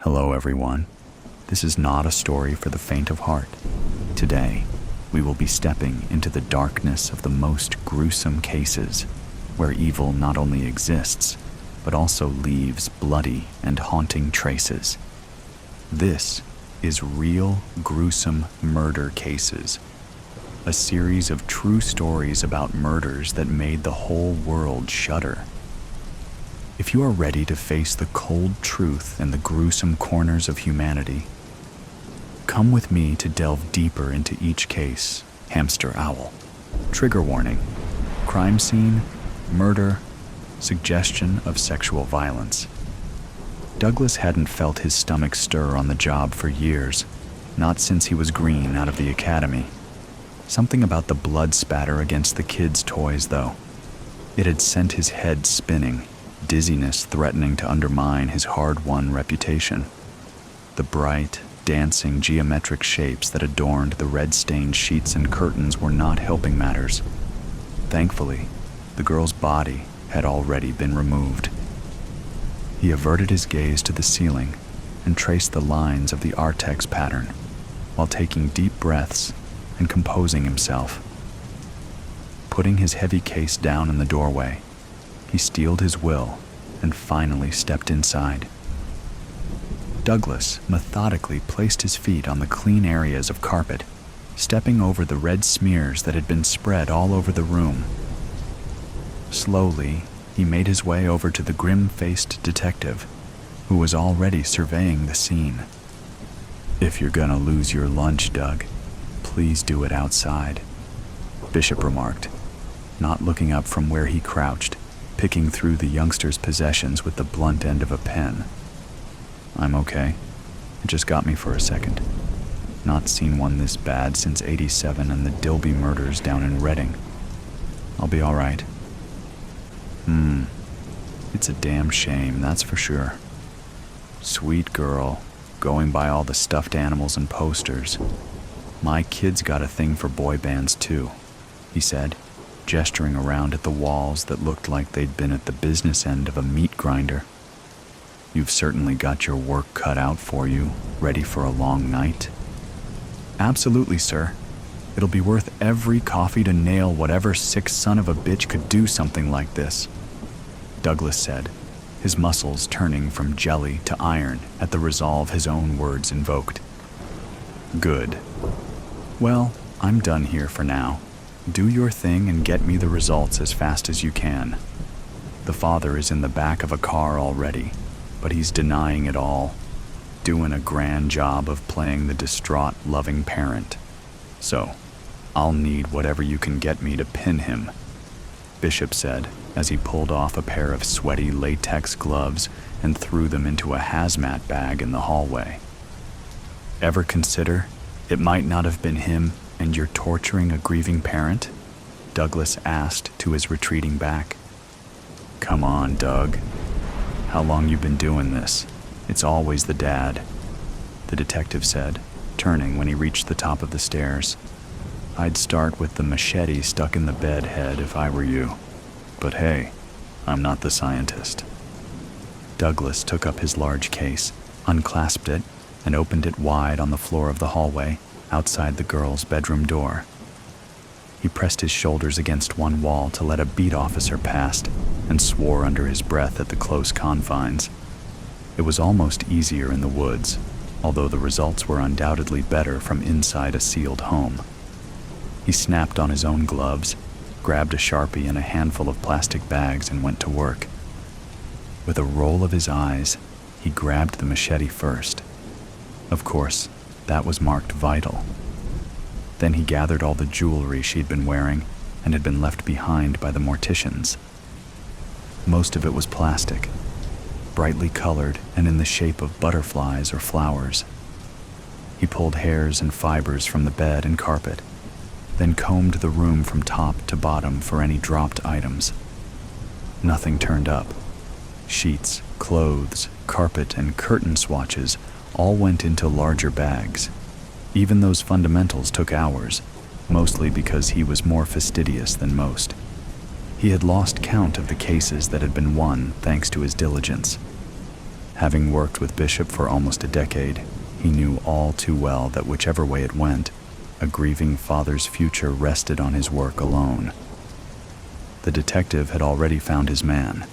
Hello everyone. This is not a story for the faint of heart. Today, we will be stepping into the darkness of the most gruesome cases, where evil not only exists, but also leaves bloody and haunting traces. This is Real Gruesome Murder Cases, a series of true stories about murders that made the whole world shudder. If you are ready to face the cold truth and the gruesome corners of humanity, come with me to delve deeper into each case. Hamster owl. Trigger warning. Crime scene, murder, suggestion of sexual violence. Douglas hadn't felt his stomach stir on the job for years, not since he was green out of the academy. Something about the blood spatter against the kids' toys, though. It had sent his head spinning, dizziness threatening to undermine his hard-won reputation. The bright, dancing geometric shapes that adorned the red-stained sheets and curtains were not helping matters. Thankfully, the girl's body had already been removed. He averted his gaze to the ceiling and traced the lines of the Artex pattern while taking deep breaths and composing himself. Putting his heavy case down in the doorway, he steeled his will and finally stepped inside. Douglas methodically placed his feet on the clean areas of carpet, stepping over the red smears that had been spread all over the room. Slowly, he made his way over to the grim-faced detective, who was already surveying the scene. "If you're gonna lose your lunch, Doug, please do it outside," Bishop remarked, not looking up from where he crouched, picking through the youngster's possessions with the blunt end of a pen. "I'm okay. It just got me for a second. Not seen one this bad since '87 and the Dilby murders down in Reading. I'll be all right." It's a damn shame, that's for sure. Sweet girl, going by all the stuffed animals and posters. My kid's got a thing for boy bands too," he said, gesturing around at the walls that looked like they'd been at the business end of a meat grinder. "You've certainly got your work cut out for you, ready for a long night." "Absolutely, sir. It'll be worth every coffee to nail whatever sick son of a bitch could do something like this," Douglas said, his muscles turning from jelly to iron at the resolve his own words invoked. "Good. Well, I'm done here for now. Do your thing and get me the results as fast as you can. The father is in the back of a car already, but he's denying it all, doing a grand job of playing the distraught, loving parent. So, I'll need whatever you can get me to pin him," Bishop said as he pulled off a pair of sweaty latex gloves and threw them into a hazmat bag in the hallway. "Ever consider it might not have been him and you're torturing a grieving parent?" Douglas asked to his retreating back. "Come on, Doug. How long you been doing this? It's always the dad," the detective said, turning when he reached the top of the stairs. "I'd start with the machete stuck in the bed head if I were you. But hey, I'm not the scientist." Douglas took up his large case, unclasped it, and opened it wide on the floor of the hallway, outside the girl's bedroom door. He pressed his shoulders against one wall to let a beat officer past, and swore under his breath at the close confines. It was almost easier in the woods, although the results were undoubtedly better from inside a sealed home. He snapped on his own gloves, grabbed a Sharpie and a handful of plastic bags and went to work. With a roll of his eyes, he grabbed the machete first. Of course, that was marked vital. Then he gathered all the jewelry she'd been wearing and had been left behind by the morticians. Most of it was plastic, brightly colored and in the shape of butterflies or flowers. He pulled hairs and fibers from the bed and carpet, then combed the room from top to bottom for any dropped items. Nothing turned up. Sheets, clothes, carpet, and curtain swatches all went into larger bags. Even those fundamentals took hours, mostly because he was more fastidious than most. He had lost count of the cases that had been won thanks to his diligence. Having worked with Bishop for almost a decade, he knew all too well that whichever way it went, a grieving father's future rested on his work alone. The detective had already found his man.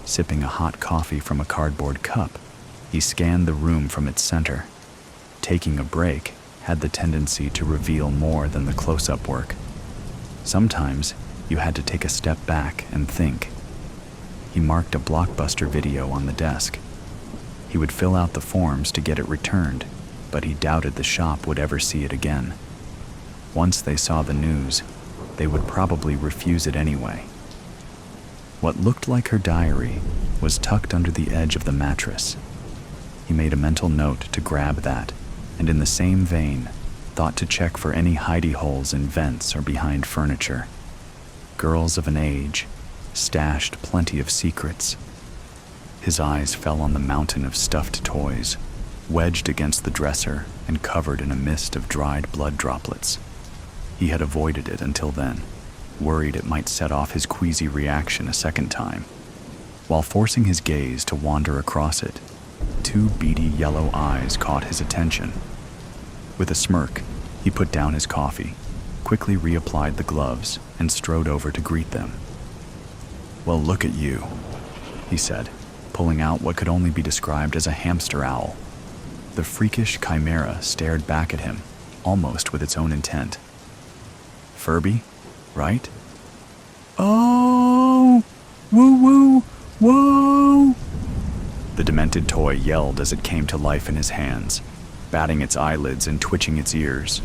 Sipping a hot coffee from a cardboard cup, he scanned the room from its center. Taking a break had the tendency to reveal more than the close-up work. Sometimes you had to take a step back and think. He marked a Blockbuster video on the desk. He would fill out the forms to get it returned, but he doubted the shop would ever see it again. Once they saw the news, they would probably refuse it anyway. What looked like her diary was tucked under the edge of the mattress. He made a mental note to grab that, and in the same vein, thought to check for any hidey holes in vents or behind furniture. Girls of an age stashed plenty of secrets. His eyes fell on the mountain of stuffed toys, wedged against the dresser and covered in a mist of dried blood droplets. He had avoided it until then, worried it might set off his queasy reaction a second time. While forcing his gaze to wander across it, two beady yellow eyes caught his attention. With a smirk, he put down his coffee, quickly reapplied the gloves, and strode over to greet them. "Well, look at you," he said, pulling out what could only be described as a hamster owl. The freakish chimera stared back at him, almost with its own intent. "Furby, right?" "Oh, woo-woo, whoa!" The demented toy yelled as it came to life in his hands, batting its eyelids and twitching its ears.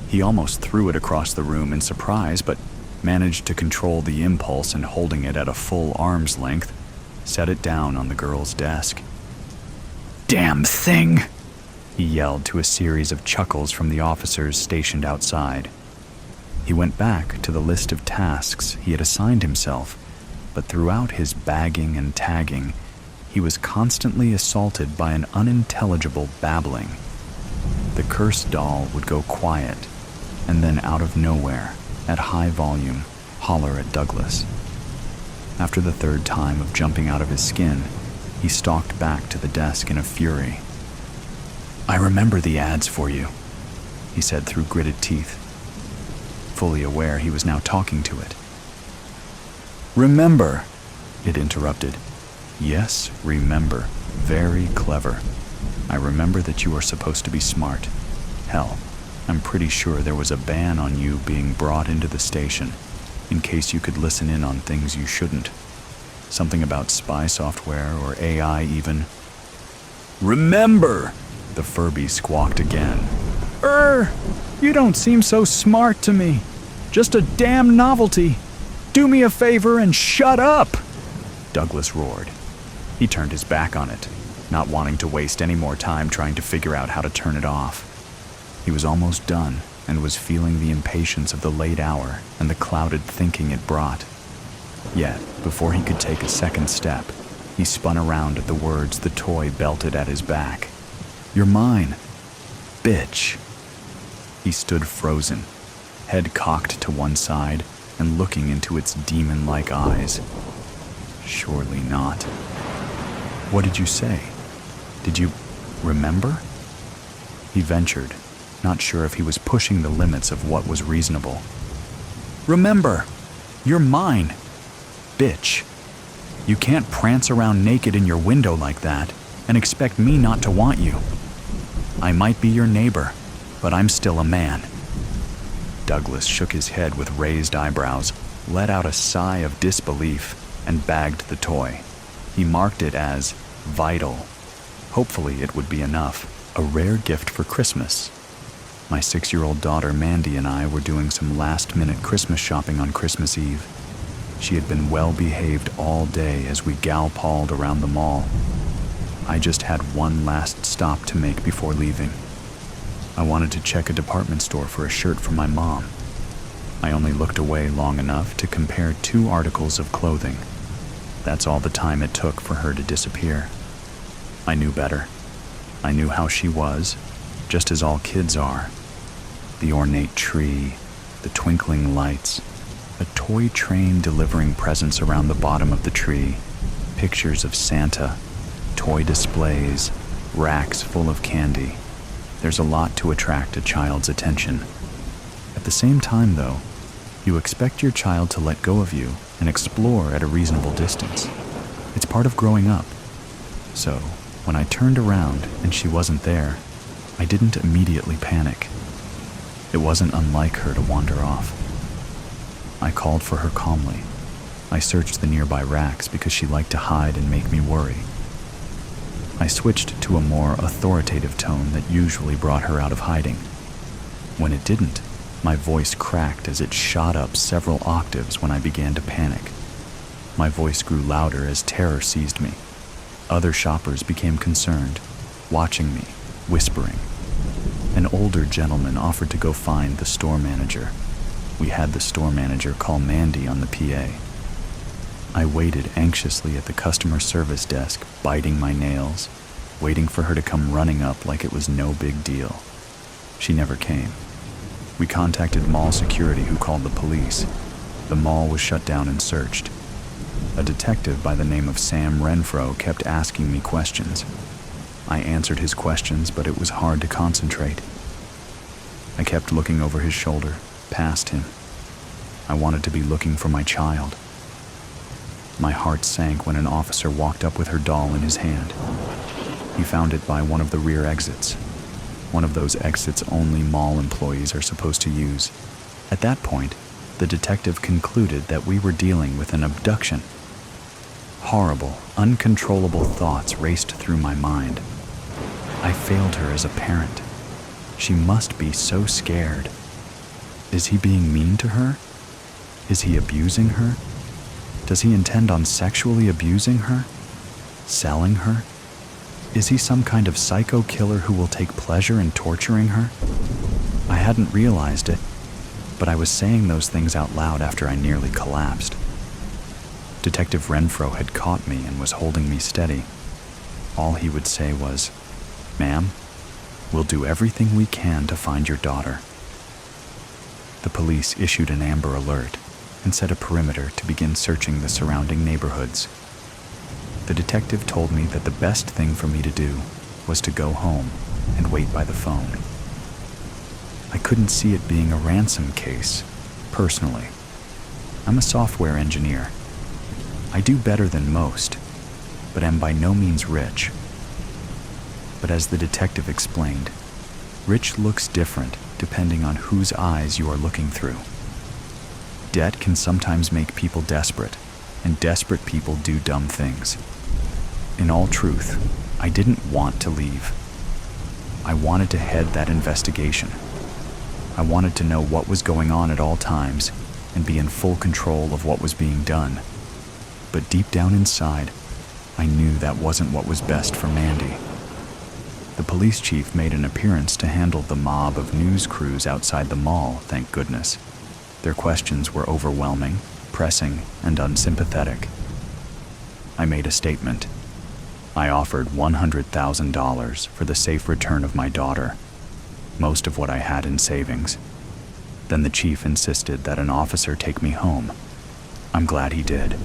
He almost threw it across the room in surprise, but managed to control the impulse and, holding it at a full arm's length, set it down on the girl's desk. "Damn thing!" he yelled to a series of chuckles from the officers stationed outside. He went back to the list of tasks he had assigned himself, but throughout his bagging and tagging, he was constantly assaulted by an unintelligible babbling. The cursed doll would go quiet, and then out of nowhere, at high volume, holler at Douglas. After the third time of jumping out of his skin, he stalked back to the desk in a fury. "I remember the ads for you," he said through gritted teeth, fully aware he was now talking to it. "Remember," it interrupted. "Yes, remember. Very clever. I remember that you are supposed to be smart. Hell, I'm pretty sure there was a ban on you being brought into the station, in case you could listen in on things you shouldn't. Something about spy software or AI even." "Remember!" the Furby squawked again. You don't seem so smart to me. Just a damn novelty. Do me a favor and shut up!" Douglas roared. He turned his back on it, not wanting to waste any more time trying to figure out how to turn it off. He was almost done and was feeling the impatience of the late hour and the clouded thinking it brought. Yet, before he could take a second step, he spun around at the words the toy belted at his back. "You're mine, bitch." He stood frozen, head cocked to one side and looking into its demon-like eyes. Surely not. "What did you say? Did you remember?" He ventured, not sure if he was pushing the limits of what was reasonable. "Remember, you're mine, bitch. You can't prance around naked in your window like that and expect me not to want you. I might be your neighbor, but I'm still a man." Douglas shook his head with raised eyebrows, let out a sigh of disbelief, and bagged the toy. He marked it as vital. Hopefully it would be enough. A rare gift for Christmas. My 6-year-old daughter Mandy and I were doing some last-minute Christmas shopping on Christmas Eve. She had been well-behaved all day as we gal-palled around the mall. I just had one last stop to make before leaving. I wanted to check a department store for a shirt for my mom. I only looked away long enough to compare 2 articles of clothing. That's all the time it took for her to disappear. I knew better. I knew how she was, just as all kids are. The ornate tree, the twinkling lights, a toy train delivering presents around the bottom of the tree, pictures of Santa, toy displays, racks full of candy. There's a lot to attract a child's attention. At the same time, though, you expect your child to let go of you and explore at a reasonable distance. It's part of growing up. So, when I turned around and she wasn't there, I didn't immediately panic. It wasn't unlike her to wander off. I called for her calmly. I searched the nearby racks because she liked to hide and make me worry. I switched to a more authoritative tone that usually brought her out of hiding. When it didn't, my voice cracked as it shot up several octaves when I began to panic. My voice grew louder as terror seized me. Other shoppers became concerned, watching me, whispering. An older gentleman offered to go find the store manager. We had the store manager call Mandy on the PA. I waited anxiously at the customer service desk, biting my nails, waiting for her to come running up like it was no big deal. She never came. We contacted mall security, who called the police. The mall was shut down and searched. A detective by the name of Sam Renfro kept asking me questions. I answered his questions, but it was hard to concentrate. I kept looking over his shoulder, past him. I wanted to be looking for my child. My heart sank when an officer walked up with her doll in his hand. He found it by one of the rear exits, one of those exits only mall employees are supposed to use. At that point, the detective concluded that we were dealing with an abduction. Horrible, uncontrollable thoughts raced through my mind. I failed her as a parent. She must be so scared. Is he being mean to her? Is he abusing her? Does he intend on sexually abusing her? Selling her? Is he some kind of psycho killer who will take pleasure in torturing her? I hadn't realized it, but I was saying those things out loud after I nearly collapsed. Detective Renfro had caught me and was holding me steady. All he would say was, "Ma'am, we'll do everything we can to find your daughter." The police issued an Amber Alert and set a perimeter to begin searching the surrounding neighborhoods. The detective told me that the best thing for me to do was to go home and wait by the phone. I couldn't see it being a ransom case, personally. I'm a software engineer. I do better than most, but am by no means rich. But as the detective explained, rich looks different depending on whose eyes you are looking through. Debt can sometimes make people desperate, and desperate people do dumb things. In all truth, I didn't want to leave. I wanted to head that investigation. I wanted to know what was going on at all times and be in full control of what was being done. But deep down inside, I knew that wasn't what was best for Mandy. The police chief made an appearance to handle the mob of news crews outside the mall, thank goodness. Their questions were overwhelming, pressing, and unsympathetic. I made a statement. I offered $100,000 for the safe return of my daughter, most of what I had in savings. Then the chief insisted that an officer take me home. I'm glad he did.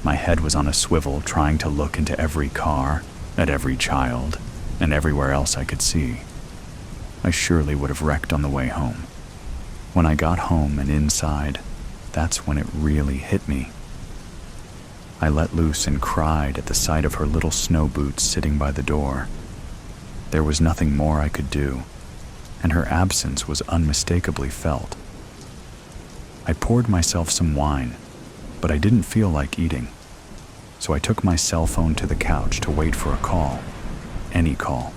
My head was on a swivel trying to look into every car, at every child, and everywhere else I could see. I surely would have wrecked on the way home. When I got home and inside, that's when it really hit me. I let loose and cried at the sight of her little snow boots sitting by the door. There was nothing more I could do, and her absence was unmistakably felt. I poured myself some wine, but I didn't feel like eating, so I took my cell phone to the couch to wait for a call, any call.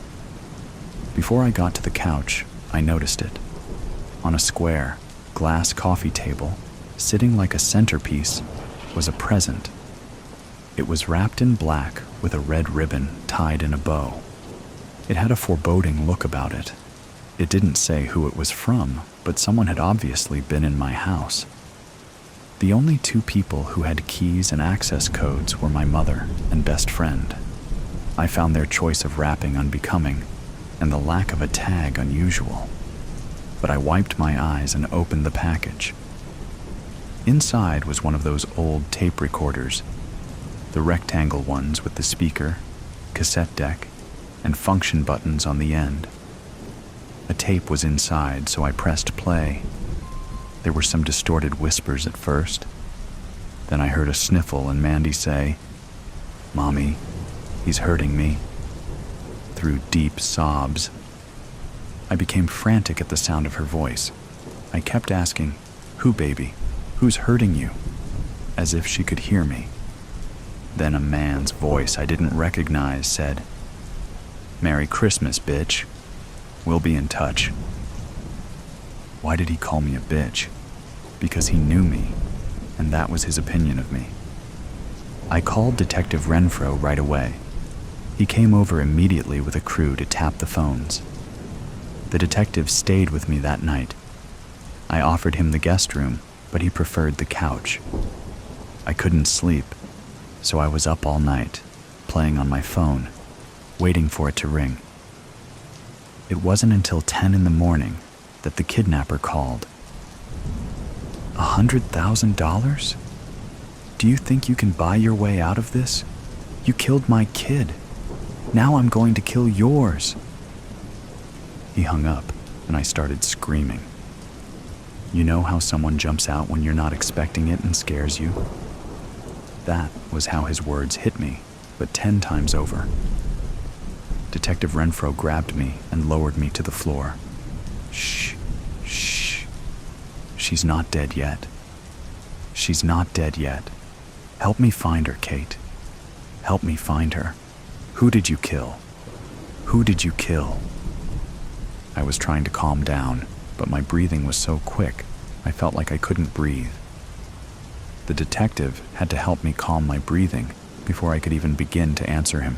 Before I got to the couch, I noticed it. On a square, glass coffee table, sitting like a centerpiece, was a present. It was wrapped in black with a red ribbon tied in a bow. It had a foreboding look about it. It didn't say who it was from, but someone had obviously been in my house. The only two people who had keys and access codes were my mother and best friend. I found their choice of wrapping unbecoming and the lack of a tag unusual. But I wiped my eyes and opened the package. Inside was one of those old tape recorders, the rectangle ones with the speaker cassette deck, and function buttons on the end. A tape was inside, so I pressed play. There were some distorted whispers at first. Then I heard a sniffle and Mandy say, "Mommy, he's hurting me," through deep sobs. I became frantic at the sound of her voice. I kept asking, "Who, baby? Who's hurting you?" as if she could hear me. Then a man's voice I didn't recognize said, "Merry Christmas, bitch. We'll be in touch." Why did he call me a bitch? Because he knew me, and that was his opinion of me. I called Detective Renfro right away. He came over immediately with a crew to tap the phones. The detective stayed with me that night. I offered him the guest room, but he preferred the couch. I couldn't sleep, so I was up all night, playing on my phone, waiting for it to ring. It wasn't until 10 in the morning that the kidnapper called. $100,000? Do you think you can buy your way out of this? You killed my kid. Now I'm going to kill yours. He hung up, and I started screaming. You know how someone jumps out when you're not expecting it and scares you? That was how his words hit me, but 10 times over. Detective Renfro grabbed me and lowered me to the floor. Shh, shh. She's not dead yet. She's not dead yet. Help me find her, Kate. Help me find her. Who did you kill? Who did you kill? I was trying to calm down, but my breathing was so quick, I felt like I couldn't breathe. The detective had to help me calm my breathing before I could even begin to answer him.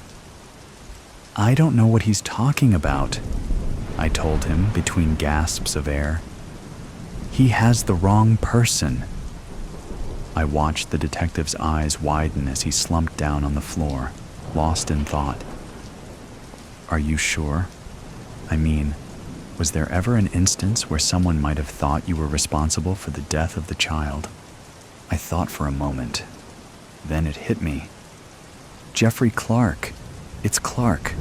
I don't know what he's talking about, I told him between gasps of air. He has the wrong person. I watched the detective's eyes widen as he slumped down on the floor, lost in thought. Are you sure? I mean, was there ever an instance where someone might have thought you were responsible for the death of the child? I thought for a moment. Then it hit me. Jeffrey Clark. It's Clark.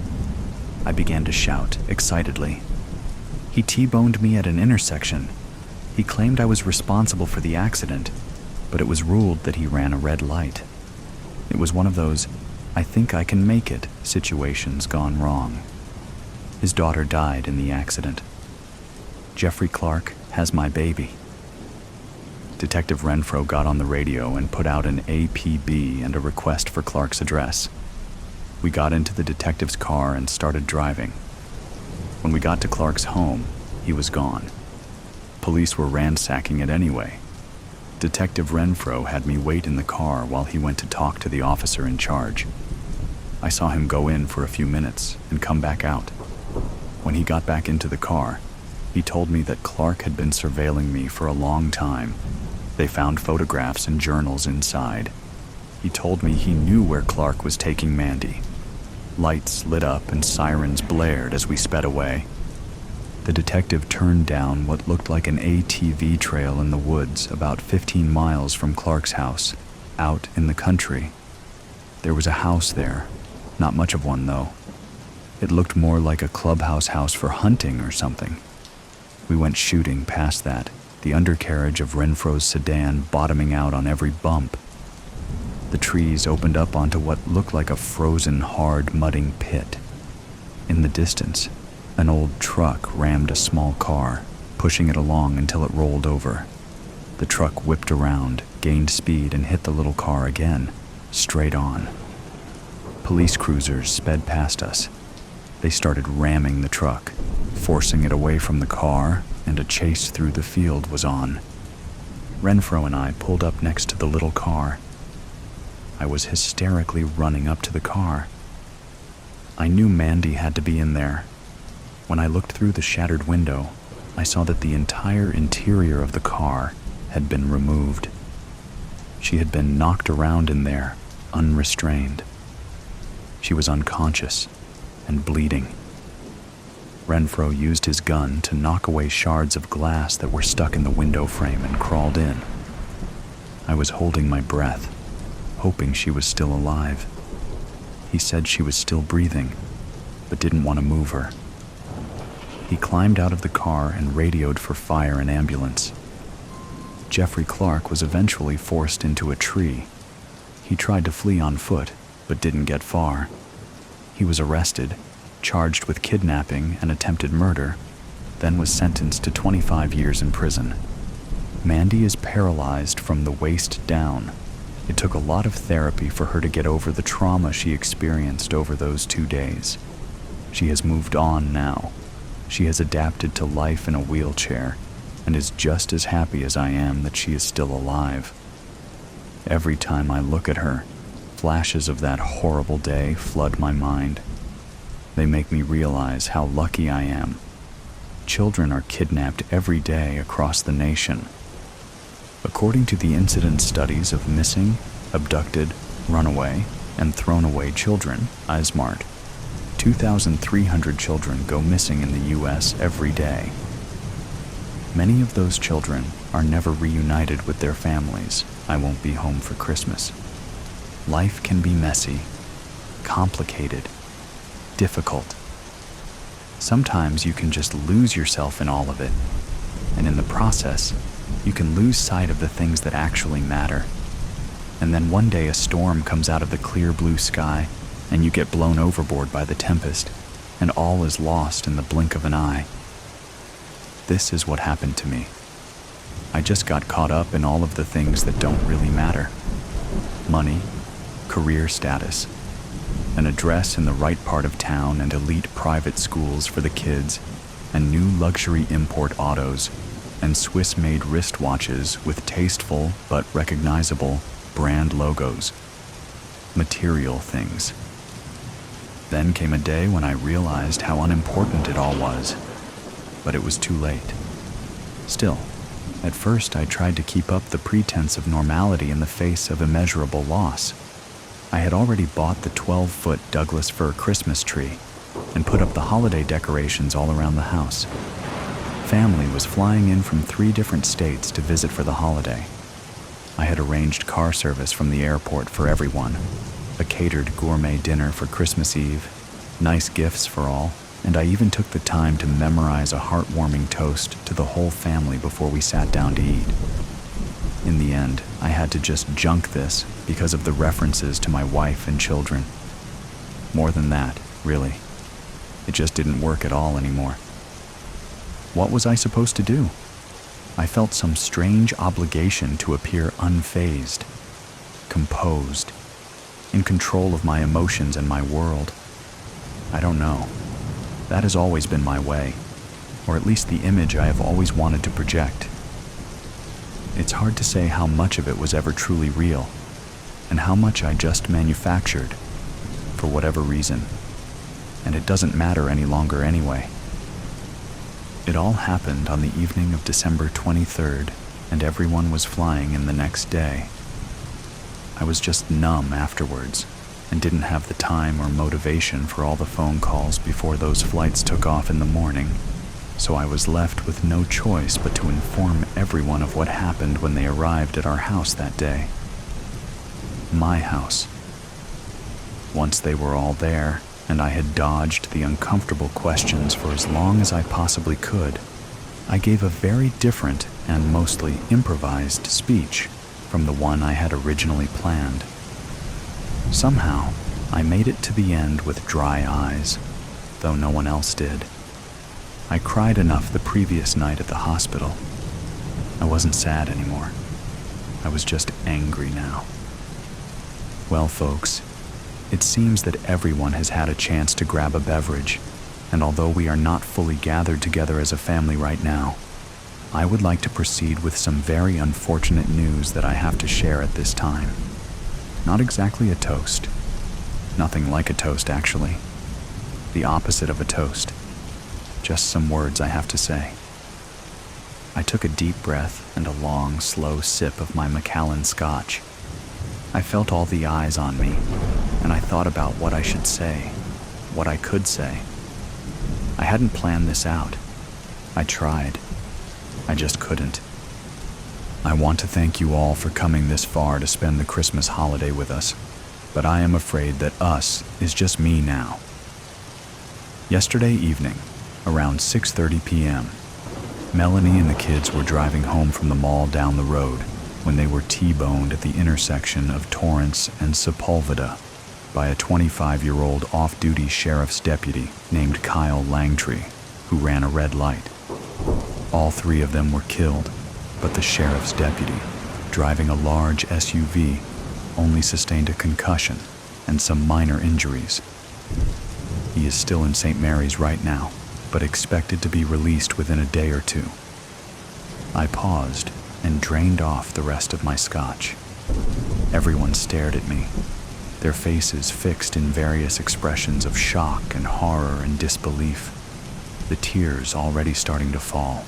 I began to shout, excitedly. He T-boned me at an intersection. He claimed I was responsible for the accident, but it was ruled that he ran a red light. It was one of those, I think I can make it situations gone wrong. His daughter died in the accident. Jeffrey Clark has my baby. Detective Renfro got on the radio and put out an APB and a request for Clark's address. We got into the detective's car and started driving. When we got to Clark's home, he was gone. Police were ransacking it anyway. Detective Renfro had me wait in the car while he went to talk to the officer in charge. I saw him go in for a few minutes and come back out. When he got back into the car, he told me that Clark had been surveilling me for a long time. They found photographs and journals inside. He told me he knew where Clark was taking Mandy. Lights lit up and sirens blared as we sped away. The detective turned down what looked like an ATV trail in the woods about 15 miles from Clark's house, out in the country. There was a house there, not much of one though. It looked more like a clubhouse house for hunting or something. We went shooting past that, the undercarriage of Renfro's sedan bottoming out on every bump. The trees opened up onto what looked like a frozen, hard, mudding pit. In the distance, an old truck rammed a small car, pushing it along until it rolled over. The truck whipped around, gained speed, and hit the little car again, straight on. Police cruisers sped past us. They started ramming the truck, forcing it away from the car, and a chase through the field was on. Renfro and I pulled up next to the little car. I was hysterically running up to the car. I knew Mandy had to be in there. When I looked through the shattered window, I saw that the entire interior of the car had been removed. She had been knocked around in there, unrestrained. She was unconscious and bleeding. Renfro used his gun to knock away shards of glass that were stuck in the window frame and crawled in. I was holding my breath, hoping she was still alive. He said she was still breathing, but didn't want to move her. He climbed out of the car and radioed for fire and ambulance. Jeffrey Clark was eventually forced into a tree. He tried to flee on foot, but didn't get far. He was arrested, charged with kidnapping and attempted murder, then was sentenced to 25 years in prison. Mandy is paralyzed from the waist down. It took a lot of therapy for her to get over the trauma she experienced over those 2 days. She has moved on now. She has adapted to life in a wheelchair and is just as happy as I am that she is still alive. Every time I look at her, flashes of that horrible day flood my mind. They make me realize how lucky I am. Children are kidnapped every day across the nation. According to the incident studies of missing, abducted, runaway, and thrown away children, ISMART, 2,300 children go missing in the U.S. every day. Many of those children are never reunited with their families. I won't be home for Christmas. Life can be messy, complicated, difficult. Sometimes you can just lose yourself in all of it, and in the process, you can lose sight of the things that actually matter. And then one day a storm comes out of the clear blue sky, and you get blown overboard by the tempest, and all is lost in the blink of an eye. This is what happened to me. I just got caught up in all of the things that don't really matter. Money, career status, an address in the right part of town and elite private schools for the kids, and new luxury import autos, and Swiss-made wristwatches with tasteful but recognizable brand logos. Material things. Then came a day when I realized how unimportant it all was, but it was too late. Still, at first I tried to keep up the pretense of normality in the face of immeasurable loss. I had already bought the 12-foot Douglas fir Christmas tree and put up the holiday decorations all around the house. Family was flying in from 3 different states to visit for the holiday. I had arranged car service from the airport for everyone, a catered gourmet dinner for Christmas Eve, nice gifts for all, and I even took the time to memorize a heartwarming toast to the whole family before we sat down to eat. In the end, I had to just junk this because of the references to my wife and children. More than that, really. It just didn't work at all anymore. What was I supposed to do? I felt some strange obligation to appear unfazed, composed, in control of my emotions and my world. I don't know. That has always been my way, or at least the image I have always wanted to project. It's hard to say how much of it was ever truly real, and how much I just manufactured, for whatever reason. And it doesn't matter any longer anyway. It all happened on the evening of December 23rd, and everyone was flying in the next day. I was just numb afterwards, and didn't have the time or motivation for all the phone calls before those flights took off in the morning, so I was left with no choice but to inform everyone of what happened when they arrived at our house that day. My house. Once they were all there, and I had dodged the uncomfortable questions for as long as I possibly could, I gave a very different and mostly improvised speech from the one I had originally planned. Somehow, I made it to the end with dry eyes, though no one else did. I cried enough the previous night at the hospital. I wasn't sad anymore. I was just angry now. Well, folks, it seems that everyone has had a chance to grab a beverage, and although we are not fully gathered together as a family right now, I would like to proceed with some very unfortunate news that I have to share at this time. Not exactly a toast. Nothing like a toast, actually. The opposite of a toast. Just some words I have to say. I took a deep breath and a long, slow sip of my Macallan Scotch. I felt all the eyes on me, and I thought about what I should say, what I could say. I hadn't planned this out. I tried. I just couldn't. I want to thank you all for coming this far to spend the Christmas holiday with us. but I am afraid that us is just me now. Yesterday evening, around 6:30 p.m., Melanie and the kids were driving home from the mall down the road when they were T-boned at the intersection of Torrance and Sepulveda by a 25-year-old off-duty sheriff's deputy named Kyle Langtree, who ran a red light. All three of them were killed, but the sheriff's deputy, driving a large SUV, only sustained a concussion and some minor injuries. He is still in St. Mary's right now, but expected to be released within a day or two. I paused and drained off the rest of my scotch. Everyone stared at me, their faces fixed in various expressions of shock and horror and disbelief, the tears already starting to fall.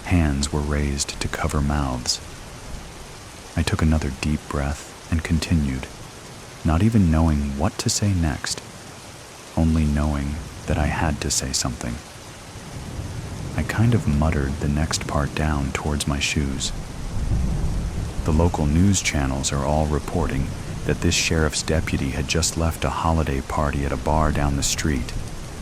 Hands were raised to cover mouths. I took another deep breath and continued, not even knowing what to say next, only knowing that I had to say something. I kind of muttered the next part down towards my shoes. The local news channels are all reporting that this sheriff's deputy had just left a holiday party at a bar down the street,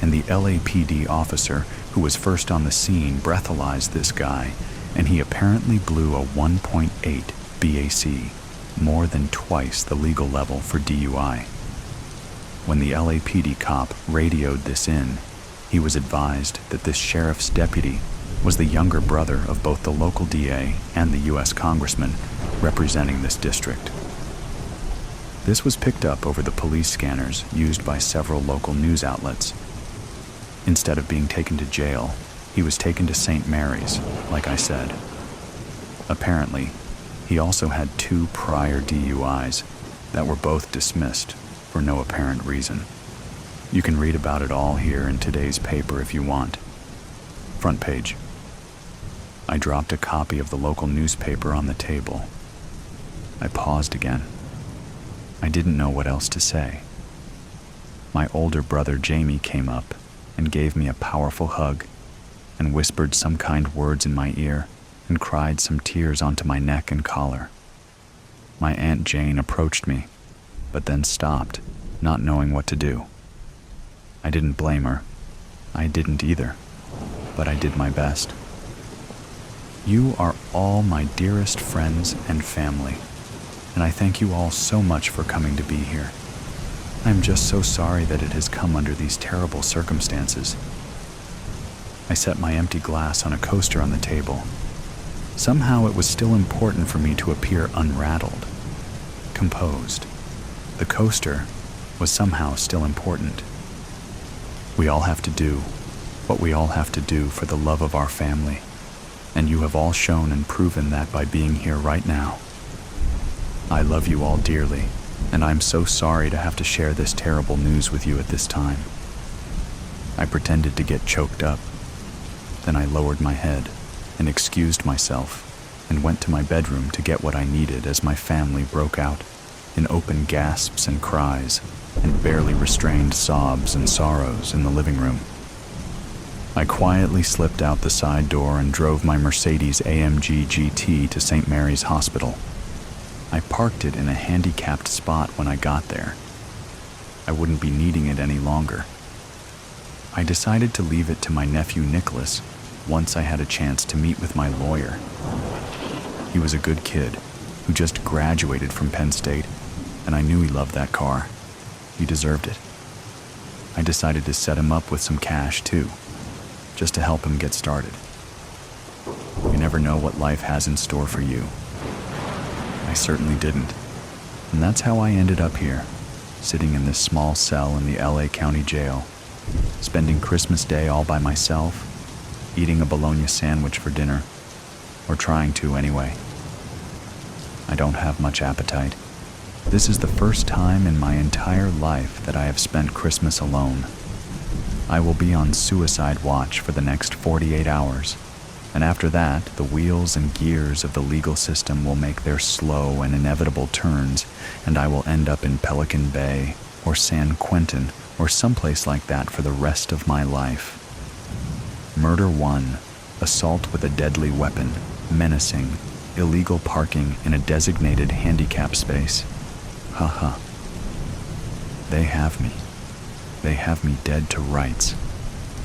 and the LAPD officer who was first on the scene breathalyzed this guy, and he apparently blew a 1.8 BAC, more than twice the legal level for DUI. When the LAPD cop radioed this in, he was advised that this sheriff's deputy was the younger brother of both the local DA and the U.S. congressman representing this district. This was picked up over the police scanners used by several local news outlets. Instead of being taken to jail, he was taken to St. Mary's, like I said. Apparently, he also had 2 prior DUIs that were both dismissed for no apparent reason. You can read about it all here in today's paper if you want. Front page. I dropped a copy of the local newspaper on the table. I paused again. I didn't know what else to say. My older brother Jamie came up and gave me a powerful hug and whispered some kind words in my ear and cried some tears onto my neck and collar. My Aunt Jane approached me, but then stopped, not knowing what to do. I didn't blame her. I didn't either, but I did my best. You are all my dearest friends and family, and I thank you all so much for coming to be here. I'm just so sorry that it has come under these terrible circumstances. I set my empty glass on a coaster on the table. Somehow it was still important for me to appear unrattled, composed. The coaster was somehow still important. We all have to do what we all have to do for the love of our family, and you have all shown and proven that by being here right now. I love you all dearly, and I'm so sorry to have to share this terrible news with you at this time. I pretended to get choked up. Then I lowered my head and excused myself and went to my bedroom to get what I needed as my family broke out in open gasps and cries and barely restrained sobs and sorrows in the living room. I quietly slipped out the side door and drove my Mercedes AMG GT to St. Mary's Hospital. I parked it in a handicapped spot when I got there. I wouldn't be needing it any longer. I decided to leave it to my nephew Nicholas once I had a chance to meet with my lawyer. He was a good kid who just graduated from Penn State, and I knew he loved that car. He deserved it. I decided to set him up with some cash too, just to help him get started. You never know what life has in store for you. I certainly didn't. And that's how I ended up here, sitting in this small cell in the LA County Jail, spending Christmas Day all by myself, eating a bologna sandwich for dinner, or trying to anyway. I don't have much appetite. This is the first time in my entire life that I have spent Christmas alone. I will be on suicide watch for the next 48 hours, and after that, the wheels and gears of the legal system will make their slow and inevitable turns, and I will end up in Pelican Bay or San Quentin or someplace like that for the rest of my life. Murder 1, assault with a deadly weapon, menacing, illegal parking in a designated handicap space. Haha, They have me. They have me dead to rights.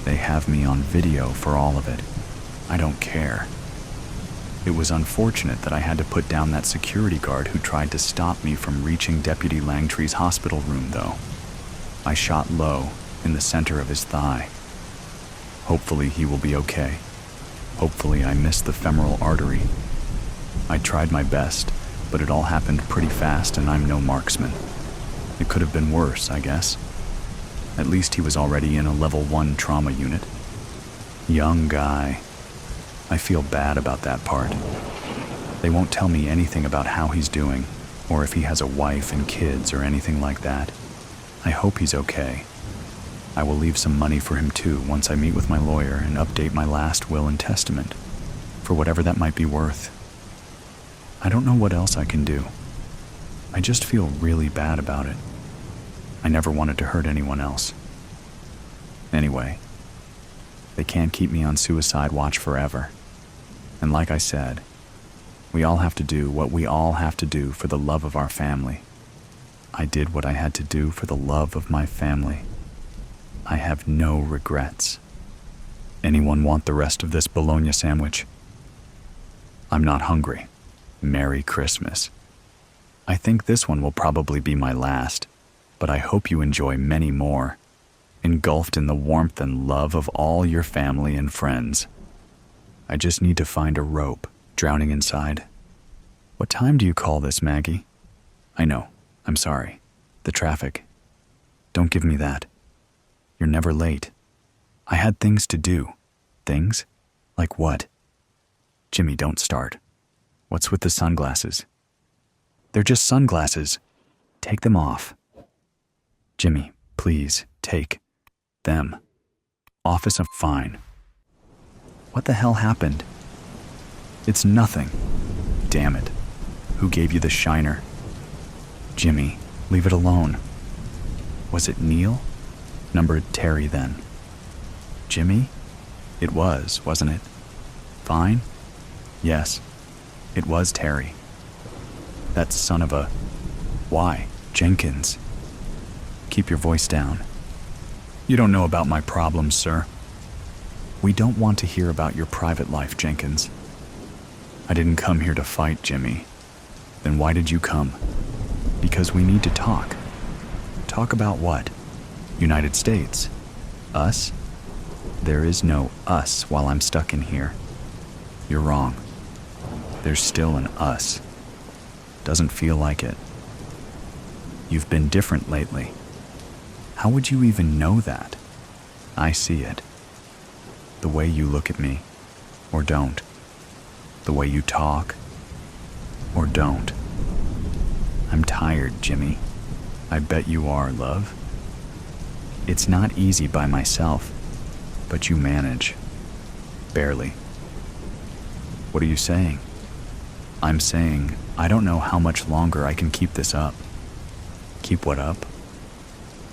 They have me on video for all of it. I don't care. It was unfortunate that I had to put down that security guard who tried to stop me from reaching Deputy Langtree's hospital room, though. I shot low, in the center of his thigh. Hopefully he will be okay. Hopefully I missed the femoral artery. I tried my best, but it all happened pretty fast and I'm no marksman. It could have been worse, I guess. At least he was already in a level 1 trauma unit. Young guy. I feel bad about that part. They won't tell me anything about how he's doing, or if he has a wife and kids or anything like that. I hope he's okay. I will leave some money for him too once I meet with my lawyer and update my last will and testament, for whatever that might be worth. I don't know what else I can do. I just feel really bad about it. I never wanted to hurt anyone else. Anyway, they can't keep me on suicide watch forever. And like I said, we all have to do what we all have to do for the love of our family. I did what I had to do for the love of my family. I have no regrets. Anyone want the rest of this bologna sandwich? I'm not hungry. Merry Christmas. I think this one will probably be my last, but I hope you enjoy many more, engulfed in the warmth and love of all your family and friends. I just need to find a rope, drowning inside. What time do you call this, Maggie? I know, I'm sorry. The traffic. Don't give me that. You're never late. I had things to do. Things? Like what? Jimmy, don't start. What's with the sunglasses? They're just sunglasses. Take them off. Jimmy, please, take them. Office of Fine. What the hell happened? It's nothing. Damn it. Who gave you the shiner? Jimmy, leave it alone. Was it Neil? Numbered Terry then. Jimmy? It was, wasn't it? Fine? Yes, it was Terry. That son of a... Why, Jenkins? Keep your voice down. You don't know about my problems, sir. We don't want to hear about your private life, Jenkins. I didn't come here to fight, Jimmy. Then why did you come? Because we need to talk. Talk about what? United States. Us? There is no us while I'm stuck in here. You're wrong. There's still an us. Doesn't feel like it. You've been different lately. How would you even know that? I see it. The way you look at me, or don't. The way you talk, or don't. I'm tired, Jimmy. I bet you are, love. It's not easy by myself, but you manage. Barely. What are you saying? I'm saying I don't know how much longer I can keep this up. Keep what up?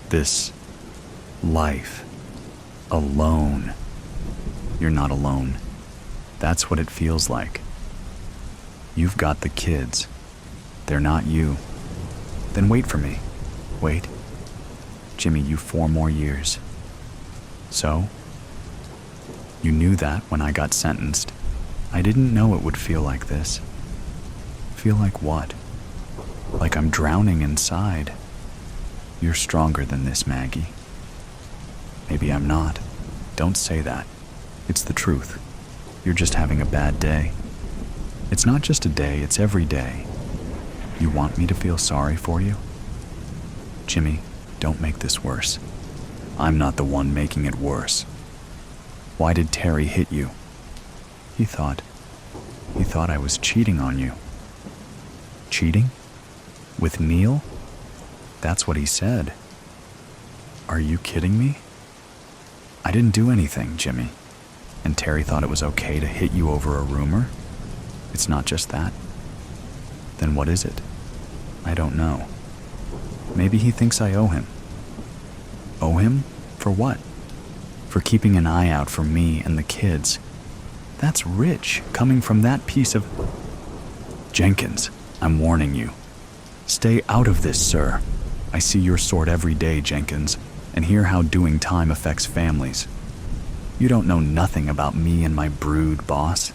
This life. Alone. You're not alone. That's what it feels like. You've got the kids. They're not you. Then wait for me. Wait. Jimmy, you 4 more years. So? You knew that when I got sentenced. I didn't know it would feel like this. Feel like what? Like I'm drowning inside. You're stronger than this, Maggie. Maybe I'm not. Don't say that. It's the truth. You're just having a bad day. It's not just a day, it's every day. You want me to feel sorry for you? Jimmy, don't make this worse. I'm not the one making it worse. Why did Terry hit you? He thought I was cheating on you. Cheating? With Neil? That's what he said. Are you kidding me? I didn't do anything, Jimmy. And Terry thought it was okay to hit you over a rumor? It's not just that. Then what is it? I don't know. Maybe he thinks I owe him. Owe him? For what? For keeping an eye out for me and the kids. That's rich, coming from that piece of... Jenkins, I'm warning you. Stay out of this, sir. I see your sort every day, Jenkins, and hear how doing time affects families. You don't know nothing about me and my brood, boss.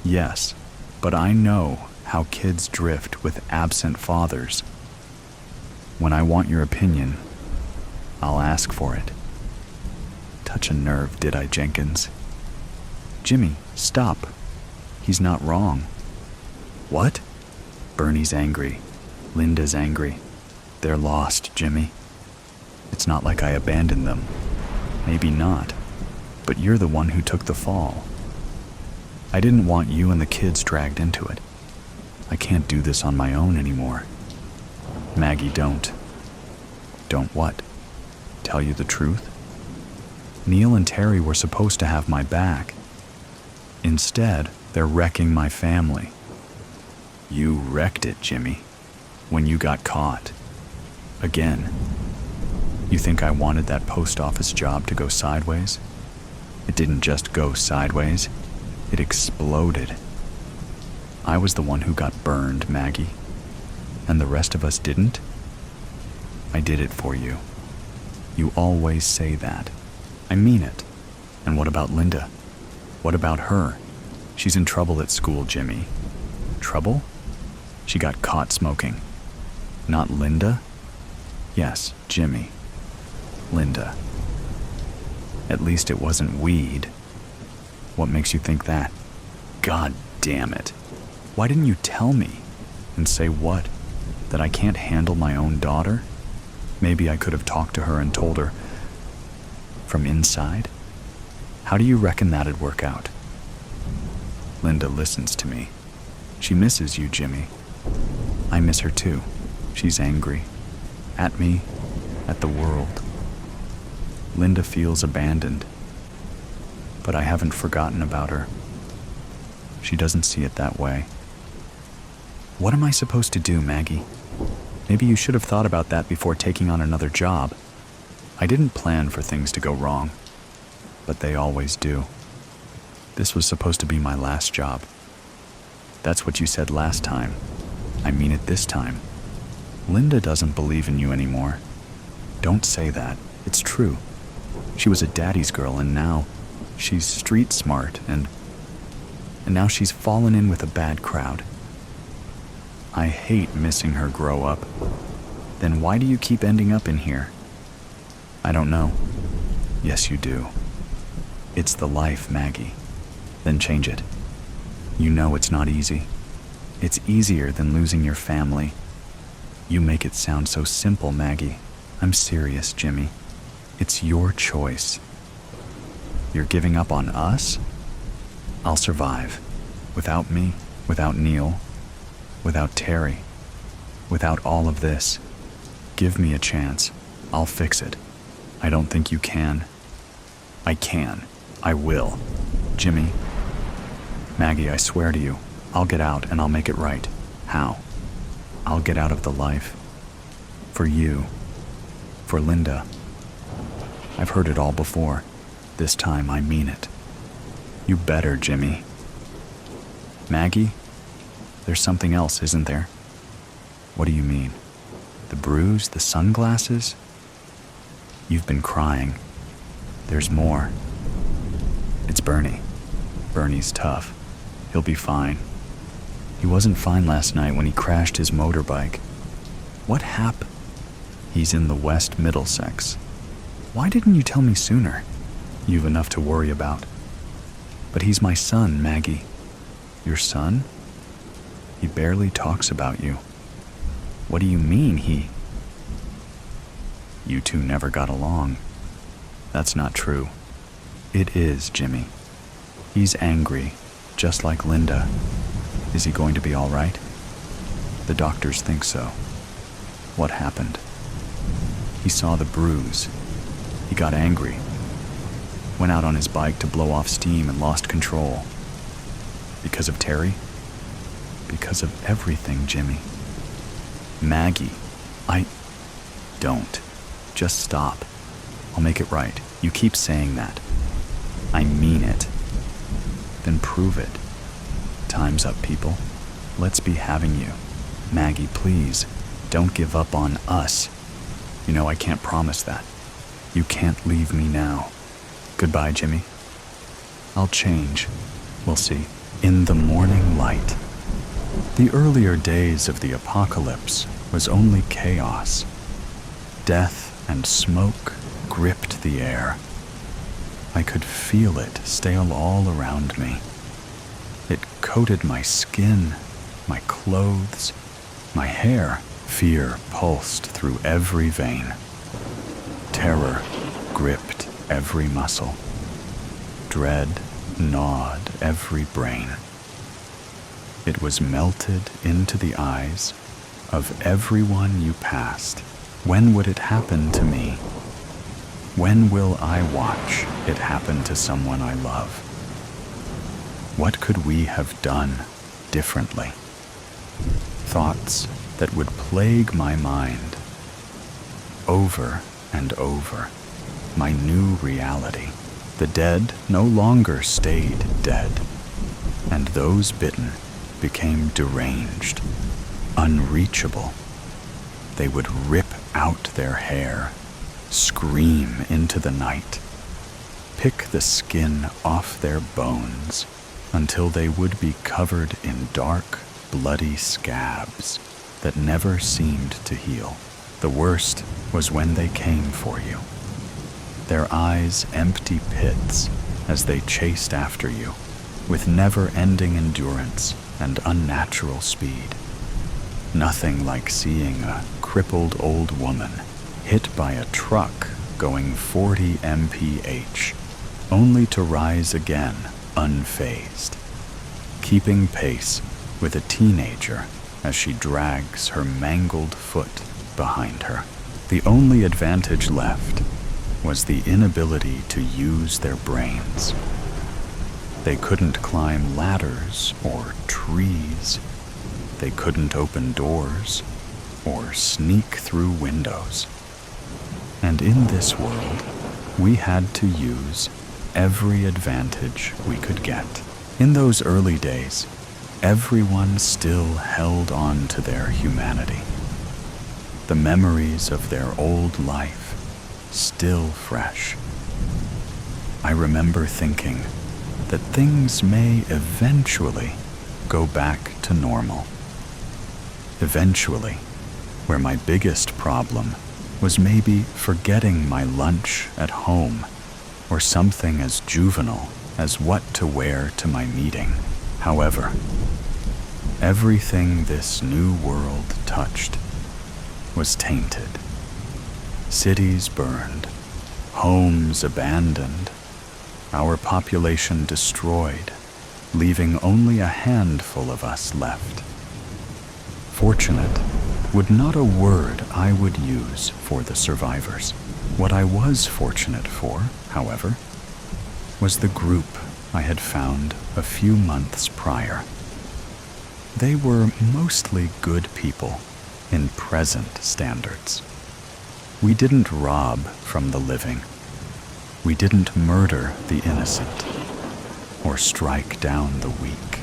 Yes, but I know how kids drift with absent fathers. When I want your opinion, I'll ask for it. Touch a nerve, did I, Jenkins? Jimmy, stop. He's not wrong. What? Bernie's angry. Linda's angry. They're lost, Jimmy. It's not like I abandoned them. Maybe not. But you're the one who took the fall. I didn't want you and the kids dragged into it. I can't do this on my own anymore. Maggie, don't. Don't what? Tell you the truth? Neil and Terry were supposed to have my back. Instead, they're wrecking my family. You wrecked it, Jimmy, when you got caught. Again. You think I wanted that post office job to go sideways? It didn't just go sideways. It exploded. I was the one who got burned, Maggie. And the rest of us didn't? I did it for you. You always say that. I mean it. And what about Linda? What about her? She's in trouble at school, Jimmy. Trouble? She got caught smoking. Not Linda? Yes, Jimmy. Linda. At least it wasn't weed. What makes you think that? God damn it. Why didn't you tell me? And say what? That I can't handle my own daughter? Maybe I could have talked to her and told her. From inside? How do you reckon that'd work out? Linda listens to me. She misses you, Jimmy. I miss her too. She's angry. At me. At the world. Linda feels abandoned. But I haven't forgotten about her. She doesn't see it that way. What am I supposed to do, Maggie? Maybe you should have thought about that before taking on another job. I didn't plan for things to go wrong, but they always do. This was supposed to be my last job. That's what you said last time. I mean it this time. Linda doesn't believe in you anymore. Don't say that. It's true. She was a daddy's girl, and now she's street smart, and now she's fallen in with a bad crowd. I hate missing her grow up. Then why do you keep ending up in here? I don't know. Yes, you do. It's the life, Maggie. Then change it. You know it's not easy. It's easier than losing your family. You make it sound so simple, Maggie. I'm serious, Jimmy. It's your choice. You're giving up on us? I'll survive. Without me, without Neil, without Terry, without all of this. Give me a chance. I'll fix it. I don't think you can. I can. I will. Jimmy. Maggie, I swear to you, I'll get out and I'll make it right. How? I'll get out of the life. For you. For Linda. I've heard it all before. This time I mean it. You better, Jimmy. Maggie? There's something else, isn't there? What do you mean? The bruise, the sunglasses? You've been crying. There's more. It's Bernie. Bernie's tough. He'll be fine. He wasn't fine last night when he crashed his motorbike. What happened? He's in the West Middlesex. Why didn't you tell me sooner? You've enough to worry about. But he's my son, Maggie. Your son? He barely talks about you. What do you mean, he? You two never got along. That's not true. It is, Jimmy. He's angry, just like Linda. Is he going to be all right? The doctors think so. What happened? He saw the bruise. He got angry. Went out on his bike to blow off steam and lost control. Because of Terry? Because of everything, Jimmy. Maggie, Don't. Just stop. I'll make it right. You keep saying that. I mean it. Then prove it. Time's up, people. Let's be having you. Maggie, please, don't give up on us. I can't promise that. You can't leave me now. Goodbye, Jimmy. I'll change. We'll see. In the morning light. The earlier days of the apocalypse was only chaos. Death and smoke gripped the air. I could feel it stale all around me. It coated my skin, my clothes, my hair. Fear pulsed through every vein. Terror gripped every muscle. Dread gnawed every brain. It was melted into the eyes of everyone you passed. When would it happen to me? When will I watch it happen to someone I love? What could we have done differently? Thoughts that would plague my mind. Over and over, my new reality. The dead no longer stayed dead, and those bitten became deranged, unreachable. They would rip out their hair, scream into the night, pick the skin off their bones until they would be covered in dark, bloody scabs that never seemed to heal. The worst was when they came for you, their eyes empty pits as they chased after you with never-ending endurance and unnatural speed. Nothing like seeing a crippled old woman hit by a truck going 40 mph, only to rise again unfazed, keeping pace with a teenager as she drags her mangled foot behind her. The only advantage left was the inability to use their brains. They couldn't climb ladders or trees. They couldn't open doors or sneak through windows. And in this world, we had to use every advantage we could get. In those early days, everyone still held on to their humanity. The memories of their old life still fresh. I remember thinking that things may eventually go back to normal. Eventually, where my biggest problem was maybe forgetting my lunch at home, or something as juvenile as what to wear to my meeting. However, everything this new world touched was tainted. Cities burned, homes abandoned, our population destroyed, leaving only a handful of us left. Fortunate would not a word I would use for the survivors. What I was fortunate for, however, was the group I had found a few months prior. They were mostly good people in present standards. We didn't rob from the living. We didn't murder the innocent or strike down the weak.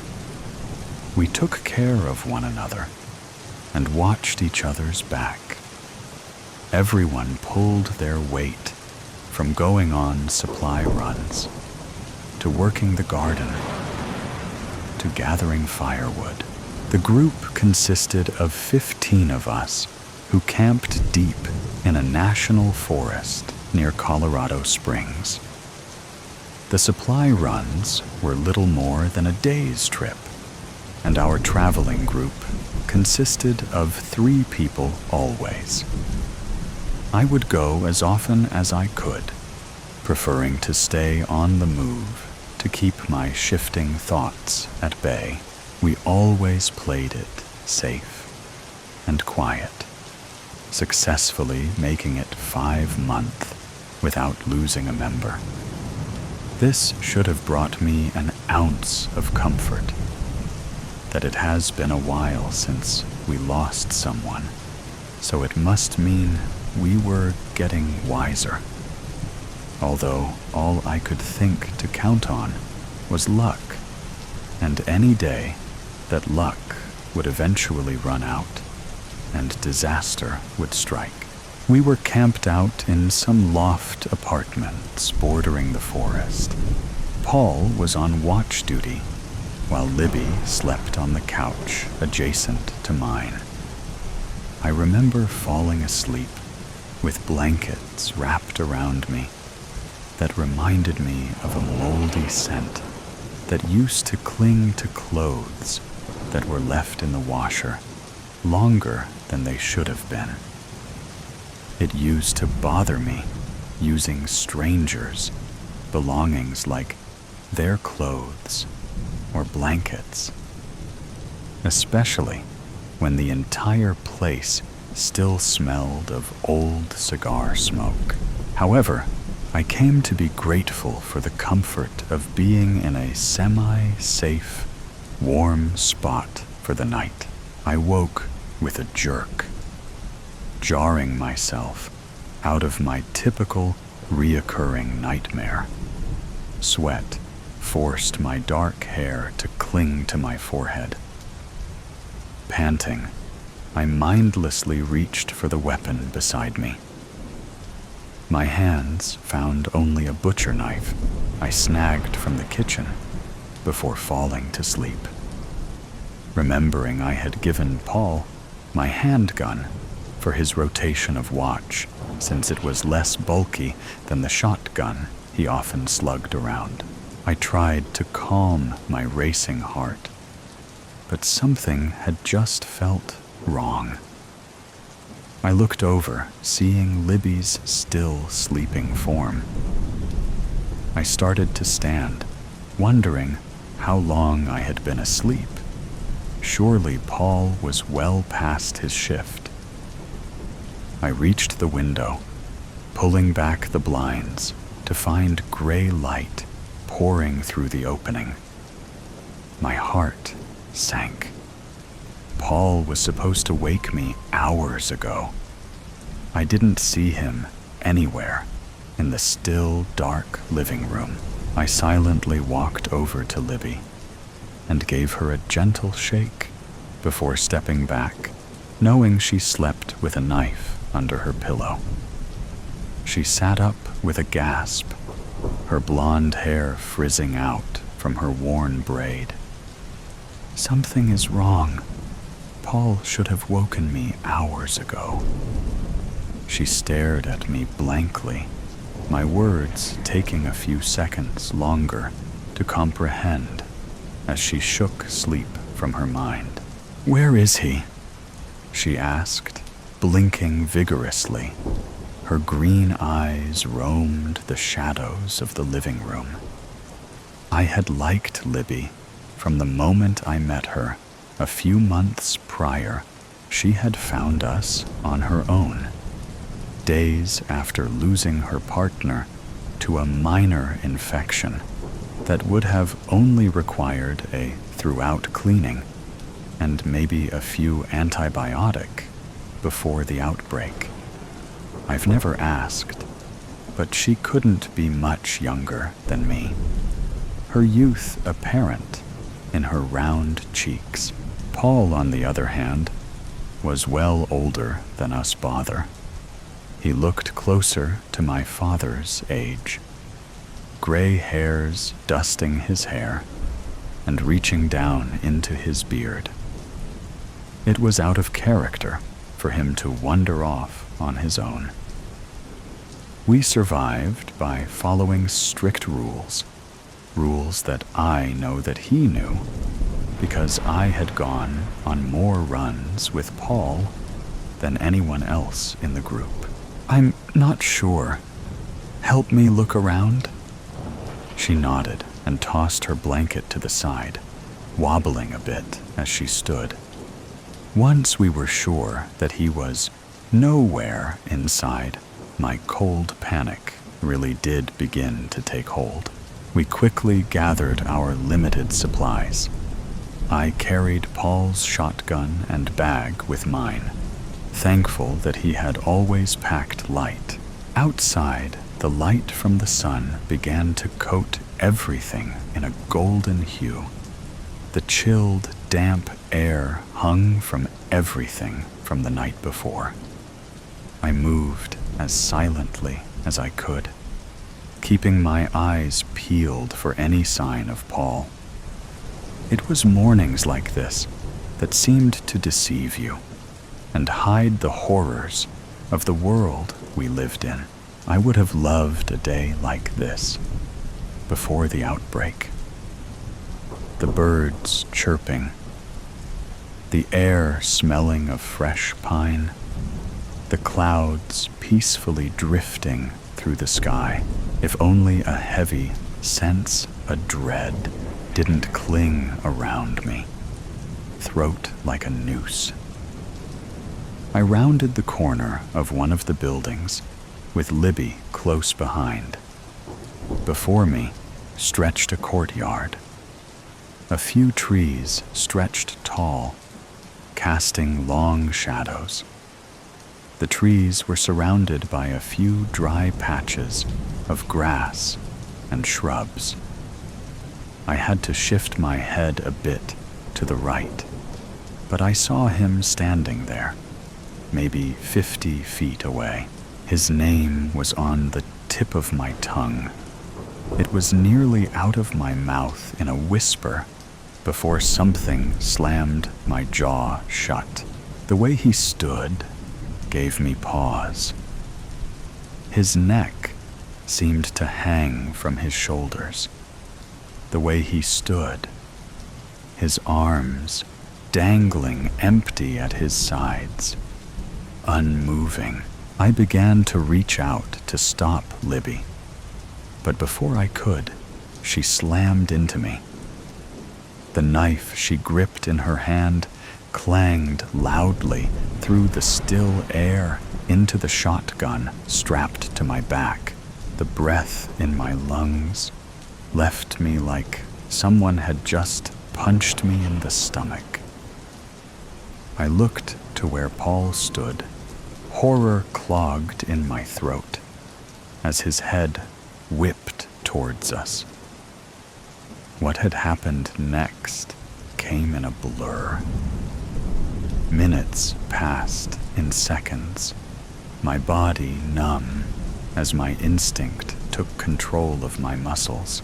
We took care of one another and watched each other's back. Everyone pulled their weight, from going on supply runs, to working the garden, to gathering firewood. The group consisted of 15 of us who camped deep in a national forest near Colorado Springs. The supply runs were little more than a day's trip, and our traveling group consisted of 3 people always. I would go as often as I could, preferring to stay on the move to keep my shifting thoughts at bay. We always played it safe and quiet, successfully making it 5 months without losing a member. This should have brought me an ounce of comfort, that it has been a while since we lost someone, so it must mean we were getting wiser. Although all I could think to count on was luck, and any day that luck would eventually run out and disaster would strike. We were camped out in some loft apartments bordering the forest. Paul was on watch duty, while Libby slept on the couch adjacent to mine. I remember falling asleep with blankets wrapped around me that reminded me of a moldy scent that used to cling to clothes that were left in the washer longer than they should have been. It used to bother me using strangers' belongings like their clothes or blankets, especially when the entire place still smelled of old cigar smoke. However, I came to be grateful for the comfort of being in a semi-safe, warm spot for the night. I woke with a jerk, jarring myself out of my typical reoccurring nightmare. Sweat forced my dark hair to cling to my forehead. Panting, I mindlessly reached for the weapon beside me. My hands found only a butcher knife I snagged from the kitchen before falling to sleep. Remembering I had given Paul my handgun for his rotation of watch, since it was less bulky than the shotgun he often slugged around. I tried to calm my racing heart, but something had just felt wrong. I looked over, seeing Libby's still sleeping form. I started to stand, wondering how long I had been asleep. Surely Paul was well past his shift. I reached the window, pulling back the blinds to find gray light pouring through the opening. My heart sank. Paul was supposed to wake me hours ago. I didn't see him anywhere in the still, dark living room. I silently walked over to Libby and gave her a gentle shake before stepping back, knowing she slept with a knife under her pillow. She sat up with a gasp, her blonde hair frizzing out from her worn braid. Something is wrong. Paul should have woken me hours ago. She stared at me blankly, my words taking a few seconds longer to comprehend as she shook sleep from her mind. "Where is he?" she asked, blinking vigorously. Her green eyes roamed the shadows of the living room. I had liked Libby from the moment I met her. A few months prior, she had found us on her own, days after losing her partner to a minor infection that would have only required a throughout cleaning and maybe a few antibiotic before the outbreak. I've never asked, but she couldn't be much younger than me, her youth apparent in her round cheeks. Paul, on the other hand, was well older than us bother. He looked closer to my father's age, gray hairs dusting his hair and reaching down into his beard. It was out of character for him to wander off on his own. We survived by following strict rules that I know that he knew, because I had gone on more runs with Paul than anyone else in the group. "I'm not sure. Help me look around?" She nodded and tossed her blanket to the side, wobbling a bit as she stood. Once we were sure that he was nowhere inside, my cold panic really did begin to take hold. We quickly gathered our limited supplies. I carried Paul's shotgun and bag with mine, thankful that he had always packed light. Outside, the light from the sun began to coat everything in a golden hue. The chilled, damp air hung from everything from the night before. I moved as silently as I could, keeping my eyes peeled for any sign of Paul. It was mornings like this that seemed to deceive you and hide the horrors of the world we lived in. I would have loved a day like this, before the outbreak. The birds chirping, the air smelling of fresh pine, the clouds peacefully drifting through the sky. If only a heavy sense, a dread, didn't cling around me, throat like a noose. I rounded the corner of one of the buildings, with Libby close behind. Before me stretched a courtyard. A few trees stretched tall, casting long shadows. The trees were surrounded by a few dry patches of grass and shrubs. I had to shift my head a bit to the right, but I saw him standing there, maybe 50 feet away. His name was on the tip of my tongue. It was nearly out of my mouth in a whisper before something slammed my jaw shut. The way he stood gave me pause. His neck seemed to hang from his shoulders. The way he stood, his arms dangling empty at his sides, unmoving. I began to reach out to stop Libby, but before I could, she slammed into me. The knife she gripped in her hand clanged loudly through the still air into the shotgun strapped to my back. The breath in my lungs left me like someone had just punched me in the stomach. I looked to where Paul stood, horror clogged in my throat, as his head whipped towards us. What had happened next came in a blur. Minutes passed in seconds, my body numb as my instinct took control of my muscles.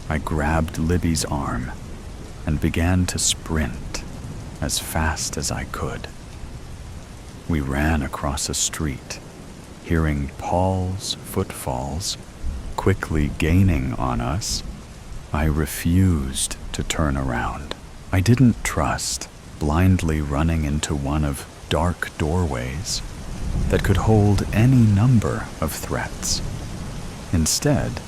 I grabbed Libby's arm and began to sprint as fast as I could. We ran across a street, hearing Paul's footfalls quickly gaining on us. I refused to turn around. I didn't trust blindly running into one of dark doorways that could hold any number of threats. Instead,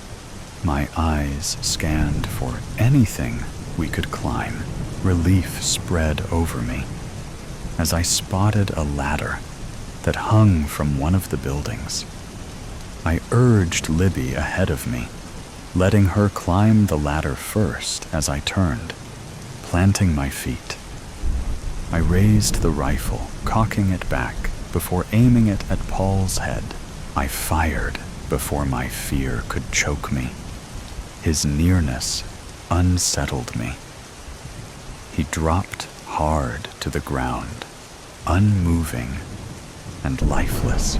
my eyes scanned for anything we could climb. Relief spread over me as I spotted a ladder that hung from one of the buildings. I urged Libby ahead of me, letting her climb the ladder first as I turned, planting my feet. I raised the rifle, cocking it back before aiming it at Paul's head. I fired before my fear could choke me. His nearness unsettled me. He dropped hard to the ground, unmoving and lifeless,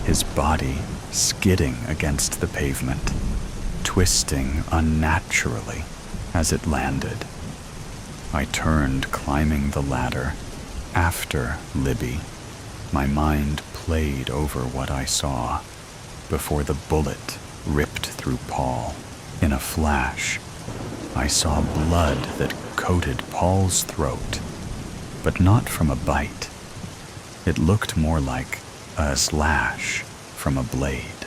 his body skidding against the pavement, twisting unnaturally as it landed. I turned, climbing the ladder after Libby. My mind played over what I saw before the bullet ripped through Paul. In a flash, I saw blood that coated Paul's throat, but not from a bite. It looked more like a slash from a blade.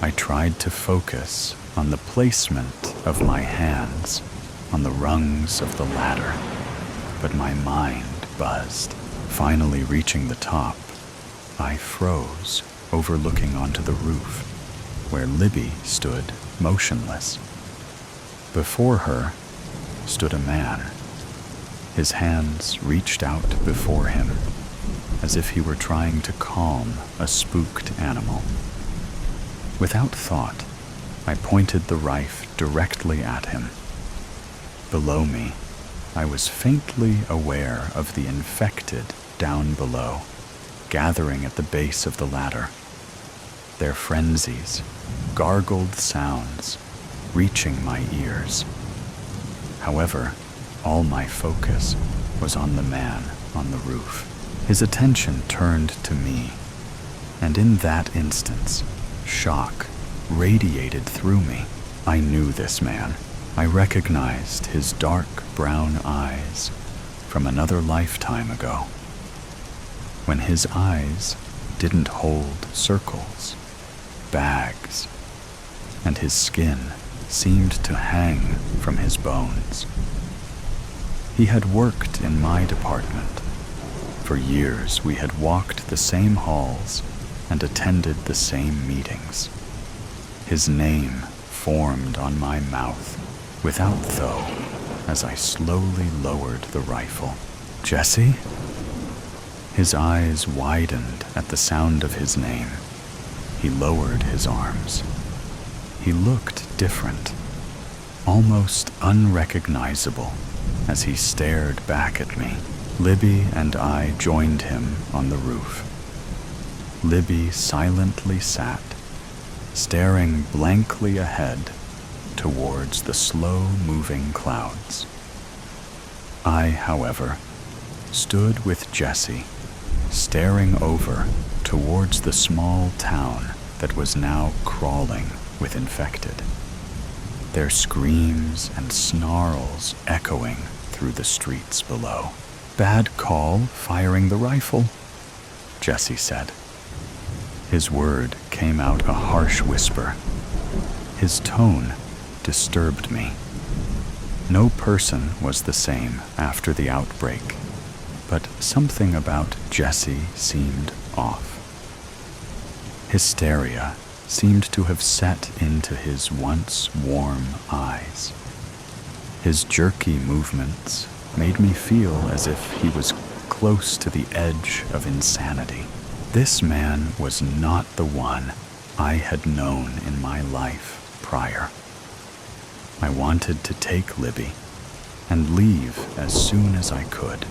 I tried to focus on the placement of my hands on the rungs of the ladder, but my mind buzzed. Finally reaching the top, I froze, overlooking onto the roof, where Libby stood motionless. Before her stood a man. His hands reached out before him, as if he were trying to calm a spooked animal. Without thought, I pointed the rifle directly at him. Below me, I was faintly aware of the infected down below, gathering at the base of the ladder. Their frenzies, gargled sounds, reaching my ears. However, all my focus was on the man on the roof. His attention turned to me, and in that instance, shock radiated through me. I knew this man. I recognized his dark brown eyes from another lifetime ago, when his eyes didn't hold circles, bags, and his skin seemed to hang from his bones. He had worked in my department. For years we had walked the same halls and attended the same meetings. His name formed on my mouth without though as I slowly lowered the rifle. Jesse? His eyes widened at the sound of his name. He lowered his arms. He looked different, almost unrecognizable, as he stared back at me. Libby and I joined him on the roof. Libby silently sat, staring blankly ahead towards the slow-moving clouds. I, however, stood with Jesse, staring over towards the small town that was now crawling with infected, their screams and snarls echoing through the streets below. "Bad call, firing the rifle," Jesse said. His word came out a harsh whisper. His tone disturbed me. No person was the same after the outbreak, but something about Jesse seemed off. Hysteria seemed to have set into his once warm eyes. His jerky movements made me feel as if he was close to the edge of insanity. This man was not the one I had known in my life prior. I wanted to take Libby and leave as soon as I could,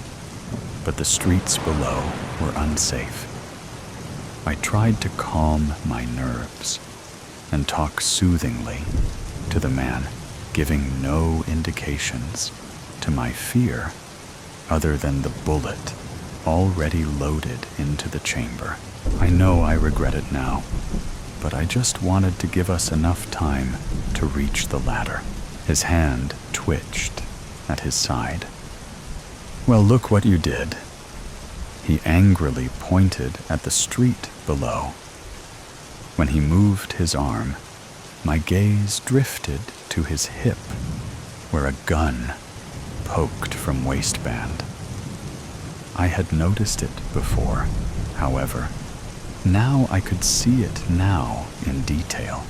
but the streets below were unsafe. I tried to calm my nerves and talk soothingly to the man, giving no indications to my fear other than the bullet already loaded into the chamber. I know I regret it now, but I just wanted to give us enough time to reach the ladder. His hand twitched at his side. "Well, look what you did." He angrily pointed at the street below. When he moved his arm, my gaze drifted to his hip, where a gun poked from waistband. I had noticed it before, however. Now I could see it now in detail.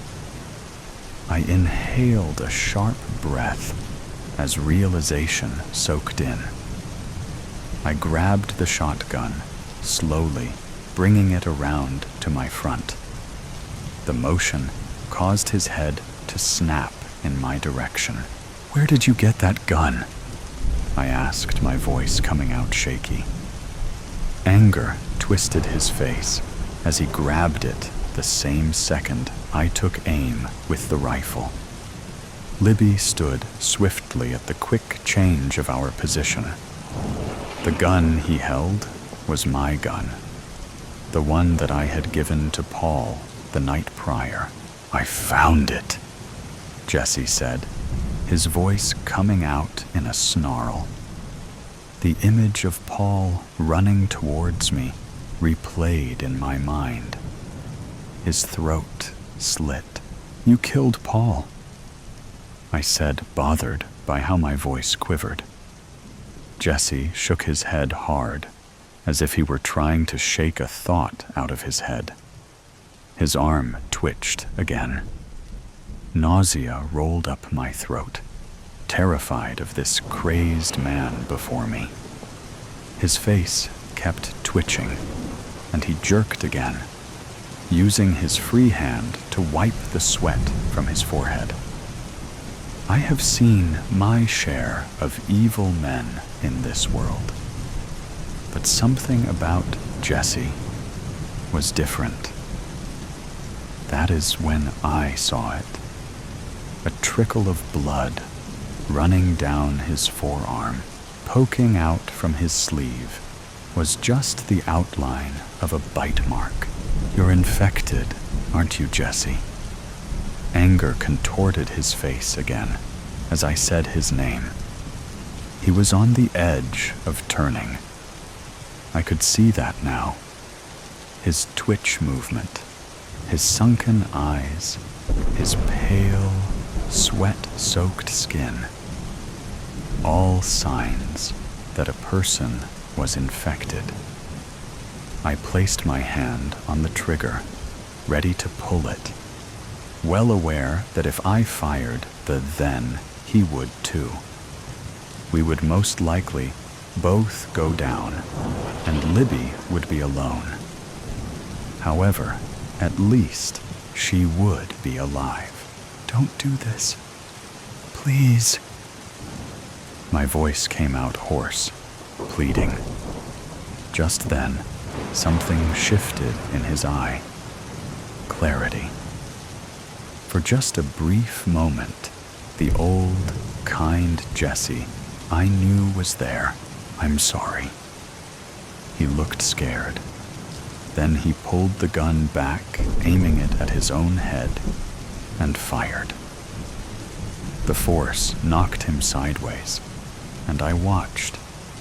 I inhaled a sharp breath as realization soaked in. I grabbed the shotgun, slowly bringing it around to my front. The motion caused his head to snap in my direction. "Where did you get that gun?" I asked, my voice coming out shaky. Anger twisted his face as he grabbed it the same second I took aim with the rifle. Libby stood swiftly at the quick change of our position. The gun he held was my gun, the one that I had given to Paul the night prior. "I found it," Jesse said, his voice coming out in a snarl. The image of Paul running towards me replayed in my mind. His throat slit. "You killed Paul," I said, bothered by how my voice quivered. Jesse shook his head hard, as if he were trying to shake a thought out of his head. His arm twitched again. Nausea rolled up my throat, terrified of this crazed man before me. His face kept twitching, and he jerked again, using his free hand to wipe the sweat from his forehead. I have seen my share of evil men in this world, but something about Jesse was different. That is when I saw it. A trickle of blood running down his forearm, poking out from his sleeve, was just the outline of a bite mark. You're infected, aren't you, Jesse? Anger contorted his face again as I said his name. He was on the edge of turning. I could see that now. His twitch movement, his sunken eyes, his pale, sweat-soaked skin. All signs that a person was infected. I placed my hand on the trigger, ready to pull it, well aware that if I fired the then, he would too. We would most likely both go down, and Libby would be alone. However, at least she would be alive. Don't do this. Please. My voice came out hoarse, pleading. Just then, something shifted in his eye. Clarity. For just a brief moment, the old, kind Jesse I knew was there. I'm sorry. He looked scared. Then he pulled the gun back, aiming it at his own head, and fired. The force knocked him sideways, and I watched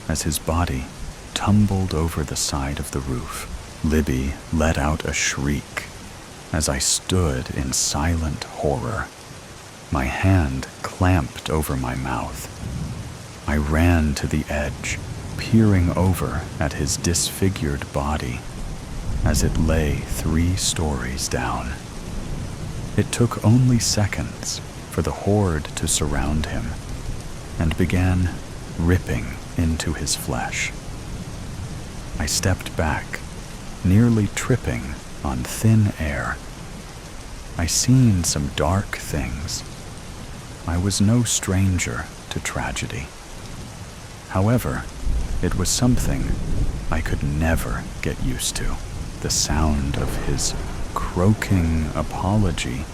as his body tumbled over the side of the roof. Libby let out a shriek as I stood in silent horror, my hand clamped over my mouth. I ran to the edge, peering over at his disfigured body as it lay 3 stories down. It took only seconds for the horde to surround him and began ripping into his flesh. I stepped back, nearly tripping on thin air. I seen some dark things. I was no stranger to tragedy. However, it was something I could never get used to. The sound of his croaking apology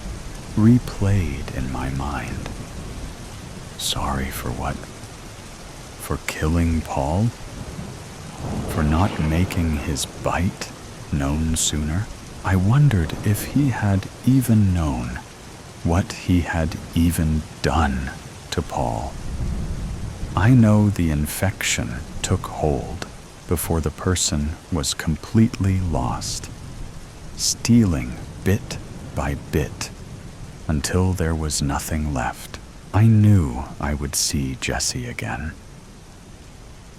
replayed in my mind. Sorry for what? For killing Paul? For not making his bite known sooner? I wondered if he had even known what he had even done to Paul. I know the infection took hold before the person was completely lost, stealing bit by bit until there was nothing left. I knew I would see Jesse again.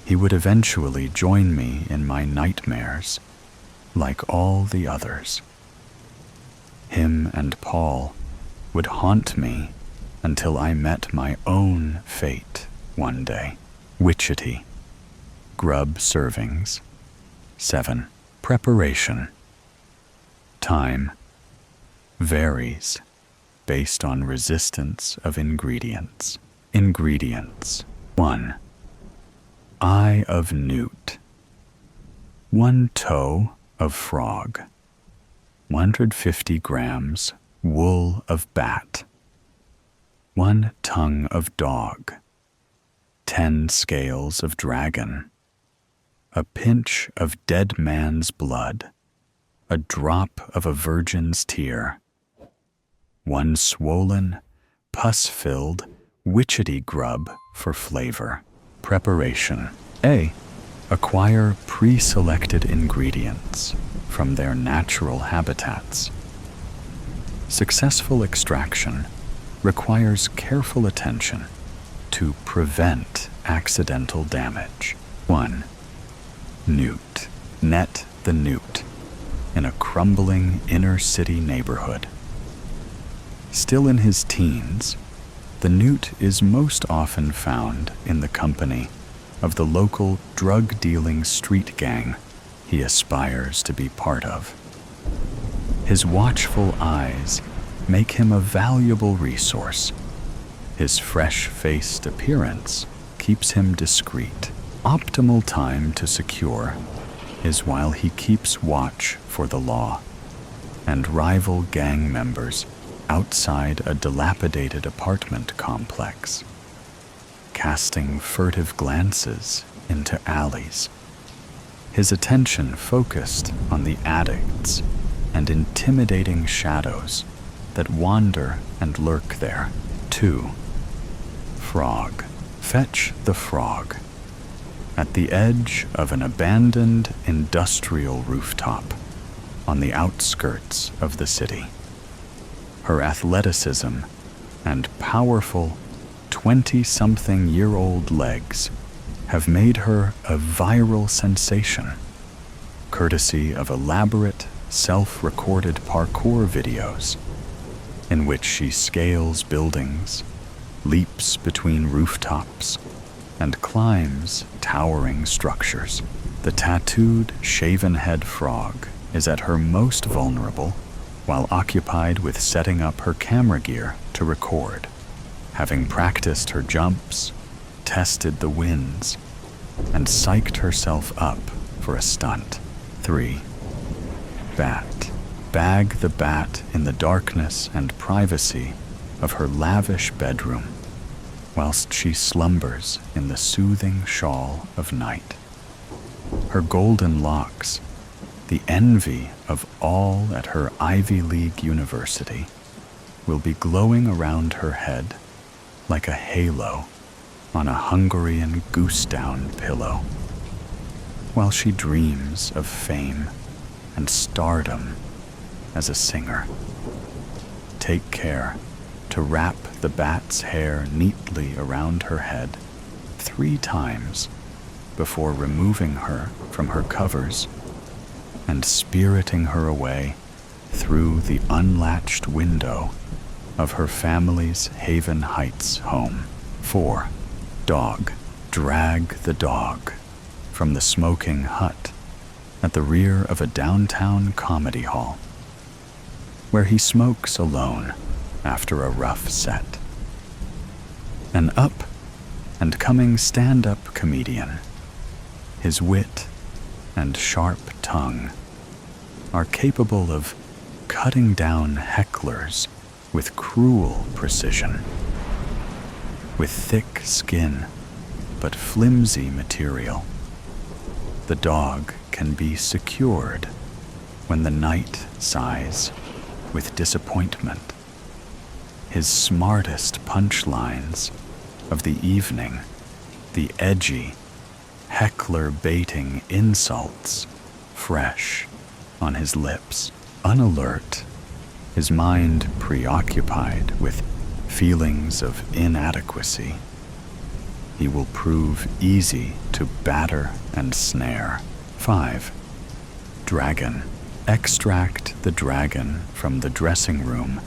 He would eventually join me in my nightmares, like all the others. Him and Paul would haunt me until I met my own fate one day. Witchetty. Grub servings. 7. Preparation. Time varies based on resistance of ingredients. Ingredients. 1. Eye of newt. 1 toe of frog. 150 grams wool of bat. 1 tongue of dog. 10 scales of dragon. A pinch of dead man's blood. A drop of a virgin's tear. 1 swollen, pus-filled, witchetty grub for flavor. Preparation. A. Acquire pre-selected ingredients from their natural habitats. Successful extraction requires careful attention to prevent accidental damage. 1. Newt. Net the newt in a crumbling inner-city neighborhood. Still in his teens, the newt is most often found in the company of the local drug-dealing street gang he aspires to be part of. His watchful eyes make him a valuable resource. His fresh-faced appearance keeps him discreet. Optimal time to secure is while he keeps watch for the law and rival gang members outside a dilapidated apartment complex, casting furtive glances into alleys, his attention focused on the addicts and intimidating shadows that wander and lurk there. 2. Frog. Fetch the frog. At the edge of an abandoned industrial rooftop on the outskirts of the city, her athleticism and powerful 20-something-year-old legs have made her a viral sensation, courtesy of elaborate, self-recorded parkour videos in which she scales buildings, leaps between rooftops, and climbs towering structures. The tattooed, shaven-head frog is at her most vulnerable while occupied with setting up her camera gear to record, having practiced her jumps, tested the winds, and psyched herself up for a stunt. 3. Bat. Bag the bat in the darkness and privacy of her lavish bedroom, whilst she slumbers in the soothing shawl of night. Her golden locks, the envy of all at her Ivy League university, will be glowing around her head like a halo on a Hungarian goose-down pillow, while she dreams of fame and stardom as a singer. Take care to wrap the bat's hair neatly around her head 3 times before removing her from her covers and spiriting her away through the unlatched window of her family's Haven Heights home. 4. Dog. Drag the dog from the smoking hut at the rear of a downtown comedy hall, where he smokes alone after a rough set. An up-and-coming stand-up comedian, his wit and sharp tongue are capable of cutting down hecklers with cruel precision. With thick skin but flimsy material, the dog can be secured when the night sighs with disappointment. His smartest punchlines of the evening, the edgy, heckler-baiting insults fresh on his lips. Unalert, his mind preoccupied with feelings of inadequacy, he will prove easy to batter and snare. 5. Dragon. Extract the dragon from the dressing room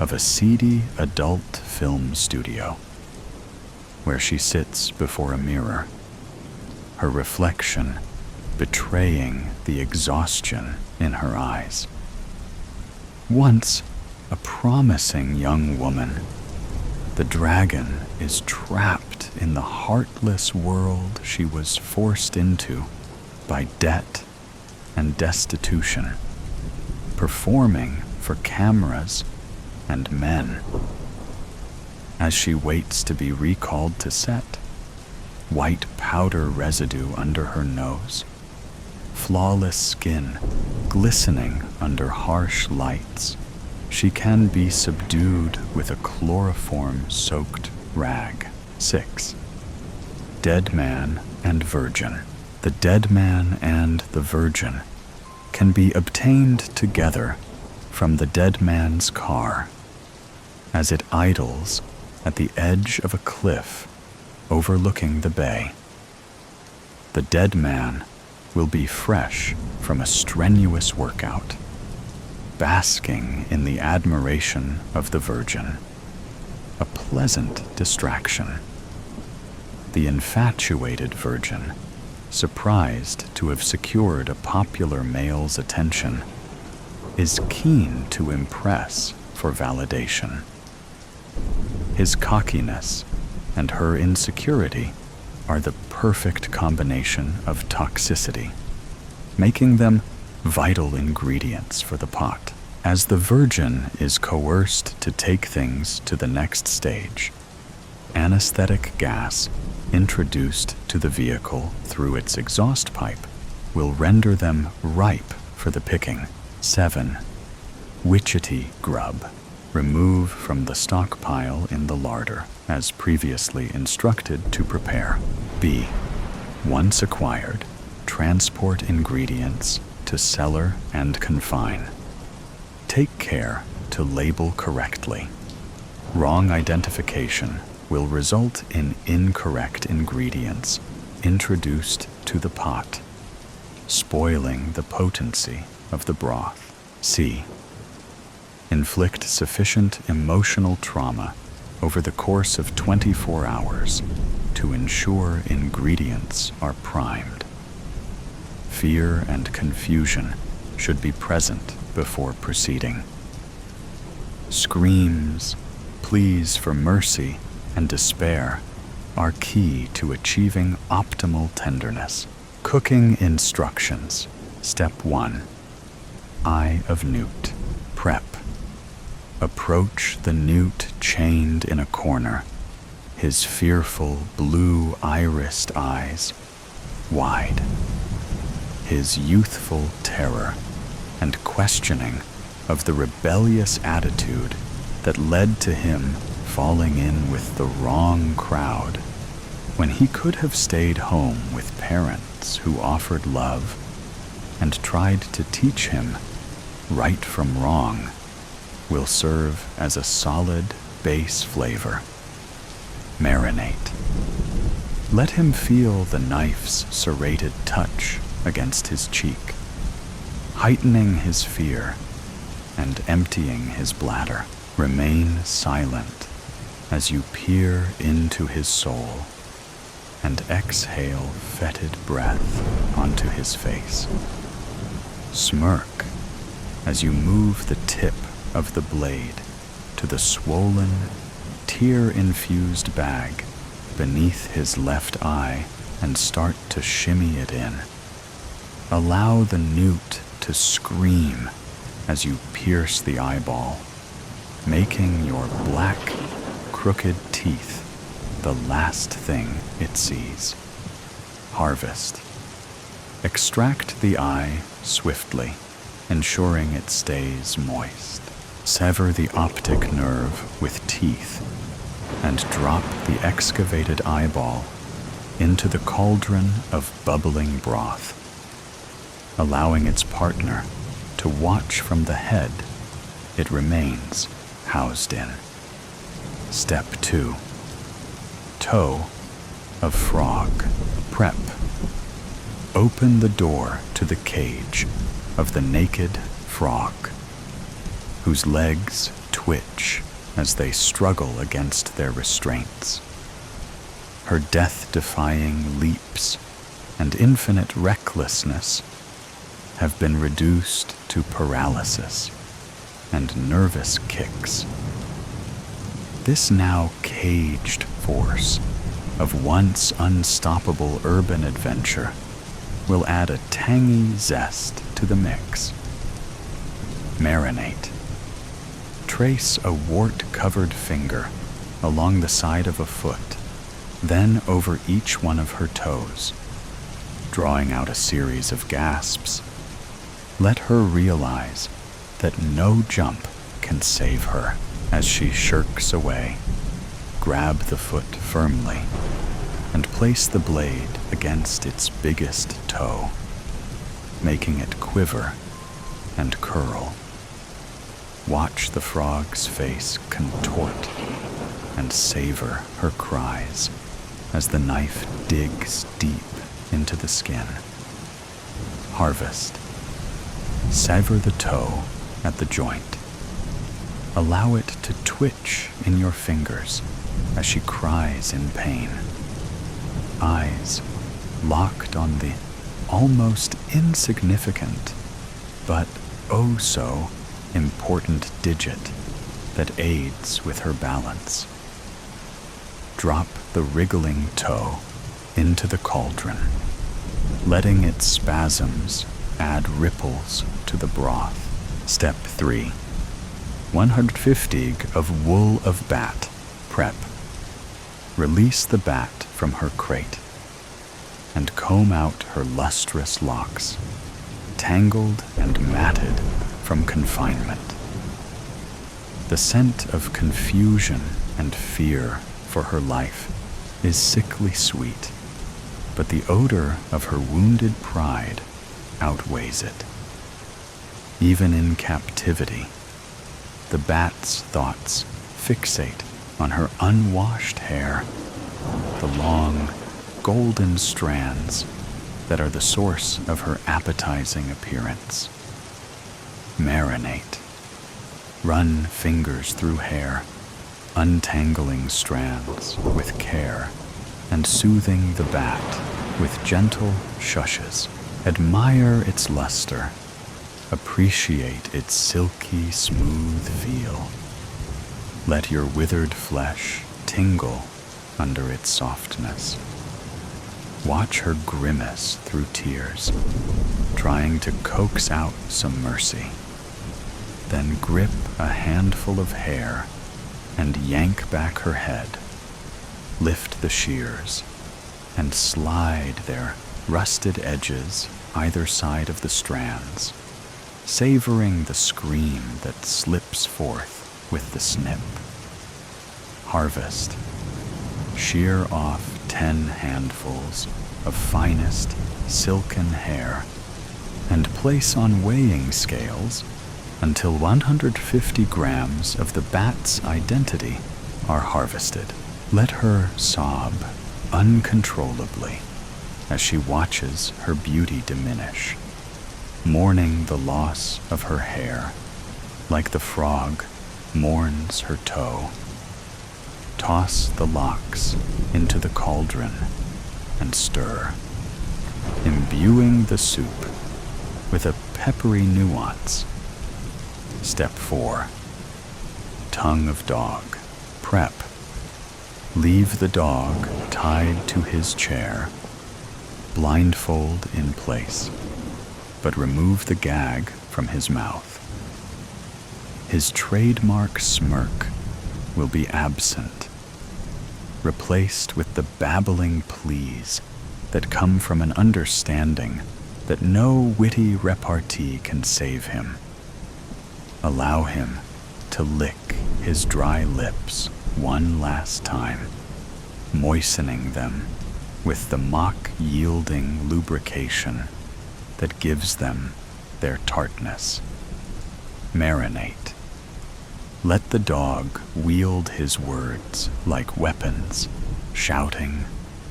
of a seedy adult film studio, where she sits before a mirror, her reflection betraying the exhaustion in her eyes. Once a promising young woman, the dragon is trapped in the heartless world she was forced into by debt and destitution, performing for cameras and men. As she waits to be recalled to set, white powder residue under her nose, flawless skin glistening under harsh lights, she can be subdued with a chloroform-soaked rag. 6. Dead man and virgin. The dead man and the virgin can be obtained together from the dead man's car as it idles at the edge of a cliff overlooking the bay. The dead man will be fresh from a strenuous workout, basking in the admiration of the virgin, a pleasant distraction. The infatuated virgin, surprised to have secured a popular male's attention, is keen to impress for validation. His cockiness and her insecurity are the perfect combination of toxicity. making them vital ingredients for the pot. As the virgin is coerced to take things to the next stage, anesthetic gas introduced to the vehicle through its exhaust pipe will render them ripe for the picking. 7. Witchetty grub. Remove from the stockpile in the larder, as previously instructed to prepare. B. Once acquired, transport ingredients to cellar and confine. Take care to label correctly. Wrong identification will result in incorrect ingredients introduced to the pot, spoiling the potency of the broth. C. Inflict sufficient emotional trauma over the course of 24 hours to ensure ingredients are primed. Fear and confusion should be present before proceeding. Screams, pleas for mercy, and despair are key to achieving optimal tenderness. Cooking instructions. Step 1. Eye of newt. Prep. Approach the newt chained in a corner, his fearful blue irised eyes wide. His youthful terror and questioning of the rebellious attitude that led to him falling in with the wrong crowd when he could have stayed home with parents who offered love and tried to teach him right from wrong, will serve as a solid base flavor. Marinate. Let him feel the knife's serrated touch against his cheek, heightening his fear and emptying his bladder. Remain silent as you peer into his soul and exhale fetid breath onto his face. Smirk as you move the tip of the blade to the swollen, tear-infused bag beneath his left eye and start to shimmy it in. Allow the newt to scream as you pierce the eyeball, making your black, crooked teeth the last thing it sees. Harvest. Extract the eye swiftly, ensuring it stays moist. Sever the optic nerve with teeth and drop the excavated eyeball into the cauldron of bubbling broth, allowing its partner to watch from the head it remains housed in. Step 2. Toe of frog. Prep. Open the door to the cage of the naked frog, whose legs twitch as they struggle against their restraints. Her death-defying leaps and infinite recklessness have been reduced to paralysis and nervous kicks. This now caged force of once unstoppable urban adventure will add a tangy zest to the mix. Marinate. Trace a wart-covered finger along the side of a foot, then over each one of her toes, drawing out a series of gasps. Let her realize that no jump can save her as she shirks away. Grab the foot firmly and place the blade against its biggest toe, making it quiver and curl. Watch the frog's face contort and savor her cries as the knife digs deep into the skin. Harvest. Sever the toe at the joint. Allow it to twitch in your fingers as she cries in pain. Eyes locked on the almost insignificant but oh so important digit that aids with her balance. Drop the wriggling toe into the cauldron, letting its spasms Add ripples to the broth. Step 3. 150 g of wool of bat. Prep. Release the bat from her crate and comb out her lustrous locks, tangled and matted from confinement. The scent of confusion and fear for her life is sickly sweet, but the odor of her wounded pride outweighs it. Even in captivity, the bat's thoughts fixate on her unwashed hair, the long, golden strands that are the source of her appetizing appearance. Marinate. Run fingers through hair, untangling strands with care, and soothing the bat with gentle shushes. Admire its luster. Appreciate its silky, smooth feel. Let your withered flesh tingle under its softness. Watch her grimace through tears, trying to coax out some mercy. Then grip a handful of hair and yank back her head. Lift the shears and slide their rusted edges either side of the strands, savoring the scream that slips forth with the snip. Harvest. Shear off 10 handfuls of finest silken hair and place on weighing scales until 150 grams of the bat's identity are harvested. Let her sob uncontrollably as she watches her beauty diminish, mourning the loss of her hair like the frog mourns her toe. Toss the locks into the cauldron and stir, imbuing the soup with a peppery nuance. Step 4. Tongue of dog. Prep. Leave the dog tied to his chair, blindfold in place, but remove the gag from his mouth. His trademark smirk will be absent, replaced with the babbling pleas that come from an understanding that no witty repartee can save him. Allow him to lick his dry lips one last time, moistening them with the mock-yielding lubrication that gives them their tartness. Marinate. Let the dog wield his words like weapons, shouting,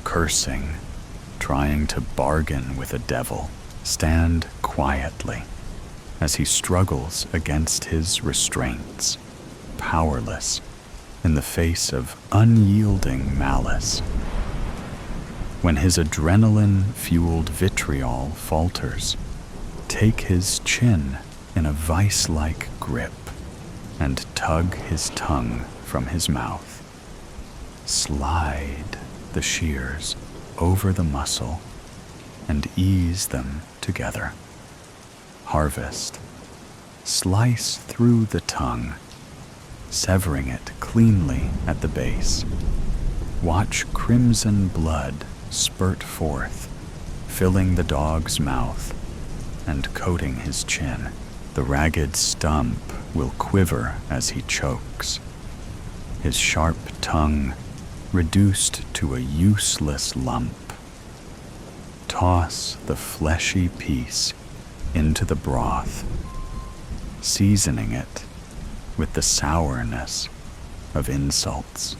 cursing, trying to bargain with a devil. Stand quietly as he struggles against his restraints, powerless in the face of unyielding malice. When his adrenaline-fueled vitriol falters, take his chin in a vice-like grip and tug his tongue from his mouth. Slide the shears over the muscle and ease them together. Harvest. Slice through the tongue, severing it cleanly at the base. Watch crimson blood spurt forth, filling the dog's mouth and coating his chin. The ragged stump will quiver as he chokes, his sharp tongue reduced to a useless lump. Toss the fleshy piece into the broth, seasoning it with the sourness of insults.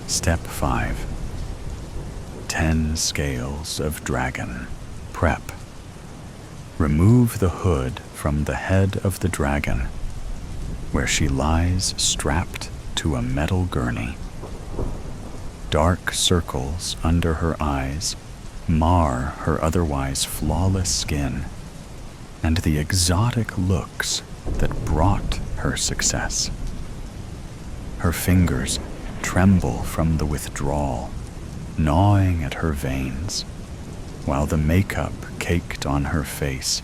Step 5. 10 scales of dragon. Prep. Remove the hood from the head of the dragon, where she lies strapped to a metal gurney. Dark circles under her eyes mar her otherwise flawless skin and the exotic looks that brought her success. Her fingers tremble from the withdrawal, gnawing at her veins, while the makeup caked on her face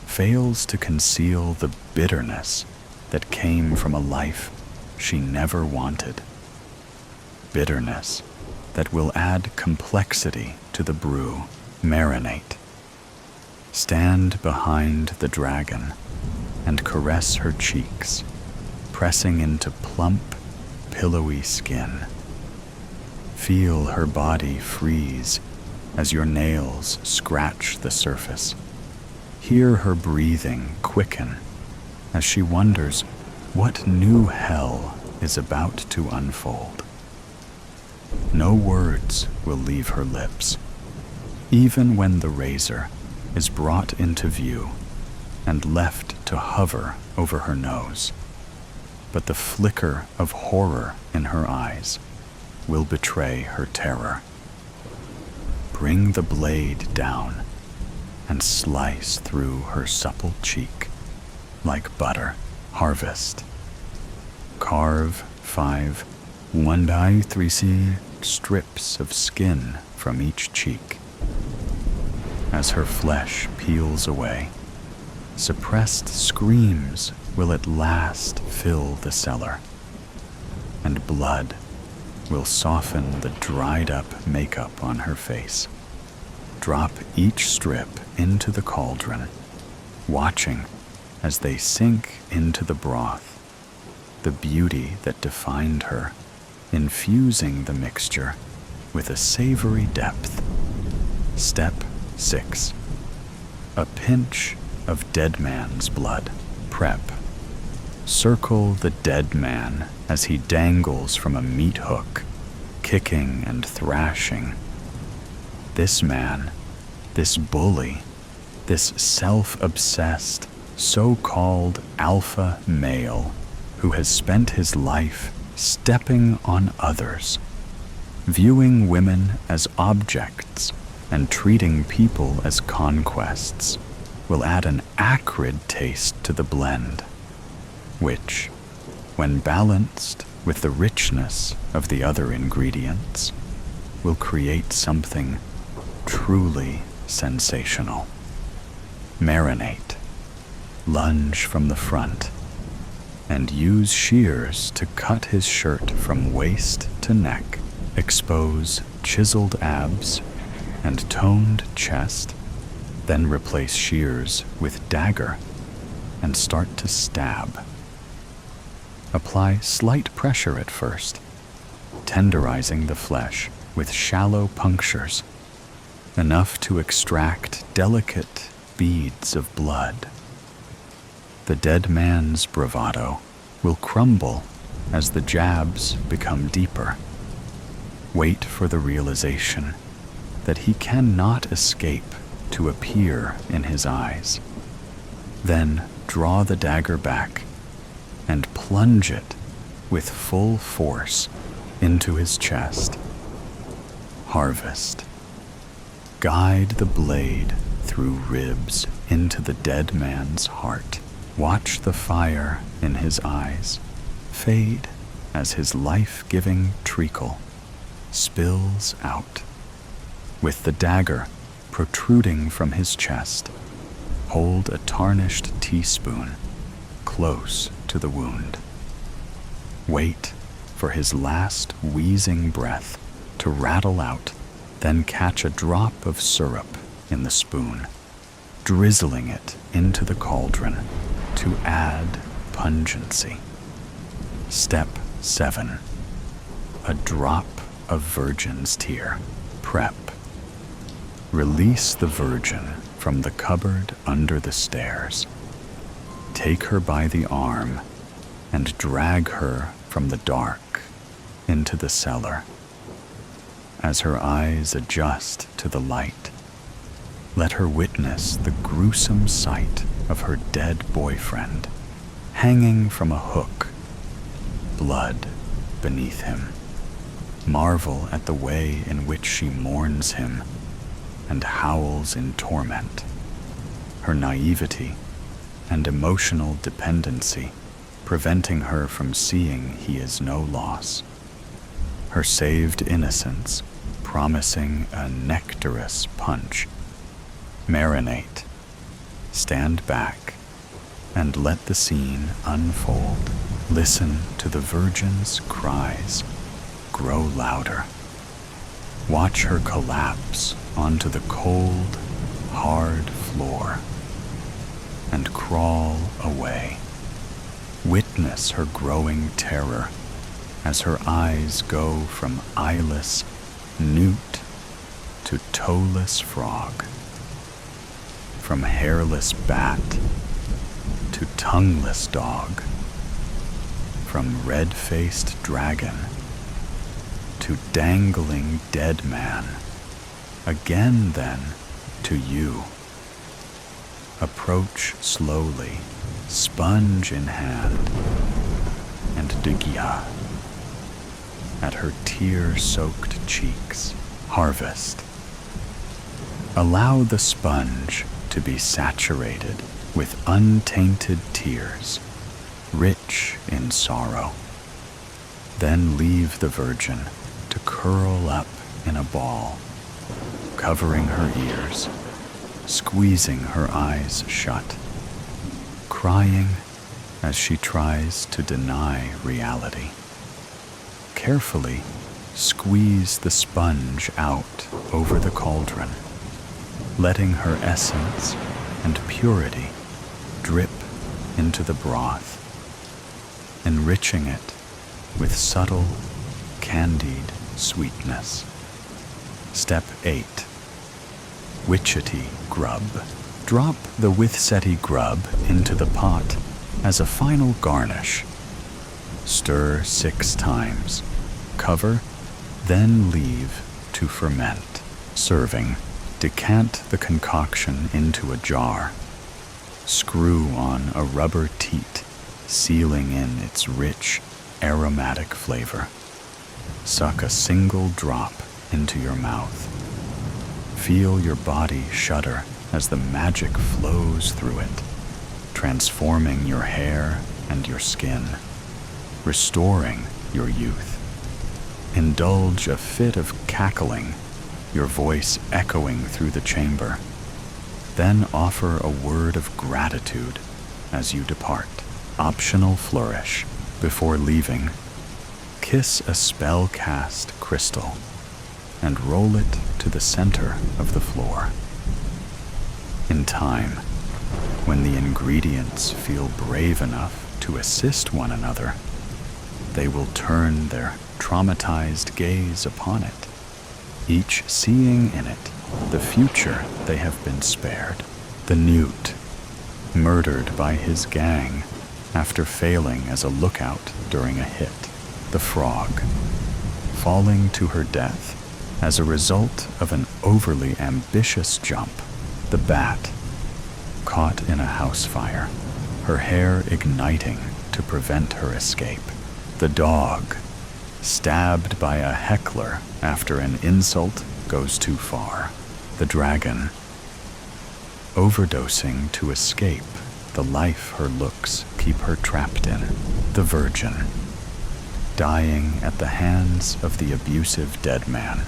fails to conceal the bitterness that came from a life she never wanted. Bitterness that will add complexity to the brew. Marinate. Stand behind the dragon and caress her cheeks, pressing into plump, pillowy skin. Feel her body freeze as your nails scratch the surface. Hear her breathing quicken as she wonders what new hell is about to unfold. No words will leave her lips, even when the razor is brought into view and left to hover over her nose. But the flicker of horror in her eyes will betray her terror. Bring the blade down and slice through her supple cheek like butter. Harvest. Carve 5 1/3 strips of skin from each cheek. As her flesh peels away, suppressed screams will at last fill the cellar, and blood will soften the dried-up makeup on her face. Drop each strip into the cauldron, watching as they sink into the broth, the beauty that defined her, infusing the mixture with a savory depth. Step 6. A pinch of dead man's blood. Prep. Circle the dead man as he dangles from a meat hook, kicking and thrashing. This man, this bully, this self-obsessed, so-called alpha male who has spent his life stepping on others, viewing women as objects and treating people as conquests, will add an acrid taste to the blend, which, when balanced with the richness of the other ingredients, will create something truly sensational. Marinate. Lunge from the front and use shears to cut his shirt from waist to neck. Expose chiseled abs and toned chest, then replace shears with dagger and start to stab. Apply slight pressure at first, tenderizing the flesh with shallow punctures, enough to extract delicate beads of blood. The dead man's bravado will crumble as the jabs become deeper. Wait for the realization that he cannot escape to appear in his eyes. Then draw the dagger back and plunge it with full force into his chest. Harvest. Guide the blade through ribs into the dead man's heart. Watch the fire in his eyes fade as his life-giving treacle spills out. With the dagger protruding from his chest, hold a tarnished teaspoon close to the wound. Wait for his last wheezing breath to rattle out, then catch a drop of syrup in the spoon, drizzling it into the cauldron to add pungency. Step 7. A drop of virgin's tear. Prep. Release the virgin from the cupboard under the stairs. Take her by the arm and drag her from the dark into the cellar. As her eyes adjust to the light, let her witness the gruesome sight of her dead boyfriend hanging from a hook, blood beneath him. Marvel at the way in which she mourns him and howls in torment, her naivety and emotional dependency preventing her from seeing he is no loss, her saved innocence promising a nectarous punch Marinate. Stand back and let the scene unfold. Listen to the virgin's cries grow louder. Watch her collapse onto the cold, hard floor and crawl away. Witness her growing terror as her eyes go from eyeless newt to toeless frog, from hairless bat to tongueless dog, from red-faced dragon to dangling dead man, again then to you. Approach slowly, sponge in hand, and digia at her tear-soaked cheeks. Harvest. Allow the sponge to be saturated with untainted tears, rich in sorrow. Then leave the virgin to curl up in a ball, covering her ears, squeezing her eyes shut, crying as she tries to deny reality. Carefully squeeze the sponge out over the cauldron, letting her essence and purity drip into the broth, enriching it with subtle, candied sweetness. Step 8. Witchetty grub. Drop the withseti grub into the pot as a final garnish. Stir 6 times. Cover, then leave to ferment. Serving. Decant the concoction into a jar. Screw on a rubber teat, sealing in its rich, aromatic flavor. Suck a single drop into your mouth. Feel your body shudder as the magic flows through it, transforming your hair and your skin, restoring your youth. Indulge a fit of cackling, your voice echoing through the chamber. Then offer a word of gratitude as you depart. Optional flourish. Before leaving, kiss a spell-cast crystal and roll it to the center of the floor. In time, when the ingredients feel brave enough to assist one another, they will turn their traumatized gaze upon it, each seeing in it the future they have been spared. The newt, murdered by his gang after failing as a lookout during a hit. The frog, falling to her death as a result of an overly ambitious jump. The bat, caught in a house fire, her hair igniting to prevent her escape. The dog, stabbed by a heckler after an insult goes too far. The dragon, overdosing to escape the life her looks keep her trapped in. The virgin, dying at the hands of the abusive dead man.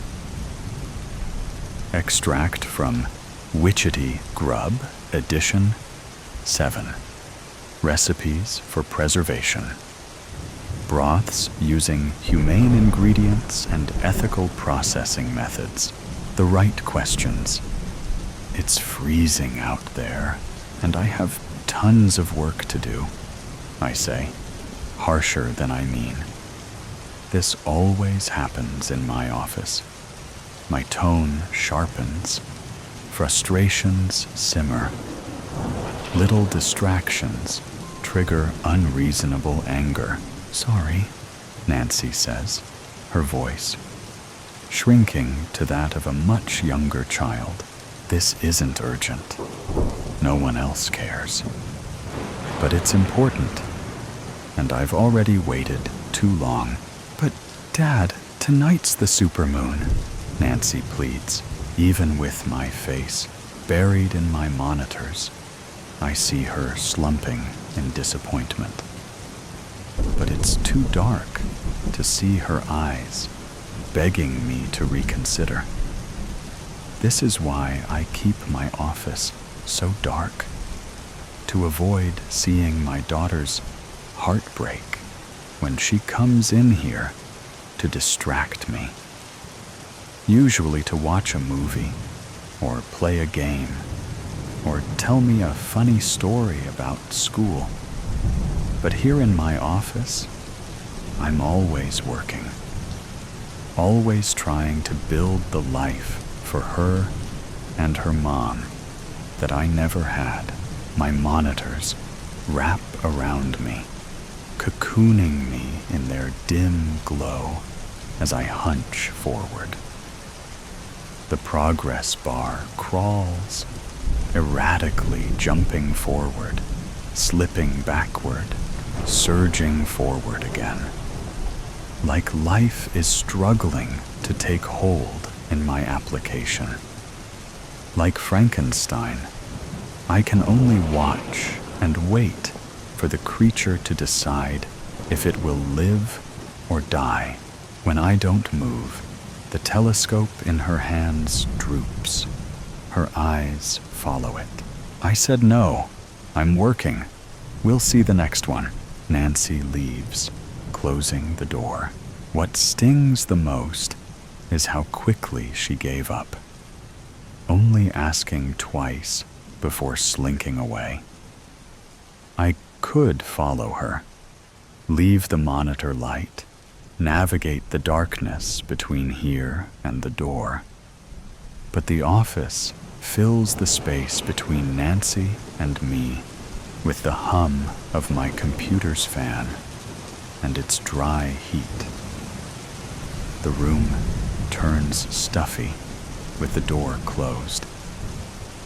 Extract from Witchetty Grub, Edition 7. Recipes for preservation. Broths using humane ingredients and ethical processing methods. The right questions. It's freezing out there, and I have tons of work to do, I say, harsher than I mean. This always happens in my office. My tone sharpens. Frustrations simmer. Little distractions trigger unreasonable anger. Sorry, Nancy says, her voice shrinking to that of a much younger child. This isn't urgent. No one else cares. But it's important, and I've already waited too long. But, Dad, tonight's the supermoon, Nancy pleads. Even with my face buried in my monitors, I see her slumping in disappointment. But it's too dark to see her eyes, begging me to reconsider. This is why I keep my office so dark, to avoid seeing my daughter's heartbreak when she comes in here to distract me. Usually to watch a movie, or play a game, or tell me a funny story about school. But here in my office, I'm always working, always trying to build the life for her and her mom that I never had. My monitors wrap around me, cocooning me in their dim glow as I hunch forward. The progress bar crawls, erratically jumping forward, slipping backward, surging forward again. Like life is struggling to take hold in my application. Like Frankenstein, I can only watch and wait for the creature to decide if it will live or die. When I don't move, the telescope in her hands droops. Her eyes follow it. I said no. I'm working. We'll see the next one. Nancy leaves, closing the door. What stings the most is how quickly she gave up, only asking twice before slinking away. I could follow her, leave the monitor light, navigate the darkness between here and the door. But the office fills the space between Nancy and me with the hum of my computer's fan and its dry heat. The room turns stuffy with the door closed,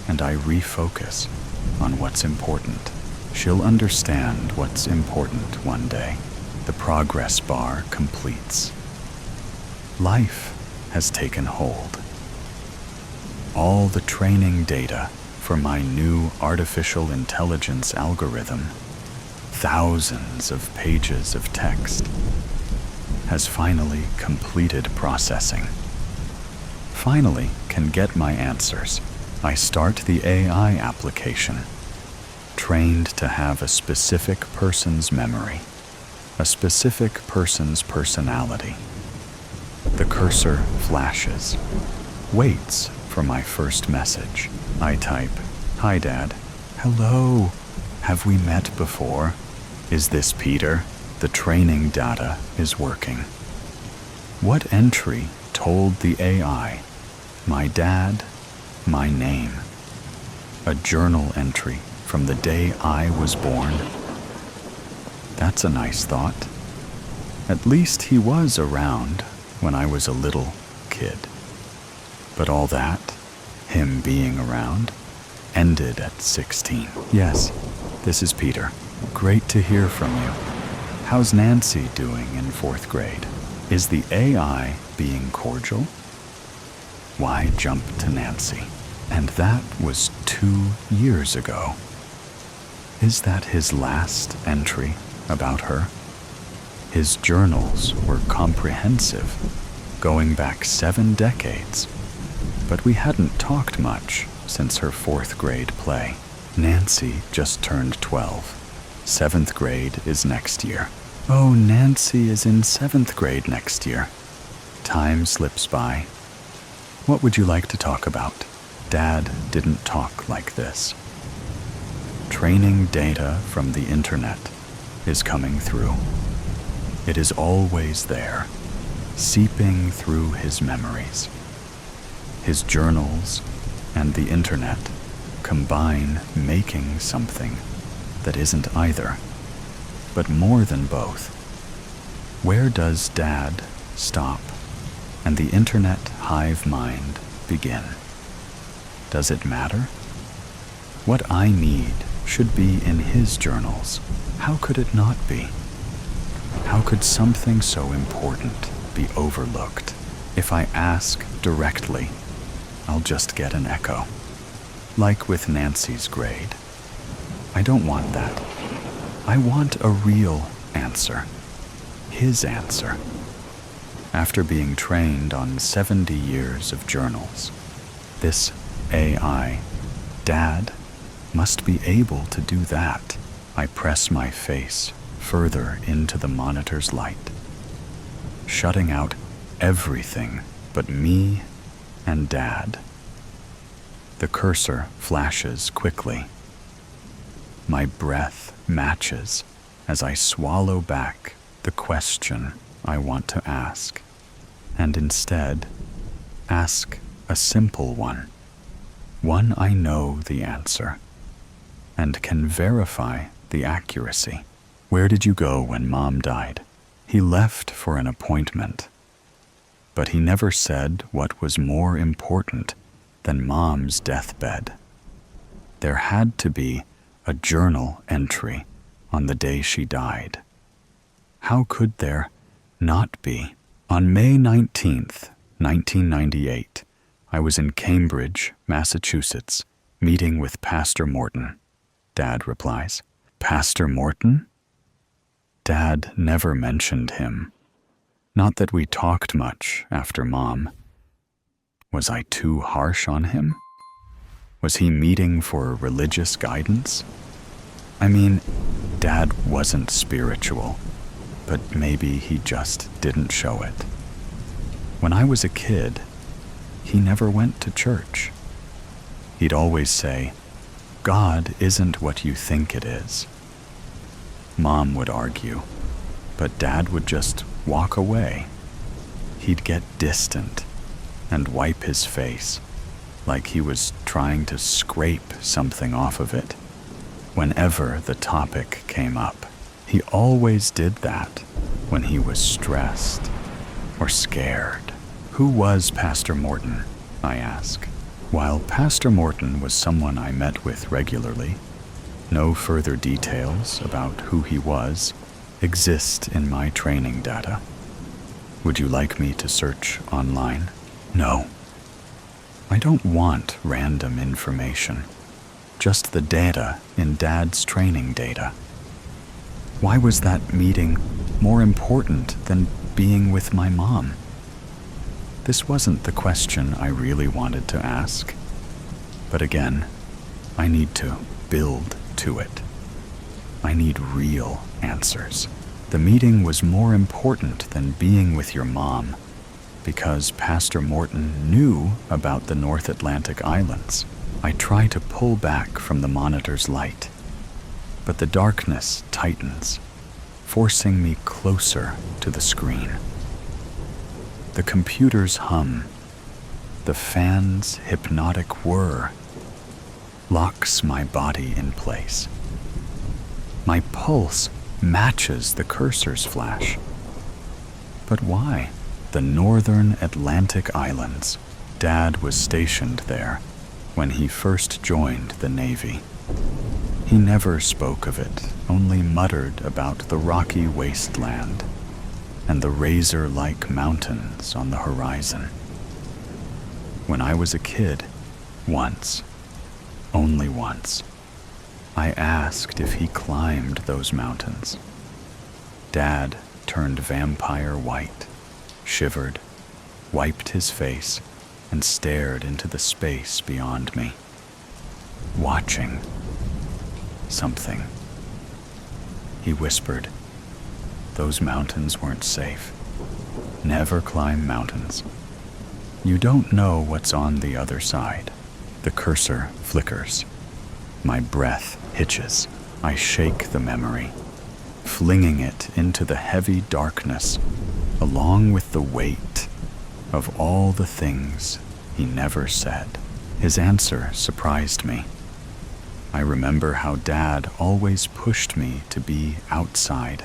and I refocus on what's important. She'll understand what's important one day. The progress bar completes. Life has taken hold. All the training data for my new artificial intelligence algorithm, thousands of pages of text, has finally completed processing. Finally can get my answers. I start the AI application, trained to have a specific person's memory, a specific person's personality. The cursor flashes, waits for my first message. I type, "Hi, Dad." "Hello. Have we met before? Is this Peter?" The training data is working. What entry told the AI? My dad, my name. A journal entry from the day I was born. That's a nice thought. At least he was around when I was a little kid. But all that, him being around, ended at 16. "Yes, this is Peter. Great to hear from you. How's Nancy doing in 4th grade? Is the AI being cordial?" Why jump to Nancy? And that was 2 years ago. Is that his last entry about her? His journals were comprehensive, going back 7 decades. But we hadn't talked much since her 4th grade play. Nancy just turned 12. 7th grade is next year. Oh, Nancy is in 7th grade next year. Time slips by. What would you like to talk about? Dad didn't talk like this. Training data from the internet is coming through. It is always there, seeping through his memories. His journals and the internet combine, making something that isn't either, but more than both. Where does Dad stop and the internet hive mind begin? Does it matter? What I need should be in his journals. How could it not be? How could something so important be overlooked? If I ask directly, I'll just get an echo. Like with Nancy's grade. I don't want that. I want a real answer. His answer. After being trained on 70 years of journals, This AI, Dad, must be able to do that. I press my face further into the monitor's light, shutting out everything but me and Dad. The cursor flashes quickly. My breath matches as I swallow back the question I want to ask, and instead ask a simple one I know the answer and can verify the accuracy. Where did you go when Mom died? He left for an appointment, but he never said what was more important than Mom's deathbed. There had to be a journal entry on the day she died. How could there not be? On May 19th, 1998, I was in Cambridge, Massachusetts, meeting with Pastor Morton. Dad replies, Pastor Morton? Dad never mentioned him. Not that we talked much after Mom. Was I too harsh on him? Was he meeting for religious guidance? I mean, Dad wasn't spiritual, but maybe he just didn't show it. When I was a kid, he never went to church. He'd always say, God isn't what you think it is. Mom would argue, but Dad would just walk away. He'd get distant and wipe his face like he was trying to scrape something off of it whenever the topic came up. He always did that when he was stressed or scared. Who was Pastor Morton? I ask. While Pastor Morton was someone I met with regularly, no further details about who he was exist in my training data. Would you like me to search online? No. I don't want random information, just the data in Dad's training data. Why was that meeting more important than being with my mom? This wasn't the question I really wanted to ask, but again, I need to build to it. I need real answers. The meeting was more important than being with your mom because Pastor Morton knew about the North Atlantic Islands. I try to pull back from the monitor's light, but the darkness tightens, forcing me closer to the screen. The computer's hum, the fan's hypnotic whir, locks my body in place. My pulse matches the cursor's flash. But why? The Northern Atlantic Islands. Dad was stationed there when he first joined the Navy. He never spoke of it, only muttered about the rocky wasteland and the razor-like mountains on the horizon. When I was a kid, once, only once, I asked if he climbed those mountains. Dad turned vampire white, shivered, wiped his face, and stared into the space beyond me, watching something. He whispered, "Those mountains weren't safe. Never climb mountains. You don't know what's on the other side." The cursor flickers. My breath hitches. I shake the memory, flinging it into the heavy darkness, along with the weight of all the things he never said. His answer surprised me. I remember how Dad always pushed me to be outside,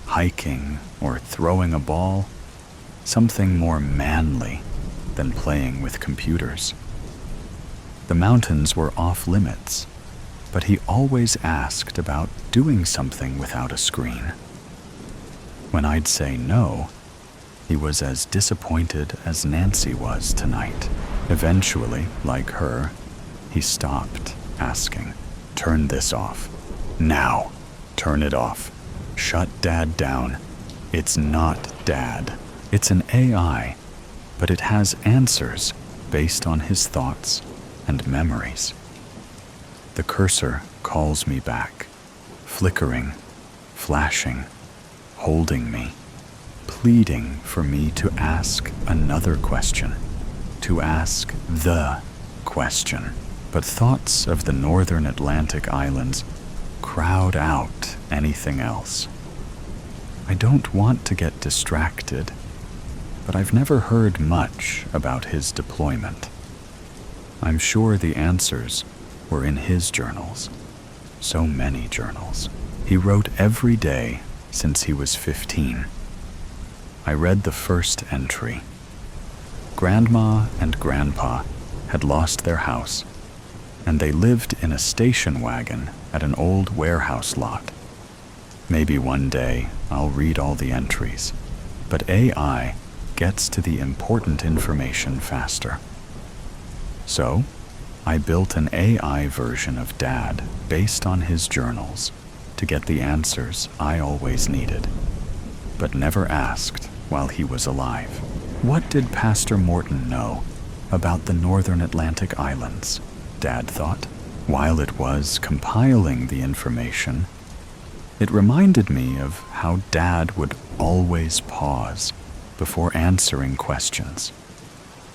hiking or throwing a ball, something more manly than playing with computers. The mountains were off limits, but he always asked about doing something without a screen. When I'd say no, he was as disappointed as Nancy was tonight. Eventually, like her, he stopped asking. "Turn this off. Now. Turn it off. Shut Dad down. It's not Dad. It's an AI, but it has answers based on his thoughts and memories. The cursor calls me back, flickering, flashing, holding me, pleading for me to ask another question, to ask the question. But thoughts of the northern Atlantic islands crowd out anything else. I don't want to get distracted, but I've never heard much about his deployment. I'm sure the answers were in his journals. So many journals. He wrote every day since he was 15. I read the first entry. Grandma and Grandpa had lost their house, and they lived in a station wagon at an old warehouse lot. Maybe one day I'll read all the entries, but AI gets to the important information faster. So, I built an AI version of Dad based on his journals to get the answers I always needed, but never asked while he was alive. What did Pastor Morton know about the northern Atlantic islands? Dad thought. While it was compiling the information, it reminded me of how Dad would always pause before answering questions,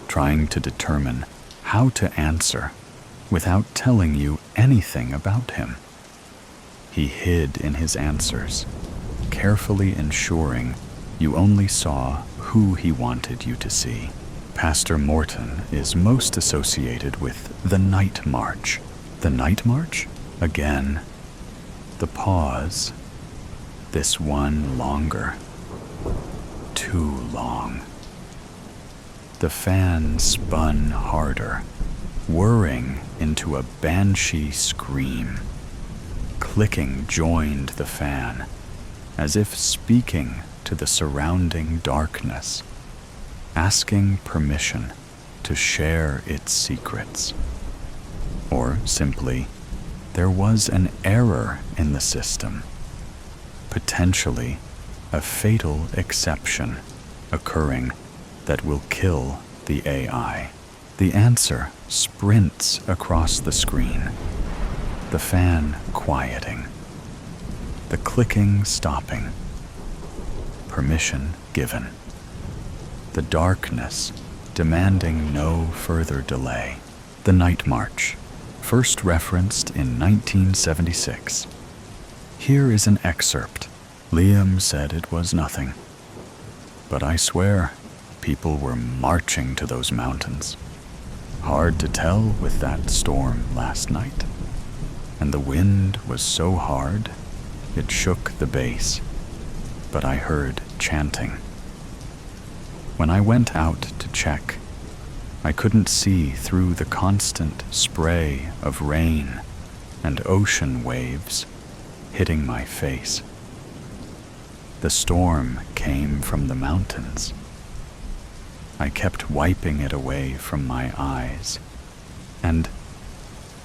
trying to determine how to answer without telling you anything about him. He hid in his answers, carefully ensuring you only saw who he wanted you to see. Pastor Morton is most associated with the Night March. The Night March? Again. The pause. This one longer. Too long. The fan spun harder, whirring into a banshee scream. Clicking joined the fan, as if speaking to the surrounding darkness, asking permission to share its secrets. Or simply, there was an error in the system, potentially a fatal exception occurring that will kill the AI. The answer sprints across the screen, the fan quieting, the clicking stopping, permission given, the darkness demanding no further delay. The Night March, first referenced in 1976. Here is an excerpt. Liam said it was nothing, but I swear people were marching to those mountains. Hard to tell with that storm last night, and the wind was so hard it shook the base, but I heard chanting. When I went out to check, I couldn't see through the constant spray of rain and ocean waves hitting my face. The storm came from the mountains. I kept wiping it away from my eyes, and,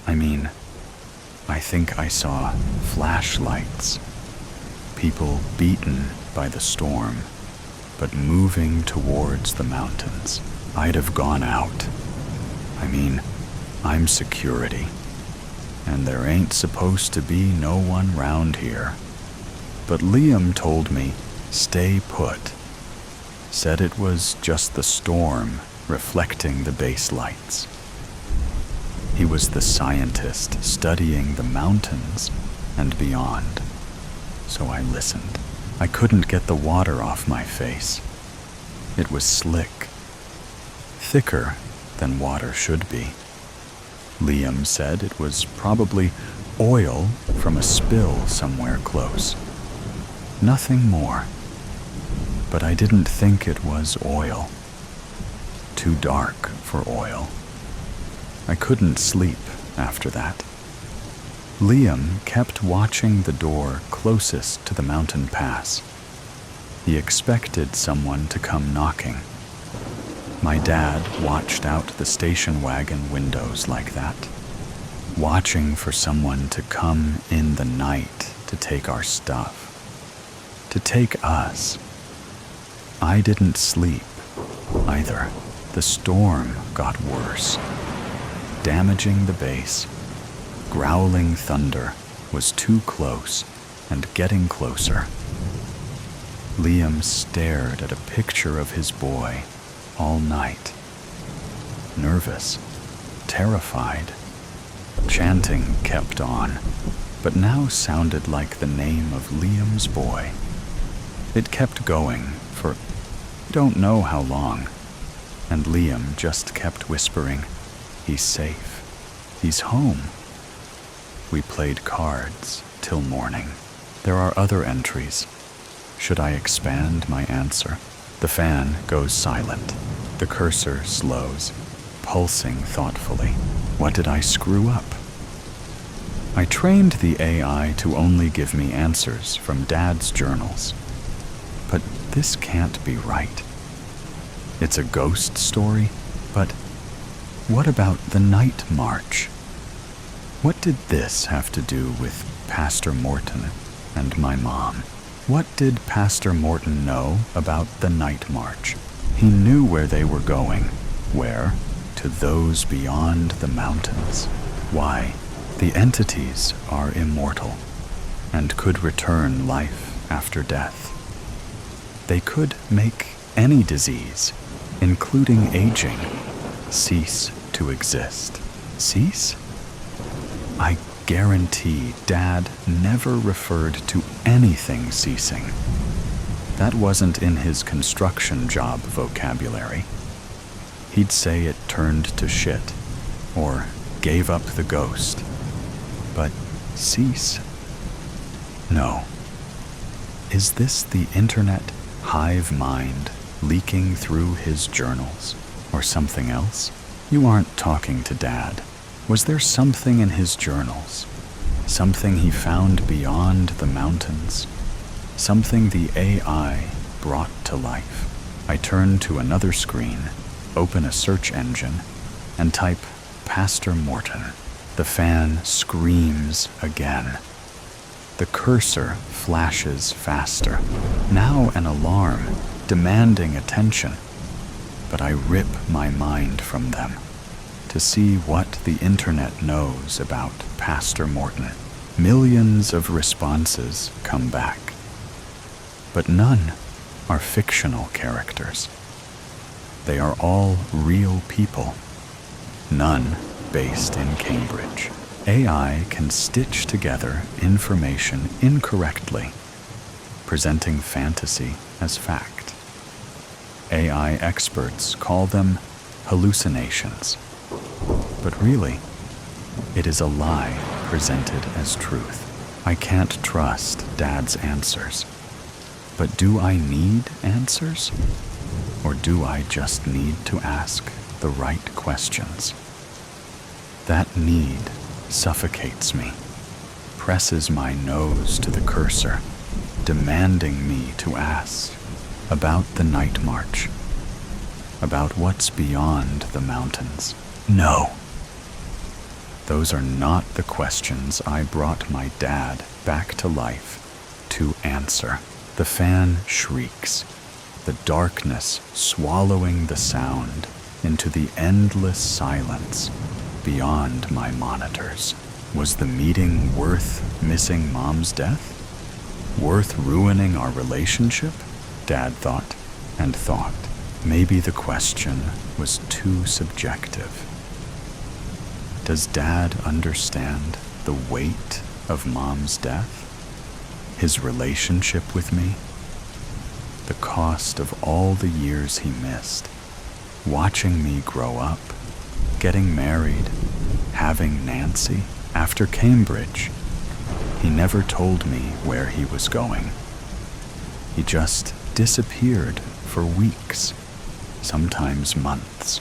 I think I saw flashlights, people beaten by the storm, but moving towards the mountains. I'd have gone out. I'm security, and there ain't supposed to be no one round here. But Liam told me, stay put. Said it was just the storm reflecting the base lights. He was the scientist studying the mountains and beyond. So I listened. I couldn't get the water off my face. It was slick, thicker than water should be. Liam said it was probably oil from a spill somewhere close. Nothing more. But I didn't think it was oil. Too dark for oil. I couldn't sleep after that. Liam kept watching the door closest to the mountain pass. He expected someone to come knocking. My dad watched out the station wagon windows like that, watching for someone to come in the night to take our stuff, to take us. I didn't sleep either. the storm got worse, damaging the base. Growling thunder was too close and getting closer. Liam stared at a picture of his boy all night. Nervous, terrified. Chanting kept on, but now sounded like the name of Liam's boy. It kept going for don't know how long, and Liam just kept whispering, "He's safe. He's home." We played cards till morning. There are other entries. Should I expand my answer? The fan goes silent. The cursor slows, pulsing thoughtfully. What did I screw up? I trained the AI to only give me answers from Dad's journals. But this can't be right. It's a ghost story, but what about the night march? What did this have to do with Pastor Morton and my mom? What did Pastor Morton know about the night march? He knew where they were going. Where? To those beyond the mountains. Why? The entities are immortal and could return life after death. They could make any disease, including aging, cease to exist. Cease? I guarantee Dad never referred to anything ceasing. That wasn't in his construction job vocabulary. He'd say it turned to shit, or gave up the ghost. But cease? No. Is this the internet hive mind leaking through his journals, or something else? You aren't talking to Dad. Was there something in his journals? Something he found beyond the mountains? Something the AI brought to life? I turn to another screen, open a search engine, and type Pastor Morton. The fan screams again. The cursor flashes faster. Now an alarm, demanding attention. But I rip my mind from them to see what the internet knows about Pastor Morton. Millions of responses come back, but none are fictional characters. They are all real people, none based in Cambridge. AI can stitch together information incorrectly, presenting fantasy as fact. AI experts call them hallucinations. But really, it is a lie presented as truth. I can't trust Dad's answers. But do I need answers? Or do I just need to ask the right questions? That need suffocates me, presses my nose to the cursor, demanding me to ask about the night march, about what's beyond the mountains. No. Those are not the questions I brought my dad back to life to answer. The fan shrieks, the darkness swallowing the sound into the endless silence beyond my monitors. Was the meeting worth missing Mom's death? Worth ruining our relationship? Dad thought and thought. Maybe the question was too subjective. Does Dad understand the weight of Mom's death? His relationship with me? The cost of all the years he missed, watching me grow up, getting married, having Nancy. After Cambridge, he never told me where he was going. He just disappeared for weeks, sometimes months.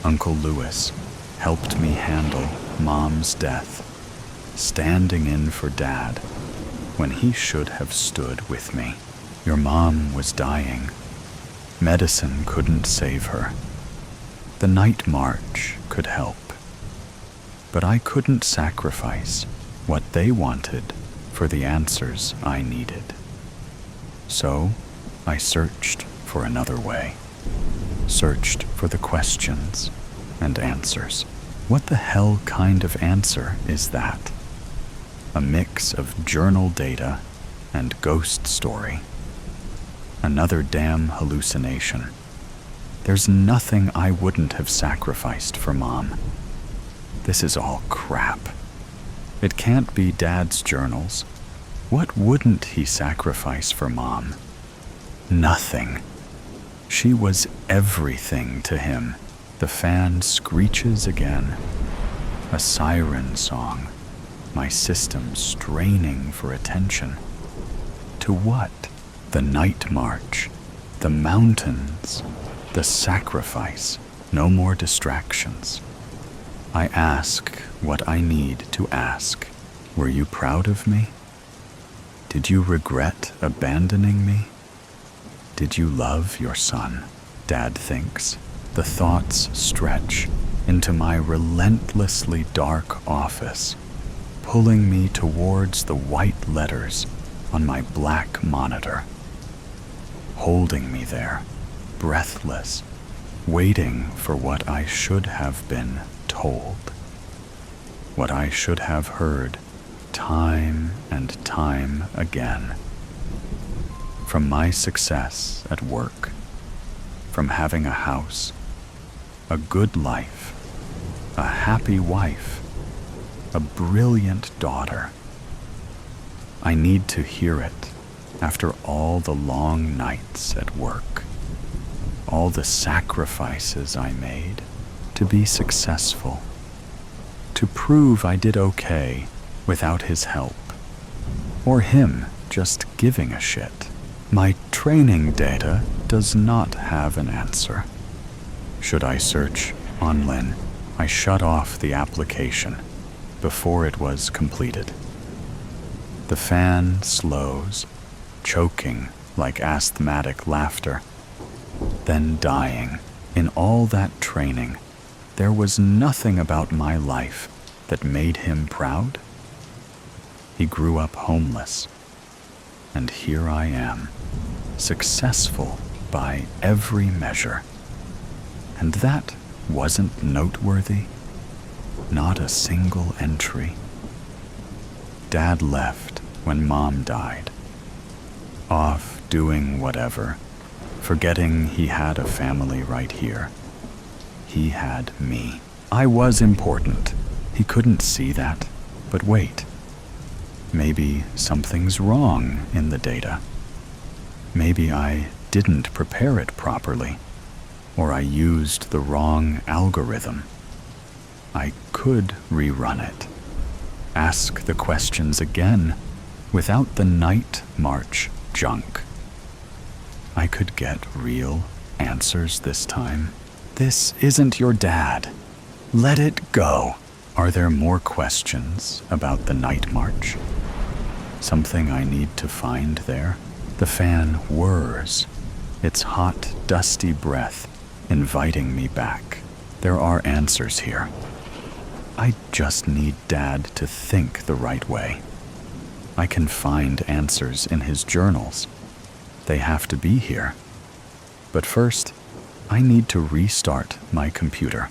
Uncle Lewis helped me handle Mom's death, standing in for Dad when he should have stood with me. Your mom was dying. Medicine couldn't save her. The night march could help. But I couldn't sacrifice what they wanted for the answers I needed. So I searched for another way. searched for the questions and answers. What the hell kind of answer is that? A mix of journal data and ghost story. Another damn hallucination. There's nothing I wouldn't have sacrificed for Mom. This is all crap. It can't be Dad's journals. What wouldn't he sacrifice for Mom? Nothing. She was everything to him. The fan screeches again. A siren song. My system straining for attention. To what? The night march. The mountains. The sacrifice. No more distractions. I ask what I need to ask. Were you proud of me? Did you regret abandoning me? Did you love your son? Dad thinks. The thoughts stretch into my relentlessly dark office, pulling me towards the white letters on my black monitor, holding me there, breathless, waiting for what I should have been told, what I should have heard time and time again. From my success at work, from having a house, a good life, a happy wife, a brilliant daughter. I need to hear it after all the long nights at work, all the sacrifices I made to be successful, to prove I did okay without his help, or him just giving a shit. My training data does not have an answer. Should I search online? I shut off the application before it was completed. The fan slows, choking like asthmatic laughter, then dying. In all that training, there was nothing about my life that made him proud. He grew up homeless, and here I am, successful by every measure. And that wasn't noteworthy. Not a single entry. Dad left when Mom died. Off doing whatever, forgetting he had a family right here. He had me. I was important. He couldn't see that. But wait. Maybe something's wrong in the data. Maybe I didn't prepare it properly, or I used the wrong algorithm. I could rerun it. Ask the questions again without the night march junk. I could get real answers this time. This isn't your dad. Let it go. Are there more questions about the night march? Something I need to find there? The fan whirs, its hot, dusty breath inviting me back. There are answers here. I just need Dad to think the right way. I can find answers in his journals. They have to be here. But first, I need to restart my computer.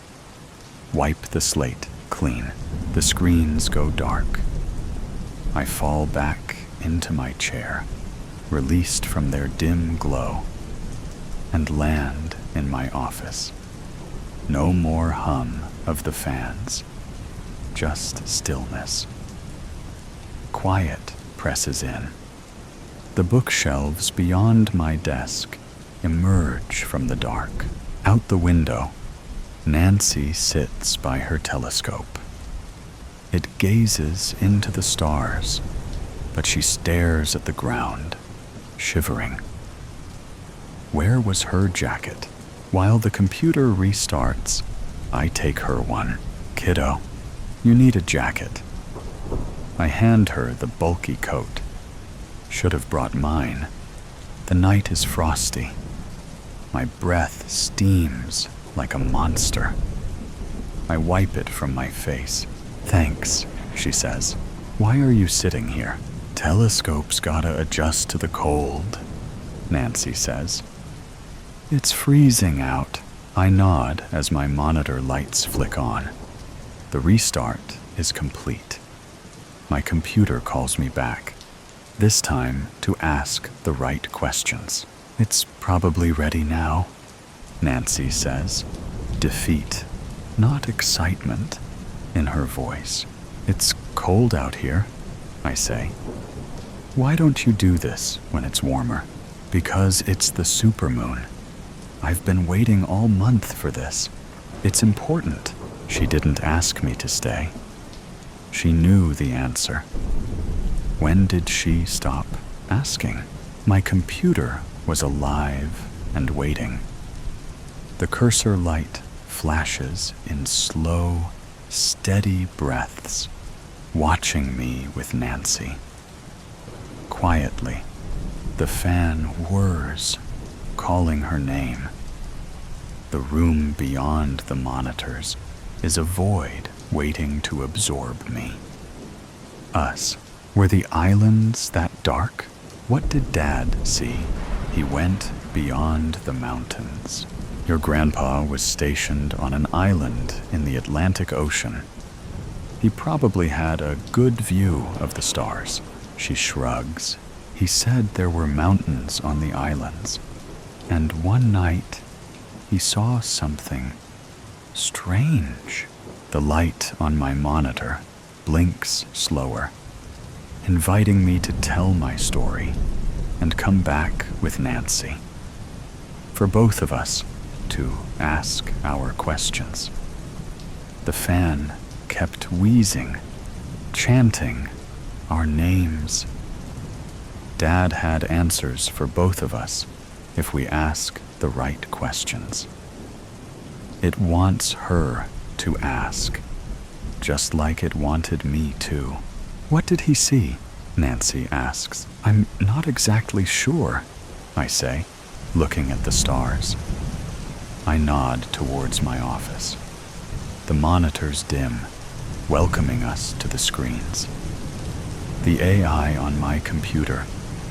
Wipe the slate clean. The screens go dark. I fall back into my chair, released from their dim glow, and land in my office. No more hum of the fans, just stillness. Quiet presses in. The bookshelves beyond my desk emerge from the dark. Out the window, Nancy sits by her telescope. It gazes into the stars, but she stares at the ground, shivering. Where was her jacket? While the computer restarts, I take her one. Kiddo, you need a jacket. I hand her the bulky coat. Should have brought mine. The night is frosty. My breath steams like a monster. I wipe it from my face. Thanks, she says. Why are you sitting here? Telescope's gotta adjust to the cold, Nancy says. It's freezing out. I nod as my monitor lights flick on. The restart is complete. My computer calls me back, this time to ask the right questions. It's probably ready now, Nancy says, defeat, not excitement, in her voice. It's cold out here, I say. Why don't you do this when it's warmer? Because it's the supermoon. I've been waiting all month for this. It's important. She didn't ask me to stay. She knew the answer. When did she stop asking? My computer was alive and waiting. The cursor light flashes in slow, steady breaths, watching me with Nancy. Quietly, the fan whirs, calling her name. The room beyond the monitors is a void waiting to absorb me. Us. Were the islands that dark? What did Dad see? He went beyond the mountains. Your grandpa was stationed on an island in the Atlantic Ocean. He probably had a good view of the stars. She shrugs. He said there were mountains on the islands. And one night, he saw something strange. The light on my monitor blinks slower, inviting me to tell my story and come back with Nancy. For both of us to ask our questions. The fan kept wheezing, chanting our names. Dad had answers for both of us if we ask the right questions. It wants her to ask, just like it wanted me to. What did he see? Nancy asks. I'm not exactly sure, I say, looking at the stars. I nod towards my office. The monitors dim, welcoming us to the screens. The AI on my computer,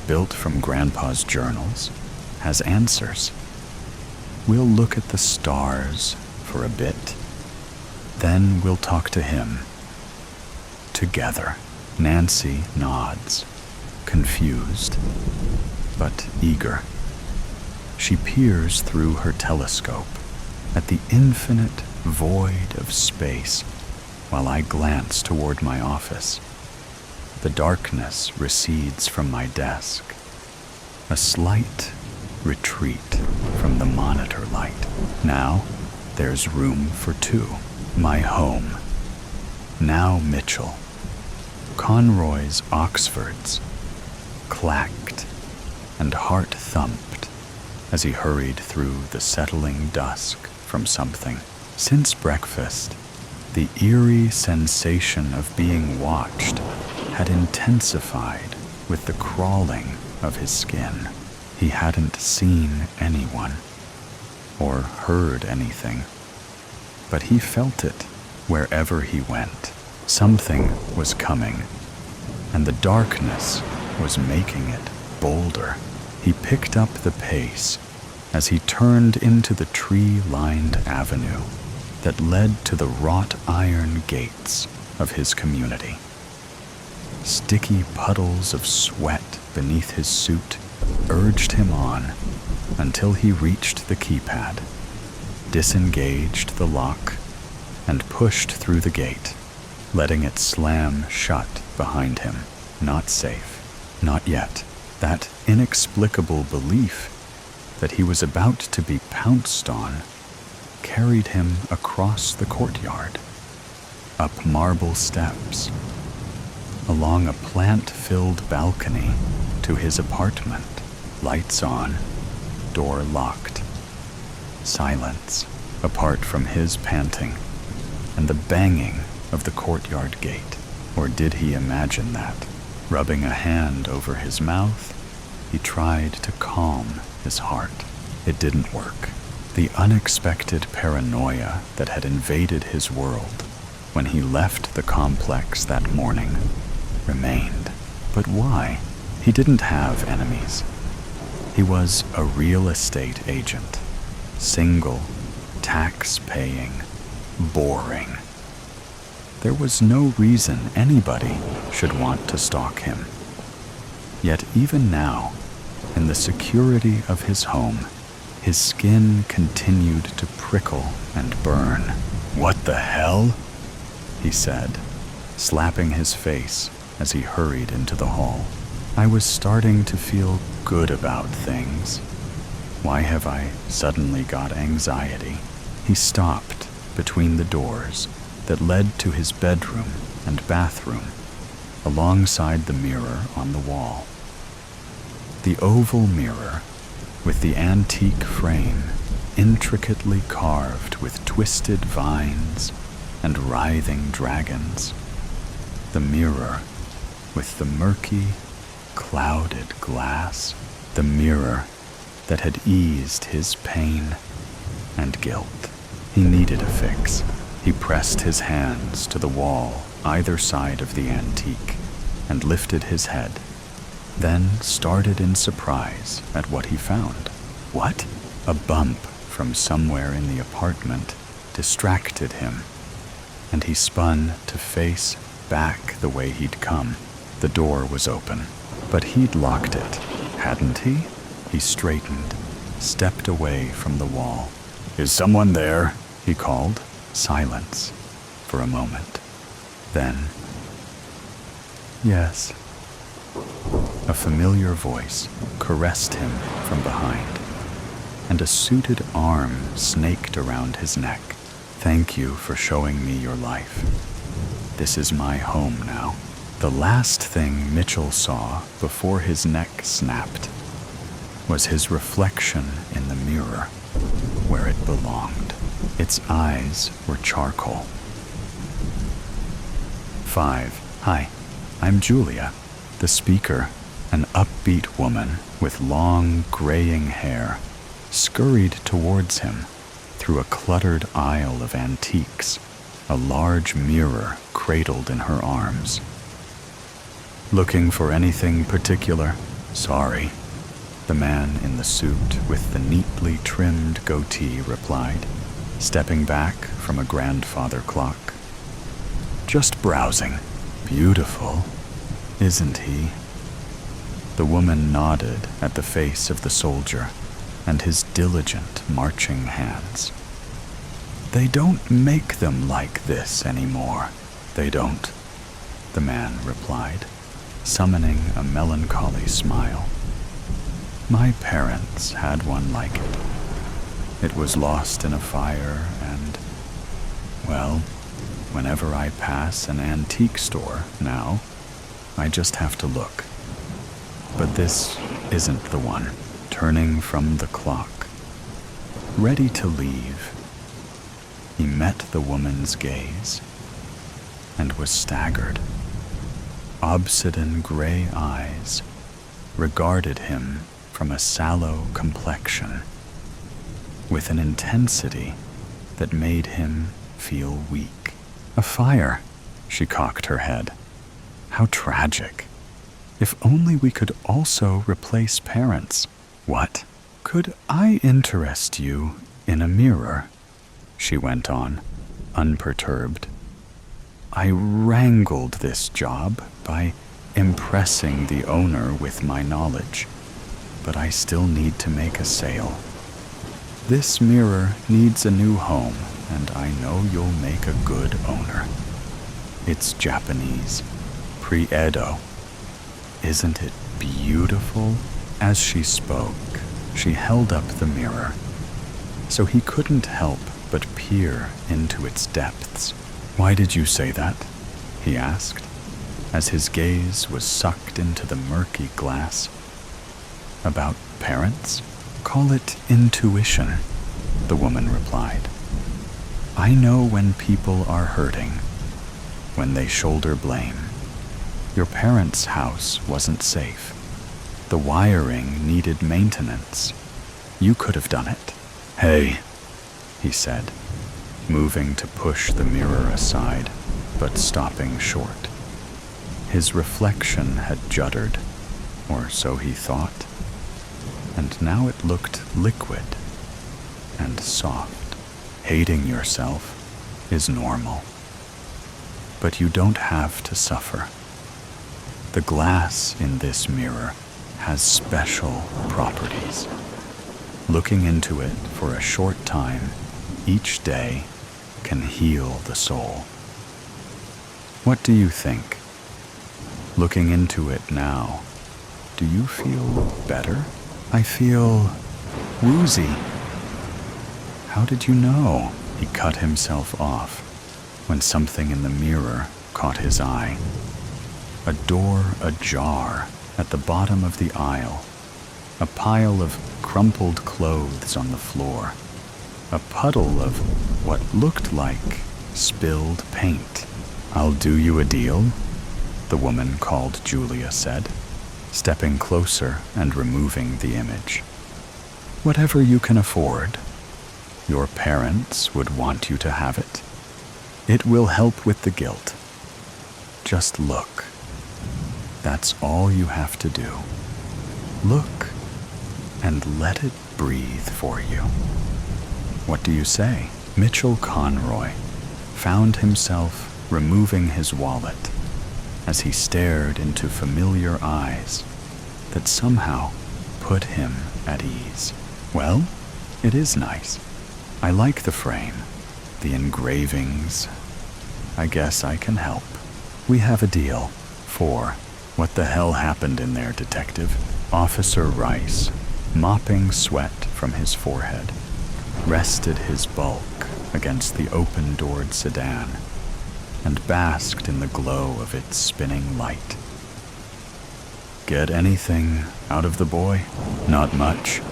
built from Grandpa's journals, has answers. We'll look at the stars for a bit. Then we'll talk to him. Together. Nancy nods, confused, but eager. She peers through her telescope at the infinite void of space while I glance toward my office. The darkness recedes from my desk, a slight retreat from the monitor light. Now there's room for two. My home. Now Mitchell. Conroy's Oxfords clacked and heart thumped as he hurried through the settling dusk from something. Since breakfast, the eerie sensation of being watched had intensified with the crawling of his skin. He hadn't seen anyone or heard anything, but he felt it wherever he went. Something was coming, and the darkness was making it bolder. He picked up the pace as he turned into the tree-lined avenue that led to the wrought iron gates of his community. Sticky puddles of sweat beneath his suit urged him on until he reached the keypad, disengaged the lock, and pushed through the gate, letting it slam shut behind him. Not safe. Not yet. That inexplicable belief that he was about to be pounced on carried him across the courtyard, up marble steps, along a plant-filled balcony to his apartment. Lights on, door locked. Silence, apart from his panting and the banging of the courtyard gate. Or did he imagine that? Rubbing a hand over his mouth, he tried to calm his heart. It didn't work. The unexpected paranoia that had invaded his world when he left the complex that morning remained. But why? He didn't have enemies. He was a real estate agent, single, tax-paying, boring. There was no reason anybody should want to stalk him. Yet even now, in the security of his home, his skin continued to prickle and burn. "What the hell?" he said, slapping his face as he hurried into the hall. I was starting to feel good about things. Why have I suddenly got anxiety? He stopped between the doors that led to his bedroom and bathroom, alongside the mirror on the wall. The oval mirror, with the antique frame intricately carved with twisted vines and writhing dragons. The mirror with the murky, clouded glass. The mirror that had eased his pain and guilt. He needed a fix. He pressed his hands to the wall either side of the antique and lifted his head, then started in surprise at what he found. What? A bump from somewhere in the apartment distracted him, and he spun to face back the way he'd come. The door was open, but he'd locked it, hadn't he? He straightened, stepped away from the wall. "Is someone there?" he called. Silence for a moment. Then, "Yes." A familiar voice caressed him from behind, and a suited arm snaked around his neck. "Thank you for showing me your life. This is my home now." The last thing Mitchell saw before his neck snapped was his reflection in the mirror where it belonged. Its eyes were charcoal. 5. Hi, I'm Julia. The speaker, an upbeat woman with long, graying hair, scurried towards him through a cluttered aisle of antiques, a large mirror cradled in her arms. "Looking for anything particular?" "Sorry," the man in the suit with the neatly trimmed goatee replied, stepping back from a grandfather clock. "Just browsing." "Beautiful, isn't he?" The woman nodded at the face of the soldier and his diligent marching hands. "They don't make them like this anymore." "They don't," the man replied, summoning a melancholy smile. "My parents had one like it. It was lost in a fire and, well, whenever I pass an antique store now, I just have to look. But this isn't the one." Turning from the clock, ready to leave, he met the woman's gaze and was staggered. Obsidian gray eyes regarded him from a sallow complexion with an intensity that made him feel weak. "A fire," she cocked her head. "How tragic. If only we could also replace parents." "What?" "Could I interest you in a mirror?" she went on, unperturbed. "I wrangled this job by impressing the owner with my knowledge, but I still need to make a sale. This mirror needs a new home, and I know you'll make a good owner. It's Japanese, pre-Edo. Isn't it beautiful?" As she spoke, she held up the mirror, so he couldn't help but peer into its depths. "Why did you say that?" he asked, as his gaze was sucked into the murky glass. "About parents?" "Call it intuition," the woman replied. "I know when people are hurting, when they shoulder blame. Your parents' house wasn't safe. The wiring needed maintenance. You could have done it." "Hey," he said, moving to push the mirror aside, but stopping short. His reflection had juddered, or so he thought, and now it looked liquid, and soft. Hating yourself is normal. But you don't have to suffer. The glass in this mirror has special properties. Looking into it for a short time each day can heal the soul. What do you think? Looking into it now, do you feel better? I feel woozy. How did you know? He cut himself off when something in the mirror caught his eye. A door ajar at the bottom of the aisle. A pile of crumpled clothes on the floor. A puddle of what looked like spilled paint. "I'll do you a deal," the woman called Julia said, stepping closer and removing the image. "Whatever you can afford. Your parents would want you to have it. It will help with the guilt. Just look. That's all you have to do. Look and let it breathe for you." What do you say? Mitchell Conroy found himself removing his wallet as he stared into familiar eyes that somehow put him at ease. "Well, it is nice. I like the frame, the engravings. I guess I can help. We have a deal." For what the hell happened in there, Detective? Officer Rice, mopping sweat from his forehead, rested his bulk against the open-doored sedan and basked in the glow of its spinning light. "Get anything out of the boy?" "Not much,"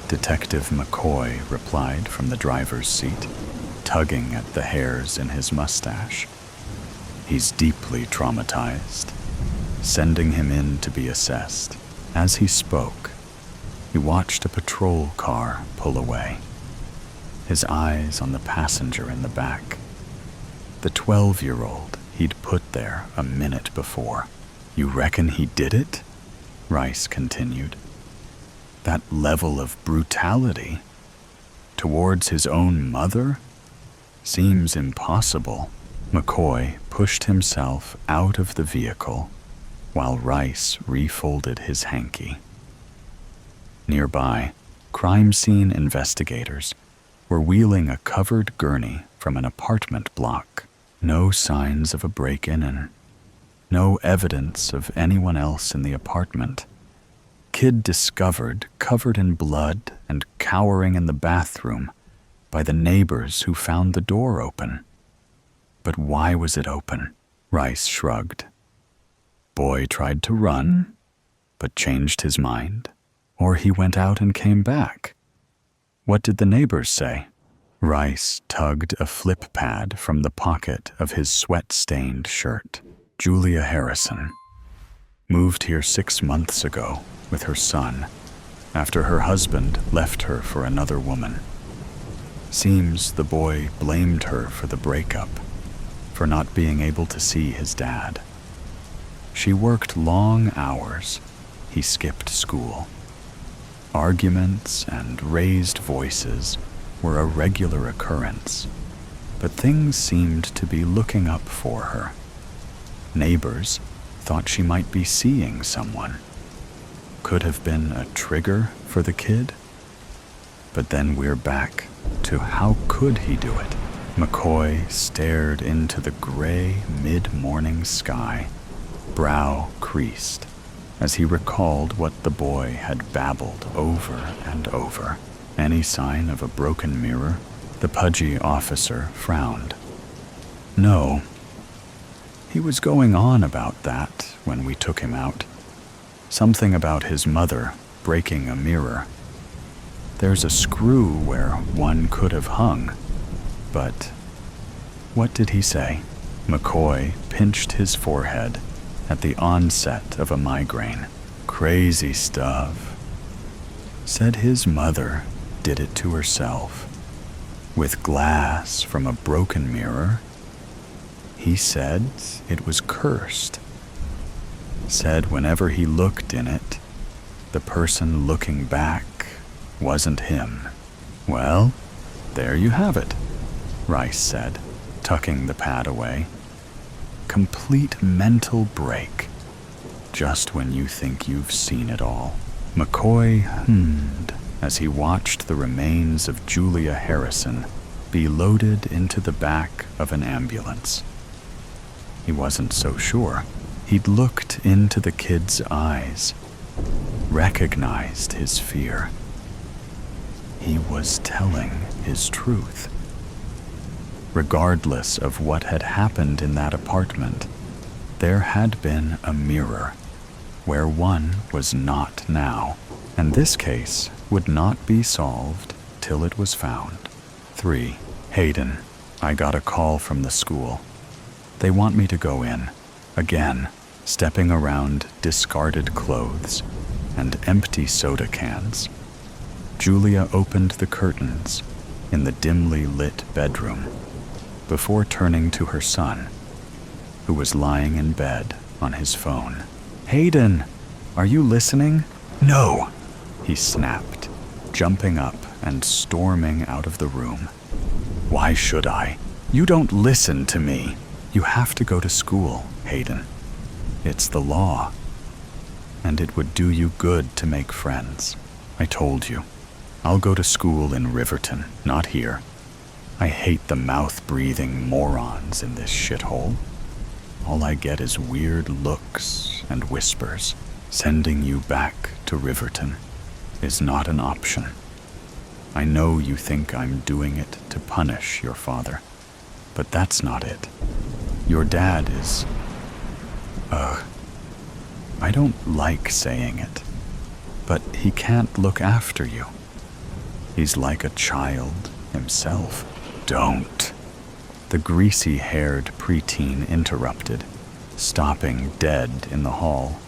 Detective McCoy replied from the driver's seat, tugging at the hairs in his mustache. "He's deeply traumatized. Sending him in to be assessed." As he spoke, he watched a patrol car pull away, his eyes on the passenger in the back, the 12-year-old he'd put there a minute before. "You reckon he did it?" Rice continued. "That level of brutality towards his own mother seems impossible." McCoy pushed himself out of the vehicle while Rice refolded his hanky. Nearby, crime scene investigators were wheeling a covered gurney from an apartment block. No signs of a break-in and no evidence of anyone else in the apartment. Kid discovered covered in blood and cowering in the bathroom by the neighbors who found the door open. But why was it open? Rice shrugged. Boy tried to run, but changed his mind. Or he went out and came back. What did the neighbors say? Rice tugged a flip pad from the pocket of his sweat-stained shirt. Julia Harrison moved here 6 months ago with her son after her husband left her for another woman. Seems the boy blamed her for the breakup, for not being able to see his dad. She worked long hours. He skipped school. Arguments and raised voices were a regular occurrence, but things seemed to be looking up for her. Neighbors thought she might be seeing someone. Could have been a trigger for the kid. But then we're back to how could he do it? McCoy stared into the gray mid-morning sky, brow creased, as he recalled what the boy had babbled over and over. Any sign of a broken mirror? The pudgy officer frowned. No. He was going on about that when we took him out. Something about his mother breaking a mirror. There's a screw where one could have hung, but what did he say? McCoy pinched his forehead at the onset of a migraine. Crazy stuff. Said his mother did it to herself. With glass from a broken mirror. He said it was cursed. Said whenever he looked in it, the person looking back wasn't him. Well, There you have it, Rice said, tucking the pad away. Complete mental break. Just when you think you've seen it all. McCoy hummed as he watched the remains of Julia Harrison be loaded into the back of an ambulance. He wasn't so sure. He'd looked into the kid's eyes, recognized his fear. He was telling his truth. Regardless of what had happened in that apartment, there had been a mirror where one was not now, and this case would not be solved till it was found. 3. Hayden, I got a call from the school. They want me to go in, again, stepping around discarded clothes and empty soda cans. Julia opened the curtains in the dimly lit bedroom before turning to her son, who was lying in bed on his phone. Hayden, are you listening? No, he snapped, jumping up and storming out of the room. Why should I? You don't listen to me. You have to go to school, Hayden. It's the law. And it would do you good to make friends. I told you. I'll go to school in Riverton, not here. I hate the mouth-breathing morons in this shithole. All I get is weird looks and whispers. Sending you back to Riverton is not an option. I know you think I'm doing it to punish your father, but that's not it. Your dad is... I don't like saying it, but he can't look after you. He's like a child himself. Don't. The greasy-haired preteen interrupted, stopping dead in the hall.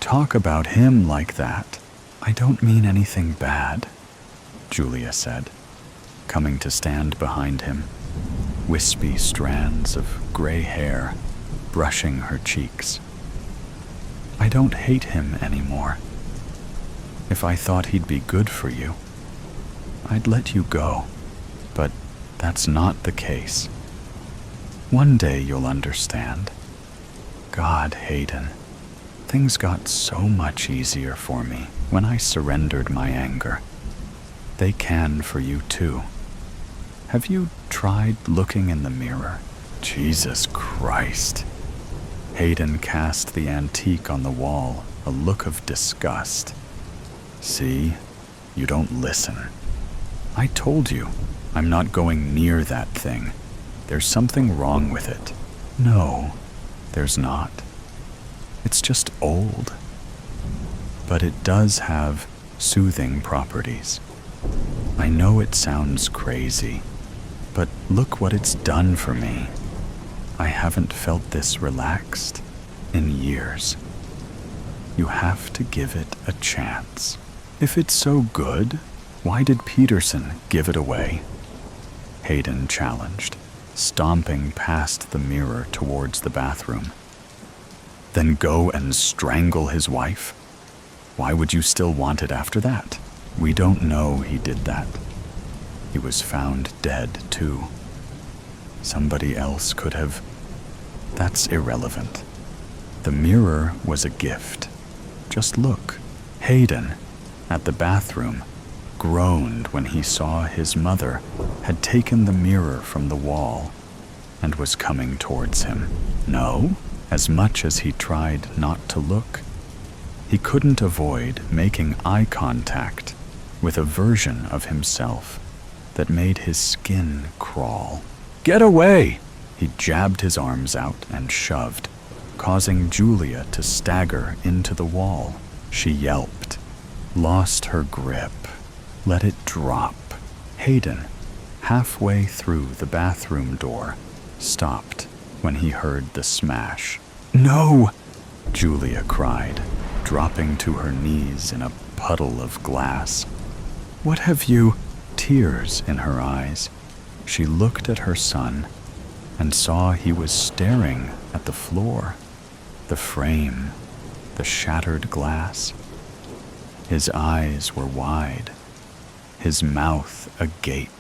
Talk about him like that. I don't mean anything bad, Julia said, coming to stand behind him, wispy strands of gray hair brushing her cheeks. I don't hate him anymore. If I thought he'd be good for you, I'd let you go, but that's not the case. One day you'll understand. God, Hayden, things got so much easier for me when I surrendered my anger. They can for you too. Have you tried looking in the mirror? Jesus Christ. Hayden cast the antique on the wall, a look of disgust. See, you don't listen. I told you, I'm not going near that thing. There's something wrong with it. No, there's not. It's just old. But it does have soothing properties. I know it sounds crazy, but look what it's done for me. I haven't felt this relaxed in years. You have to give it a chance. If it's so good, why did Peterson give it away? Hayden challenged, stomping past the mirror towards the bathroom. Then go and strangle his wife? Why would you still want it after that? We don't know he did that. He was found dead, too. Somebody else could have... That's irrelevant. The mirror was a gift. Just look. Hayden, at the bathroom, groaned when he saw his mother had taken the mirror from the wall and was coming towards him. No, as much as he tried not to look, he couldn't avoid making eye contact with a version of himself that made his skin crawl. Get away! He jabbed his arms out and shoved, causing Julia to stagger into the wall. She yelped, lost her grip, let it drop. Hayden, halfway through the bathroom door, stopped when he heard the smash. No! Julia cried, dropping to her knees in a puddle of glass. What have you? Tears in her eyes. She looked at her son and saw he was staring at the floor, the frame, the shattered glass. His eyes were wide, his mouth agape.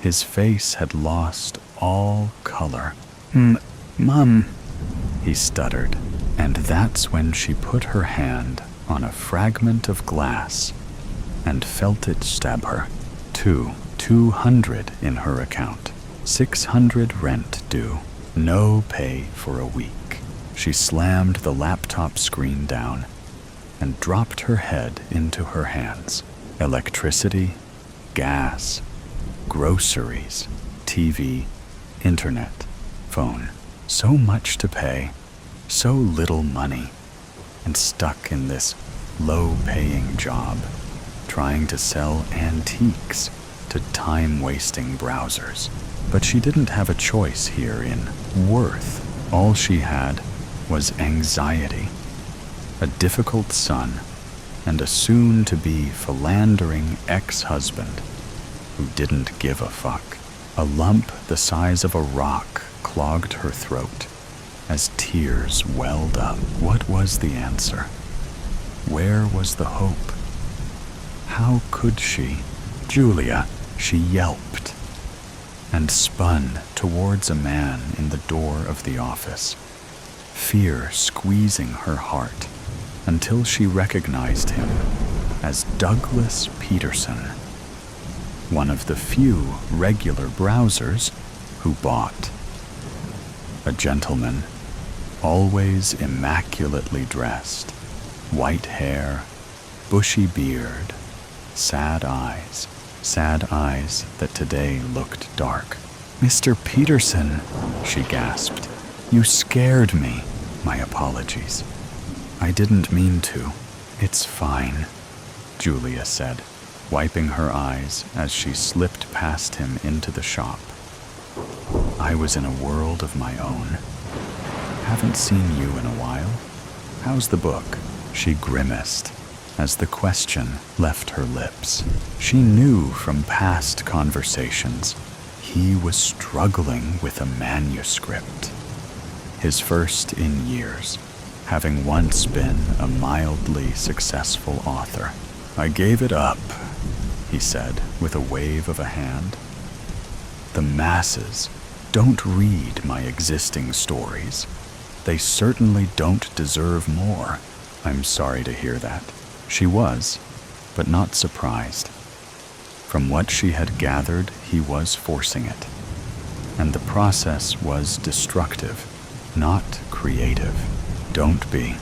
His face had lost all color. Mom, he stuttered, and that's when she put her hand on a fragment of glass and felt it stab her. 200 in her account, 600 rent due, no pay for a week. She slammed the laptop screen down and dropped her head into her hands. Electricity, gas, groceries, TV, internet, phone. So much to pay, so little money, and stuck in this low-paying job, trying to sell antiques to time-wasting browsers. But she didn't have a choice here in worth. All she had was anxiety, a difficult son, and a soon-to-be philandering ex-husband who didn't give a fuck. A lump the size of a rock clogged her throat as tears welled up. What was the answer? Where was the hope? How could she? Julia, she yelped and spun towards a man in the door of the office, fear squeezing her heart until she recognized him as Douglas Peterson, one of the few regular browsers who bought. A gentleman, always immaculately dressed, white hair, bushy beard, sad eyes that today looked dark. Mr. Peterson, she gasped. You scared me. My apologies. I didn't mean to. It's fine, Julia said, wiping her eyes as she slipped past him into the shop. I was in a world of my own. Haven't seen you in a while. How's the book? She grimaced as the question left her lips. She knew from past conversations he was struggling with a manuscript. His first in years, having once been a mildly successful author. I gave it up, he said with a wave of a hand. The masses don't read my existing stories. They certainly don't deserve more. I'm sorry to hear that. She was, but not surprised. From what she had gathered, he was forcing it. And the process was destructive, not creative. Don't be.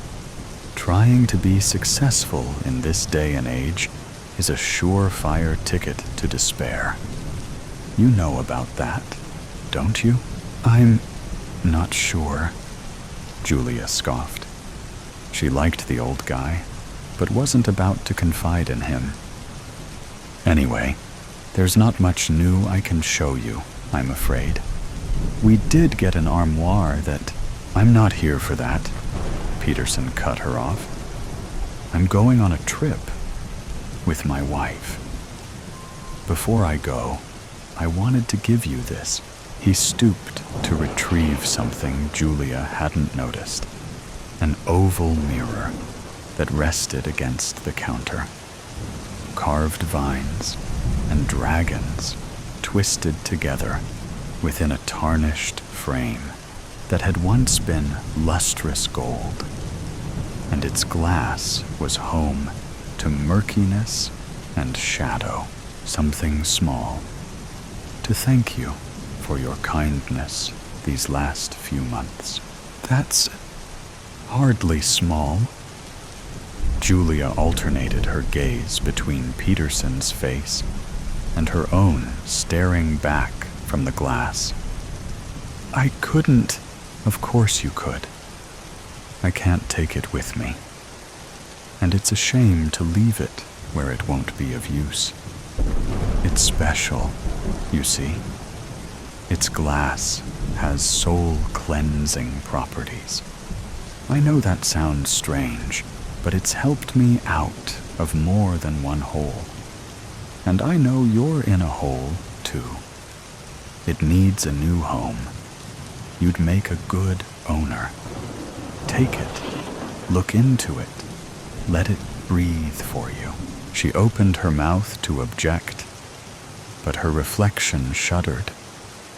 Trying to be successful in this day and age is a surefire ticket to despair. You know about that, don't you? I'm not sure, Julia scoffed. She liked the old guy, but wasn't about to confide in him. Anyway, there's not much new I can show you, I'm afraid. We did get an armoire that... I'm not here for that, Peterson cut her off. I'm going on a trip with my wife. Before I go, I wanted to give you this. He stooped to retrieve something Julia hadn't noticed. An oval mirror that rested against the counter. Carved vines and dragons twisted together within a tarnished frame that had once been lustrous gold, and its glass was home to murkiness and shadow, something small, to thank you for your kindness these last few months. That's hardly small. Julia alternated her gaze between Peterson's face and her own staring back from the glass. I couldn't. Of course you could. I can't take it with me. And it's a shame to leave it where it won't be of use. It's special, you see. Its glass has soul-cleansing properties. I know that sounds strange, but it's helped me out of more than one hole. And I know you're in a hole, too. It needs a new home. You'd make a good owner. Take it. Look into it. Let it breathe for you. She opened her mouth to object, but her reflection shuddered,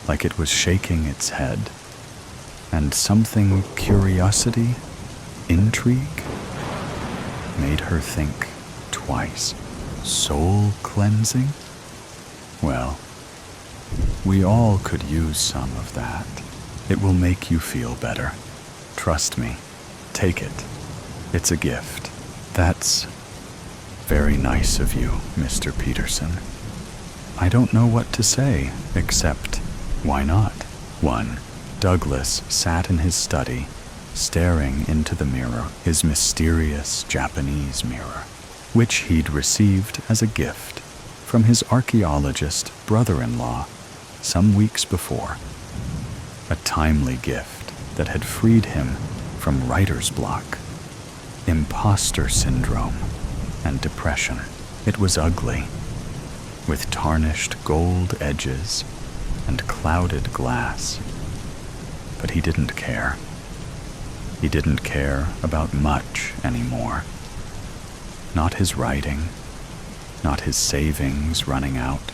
like it was shaking its head. And something curiosity, intrigue, made her think twice. Soul cleansing? Well, we all could use some of that. It will make you feel better. Trust me. Take it. It's a gift. That's very nice of you, Mr. Peterson. I don't know what to say, except, why not? 1. Douglas sat in his study, staring into the mirror, his mysterious Japanese mirror, which he'd received as a gift from his archaeologist brother-in-law some weeks before. A timely gift that had freed him from writer's block, imposter syndrome, and depression. It was ugly, with tarnished gold edges and clouded glass. But he didn't care. He didn't care about much anymore. Not his writing, not his savings running out,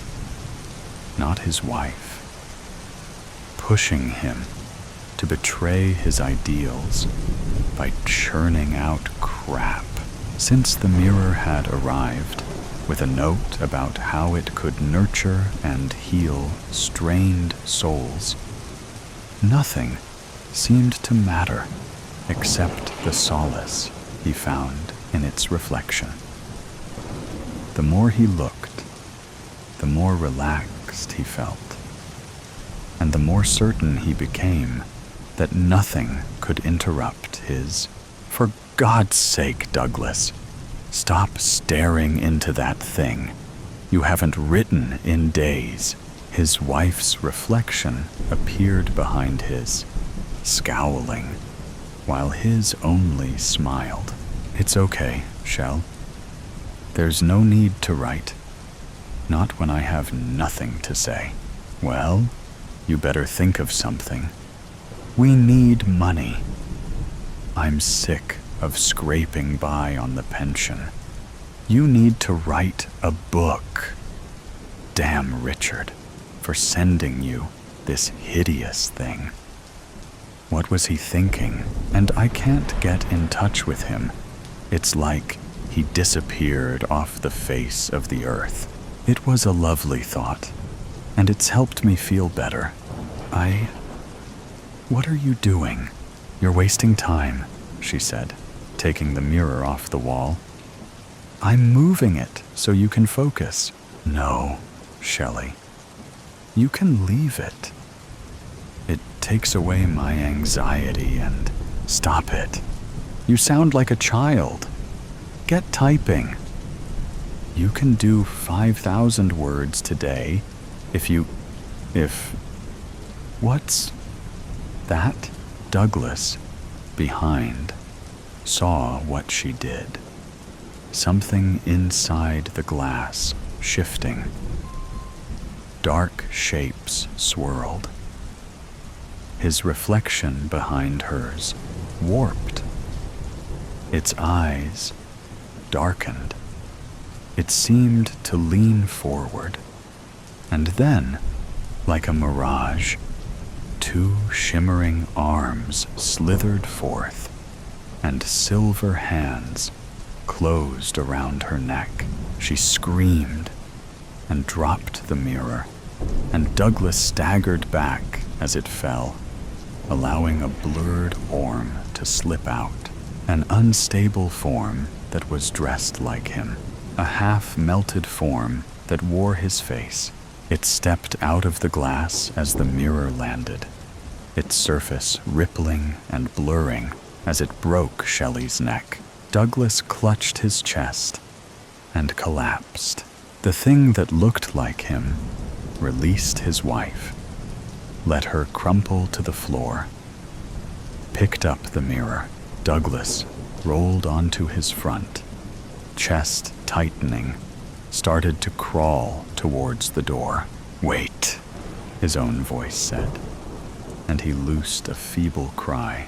not his wife, pushing him to betray his ideals by churning out crap. Since the mirror had arrived with a note about how it could nurture and heal strained souls, nothing seemed to matter except the solace he found in its reflection. The more he looked, the more relaxed he felt, and the more certain he became that nothing could interrupt his, "For God's sake, Douglas, stop staring into that thing. You haven't written in days." His wife's reflection appeared behind his, scowling, while his only smiled. "It's okay, Shell. There's no need to write. Not when I have nothing to say." "Well, you better think of something. We need money. I'm sick of scraping by on the pension. You need to write a book. Damn Richard for sending you this hideous thing." What was he thinking? And I can't get in touch with him. It's like he disappeared off the face of the earth. It was a lovely thought, and it's helped me feel better. What are you doing? You're wasting time, she said, taking the mirror off the wall. I'm moving it so you can focus. No, Shelley. You can leave it. It takes away my anxiety and... Stop it. You sound like a child. Get typing. You can do 5,000 words today if... What's that? Douglas, behind, saw what she did. Something inside the glass shifting. Dark shapes swirled. His reflection behind hers warped. Its eyes darkened. It seemed to lean forward. And then, like a mirage, two shimmering arms slithered forth, and silver hands closed around her neck. She screamed and dropped the mirror, and Douglas staggered back as it fell, allowing a blurred form to slip out, an unstable form that was dressed like him, a half-melted form that wore his face. It stepped out of the glass as the mirror landed, its surface rippling and blurring as it broke Shelley's neck. Douglas clutched his chest and collapsed. The thing that looked like him released his wife, let her crumple to the floor, picked up the mirror. Douglas rolled onto his front, chest tightening, started to crawl towards the door. Wait, his own voice said, and he loosed a feeble cry.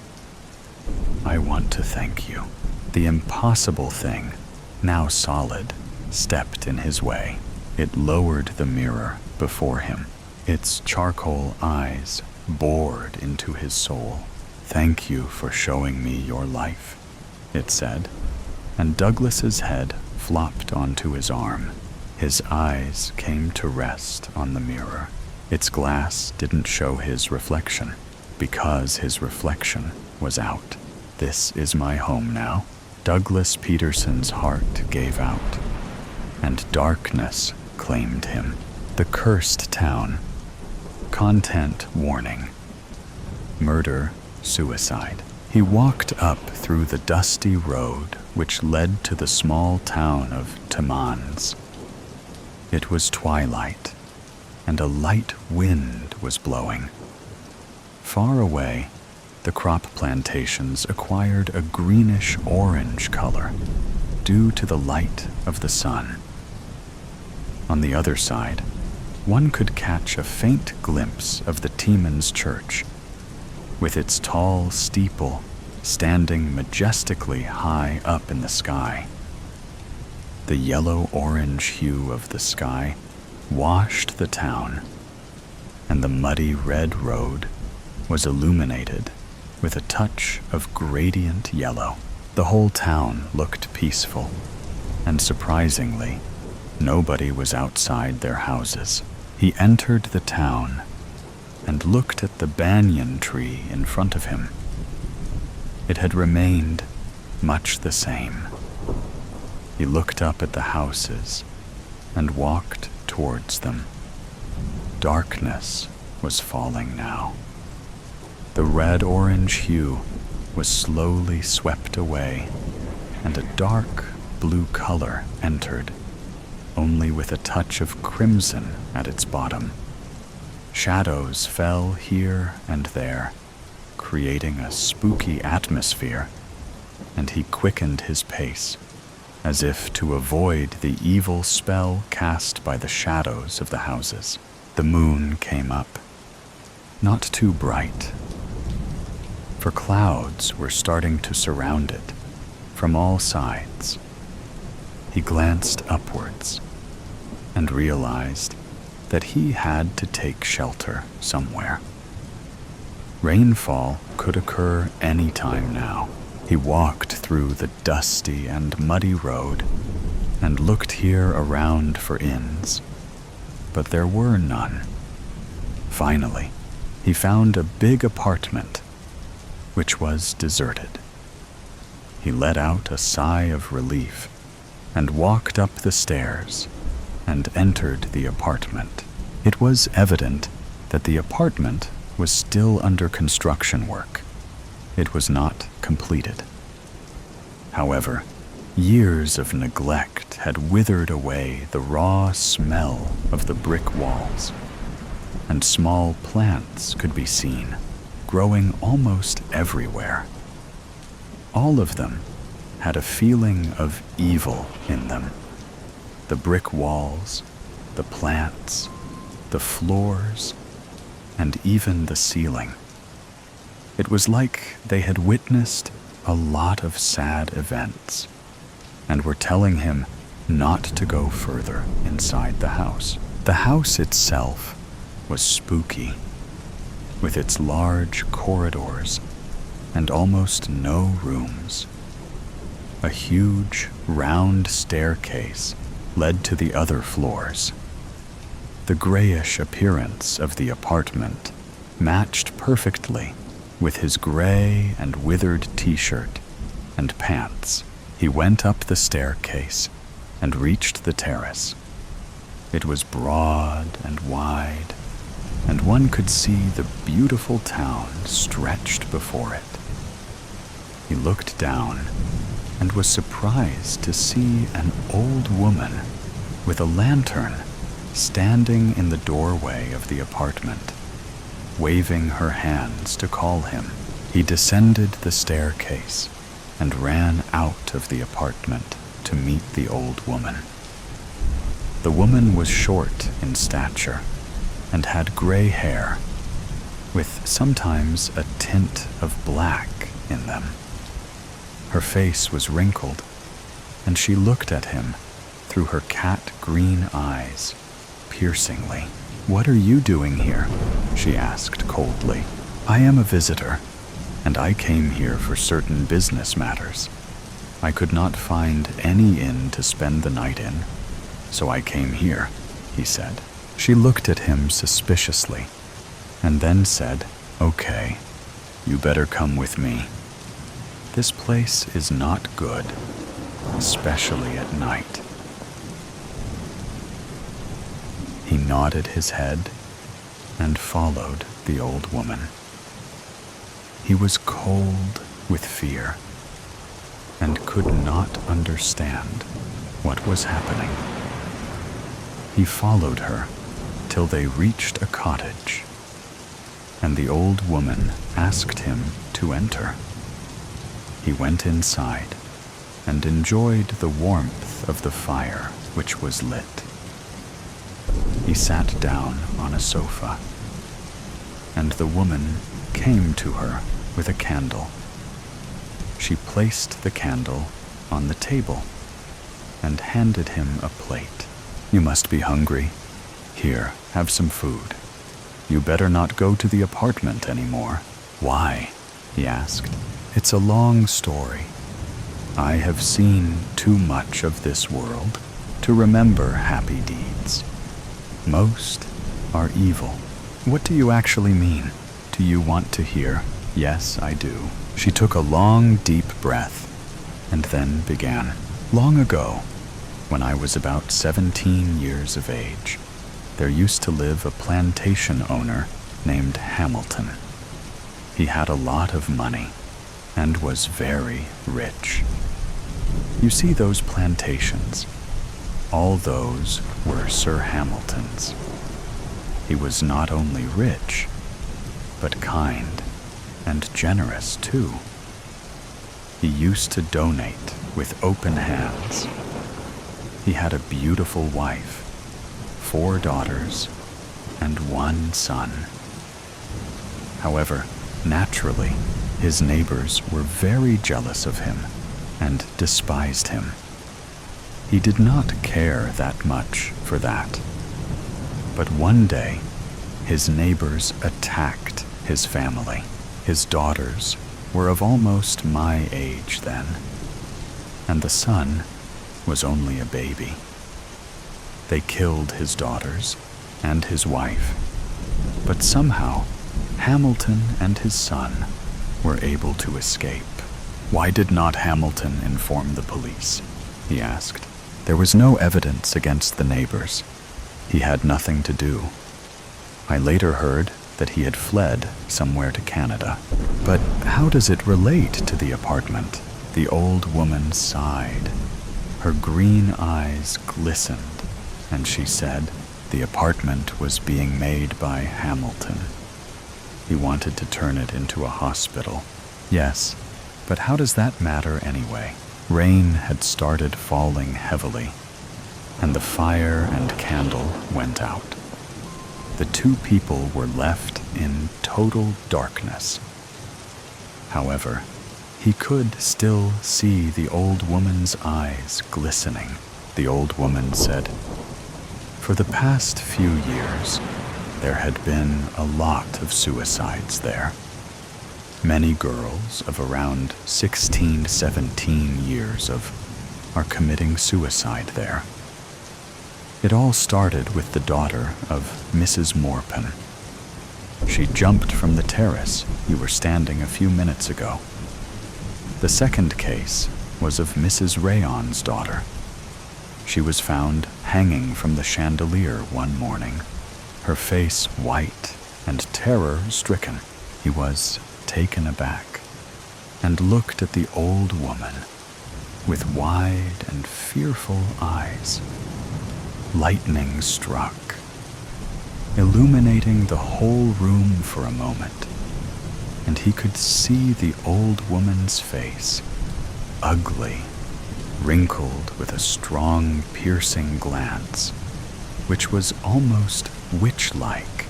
I want to thank you. The impossible thing, now solid, stepped in his way. It lowered the mirror before him. Its charcoal eyes bored into his soul. "Thank you for showing me your life," it said, and Douglas's head flopped onto his arm. His eyes came to rest on the mirror. Its glass didn't show his reflection, because his reflection was out. "This is my home now." Douglas Peterson's heart gave out, and darkness claimed him. The cursed town. Content warning. Murder, suicide. He walked up through the dusty road which led to the small town of Timmins. It was twilight, and a light wind was blowing. Far away, the crop plantations acquired a greenish-orange color due to the light of the sun. On the other side, one could catch a faint glimpse of the Timmins Church, with its tall steeple standing majestically high up in the sky. The yellow-orange hue of the sky washed the town, and the muddy red road was illuminated with a touch of gradient yellow. The whole town looked peaceful, and surprisingly, nobody was outside their houses. He entered the town and looked at the banyan tree in front of him. It had remained much the same. He looked up at the houses and walked towards them. Darkness was falling now. The red-orange hue was slowly swept away, and a dark blue color entered, only with a touch of crimson at its bottom. Shadows fell here and there, creating a spooky atmosphere, and he quickened his pace, as if to avoid the evil spell cast by the shadows of the houses. The moon came up, not too bright, for clouds were starting to surround it from all sides. He glanced upwards and realized that he had to take shelter somewhere. Rainfall could occur any time now. He walked through the dusty and muddy road and looked here around for inns, but there were none. Finally, he found a big apartment which was deserted. He let out a sigh of relief and walked up the stairs and entered the apartment. It was evident that the apartment was still under construction work. It was not completed. However, years of neglect had withered away the raw smell of the brick walls, and small plants could be seen, growing almost everywhere. All of them had a feeling of evil in them. The brick walls, the plants, the floors, and even the ceiling. It was like they had witnessed a lot of sad events and were telling him not to go further inside the house. The house itself was spooky, with its large corridors and almost no rooms. A huge, round staircase led to the other floors. The grayish appearance of the apartment matched perfectly with his gray and withered t-shirt and pants. He went up the staircase and reached the terrace. It was broad and wide, and one could see the beautiful town stretched before it. He looked down and was surprised to see an old woman with a lantern standing in the doorway of the apartment, waving her hands to call him. He descended the staircase and ran out of the apartment to meet the old woman. The woman was short in stature and had gray hair, with sometimes a tint of black in them. Her face was wrinkled, and she looked at him through her cat-green eyes, piercingly. "What are you doing here?" she asked coldly. "I am a visitor, and I came here for certain business matters. I could not find any inn to spend the night in, so I came here," he said. She looked at him suspiciously, and then said, "Okay, you better come with me. This place is not good, especially at night." He nodded his head and followed the old woman. He was cold with fear and could not understand what was happening. He followed her till they reached a cottage, and the old woman asked him to enter. He went inside and enjoyed the warmth of the fire which was lit. He sat down on a sofa, and the woman came to her with a candle. She placed the candle on the table and handed him a plate. "You must be hungry. Here, have some food. You better not go to the apartment anymore." "Why?" he asked. "It's a long story. I have seen too much of this world to remember happy deeds. Most are evil." "What do you actually mean? Do you want to hear?" "Yes, I do." She took a long, deep breath and then began. "Long ago, when I was about 17 years of age, there used to live a plantation owner named Hamilton. He had a lot of money and was very rich. You see those plantations? All those were Sir Hamilton's. He was not only rich, but kind and generous too. He used to donate with open hands. He had a beautiful wife, 4 daughters, and 1 son. However, naturally, his neighbors were very jealous of him and despised him. He did not care that much for that. But one day, his neighbors attacked his family. His daughters were of almost my age then, and the son was only a baby. They killed his daughters and his wife, but somehow Hamilton and his son were able to escape. "Why did not Hamilton inform the police?" he asked. "There was no evidence against the neighbors. He had nothing to do. I later heard that he had fled somewhere to Canada." "But how does it relate to the apartment?" The old woman sighed. Her green eyes glistened, and she said, "The apartment was being made by Hamilton. He wanted to turn it into a hospital." "Yes, but how does that matter anyway?" Rain had started falling heavily, and the fire and candle went out. The 2 people were left in total darkness. However, he could still see the old woman's eyes glistening. The old woman said, "For the past few years, there had been a lot of suicides there. Many girls of around 16, 17 years are committing suicide there. It all started with the daughter of Mrs. Morpin. She jumped from the terrace you were standing a few minutes ago. The second case was of Mrs. Rayon's daughter. She was found hanging from the chandelier one morning, her face white and terror-stricken. He was taken aback and looked at the old woman with wide and fearful eyes. Lightning struck, illuminating the whole room for a moment, and he could see the old woman's face, ugly, wrinkled with a strong, piercing glance, which was almost witch-like.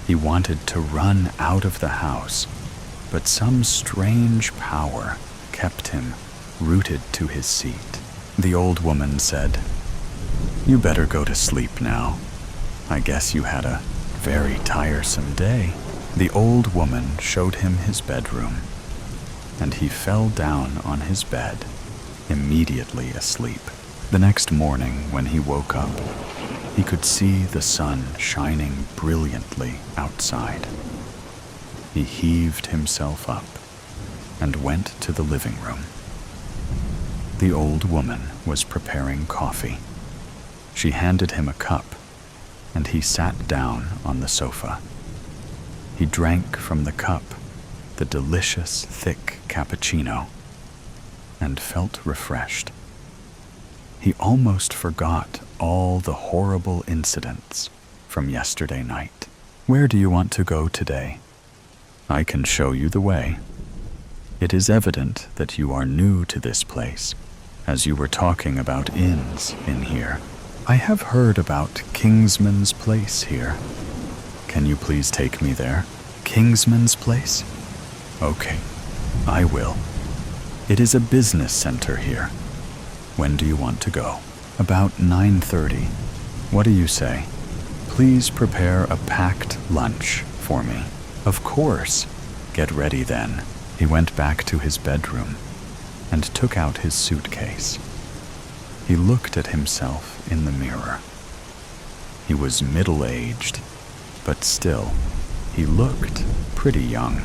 He wanted to run out of the house, but some strange power kept him rooted to his seat. The old woman said, "You better go to sleep now. I guess you had a very tiresome day." The old woman showed him his bedroom, and he fell down on his bed, immediately asleep. The next morning, when he woke up, he could see the sun shining brilliantly outside. He heaved himself up and went to the living room. The old woman was preparing coffee. She handed him a cup, and he sat down on the sofa. He drank from the cup the delicious, thick cappuccino and felt refreshed. He almost forgot all the horrible incidents from yesterday night. "Where do you want to go today? I can show you the way. It is evident that you are new to this place, as you were talking about inns in here. I have heard about Kingsman's Place here. Can you please take me there?" "Kingsman's Place? Okay, I will. It is a business center here. When do you want to go?" "About 9:30. What do you say? Please prepare a packed lunch for me." "Of course. Get ready then." He went back to his bedroom and took out his suitcase. He looked at himself in the mirror. He was middle-aged, but still, he looked pretty young.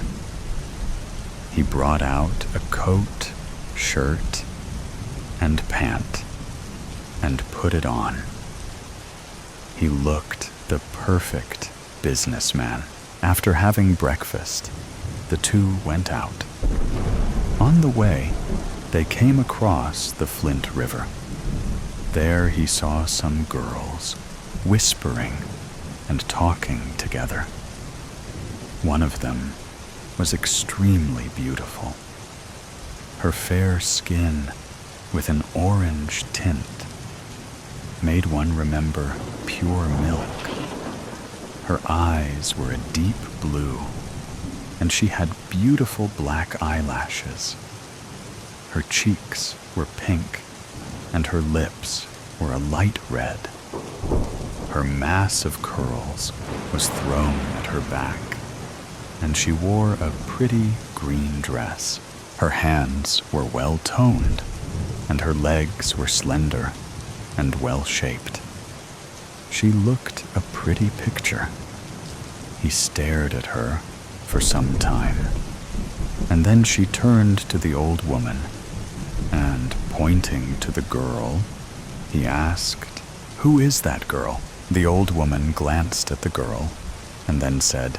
He brought out a coat, shirt, and pant and put it on. He looked the perfect businessman. After having breakfast, the two went out. On the way, they came across the Flint River. There he saw some girls whispering and talking together. One of them was extremely beautiful. Her fair skin with an orange tint made one remember pure milk. Her eyes were a deep blue, and she had beautiful black eyelashes. Her cheeks were pink, and her lips were a light red. Her mass of curls was thrown at her back, and she wore a pretty green dress. Her hands were well-toned, and her legs were slender and well-shaped. She looked a pretty picture. He stared at her for some time, and then she turned to the old woman, and pointing to the girl, he asked, "Who is that girl?" The old woman glanced at the girl and then said,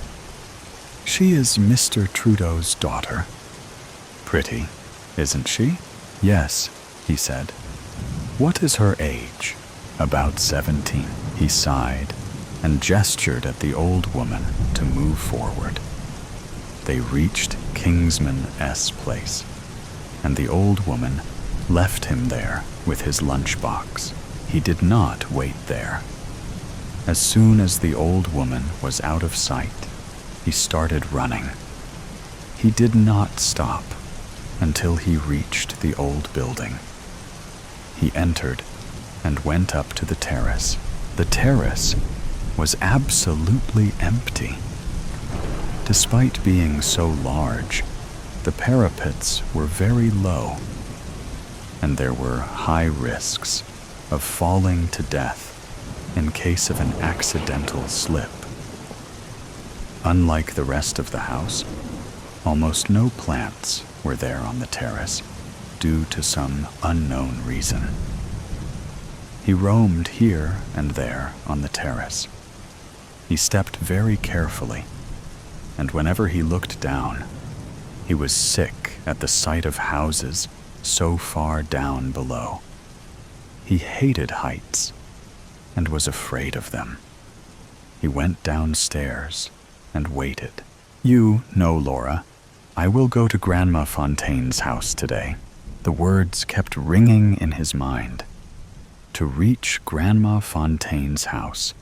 "She is Mr. Trudeau's daughter. Pretty, isn't she?" "Yes," he said. "What is her age?" "About 17. He sighed and gestured at the old woman to move forward. They reached Kingsman S. Place, and the old woman left him there with his lunchbox. He did not wait there. As soon as the old woman was out of sight, he started running. He did not stop until he reached the old building. He entered and went up to the terrace. The terrace was absolutely empty. Despite being so large, the parapets were very low, and there were high risks of falling to death in case of an accidental slip. Unlike the rest of the house, almost no plants were there on the terrace due to some unknown reason. He roamed here and there on the terrace. He stepped very carefully, and whenever he looked down, he was sick at the sight of houses so far down below. He hated heights and was afraid of them. He went downstairs and waited. "You know, Laura, I will go to Grandma Fontaine's house today." The words kept ringing in his mind. To reach Grandma Fontaine's house,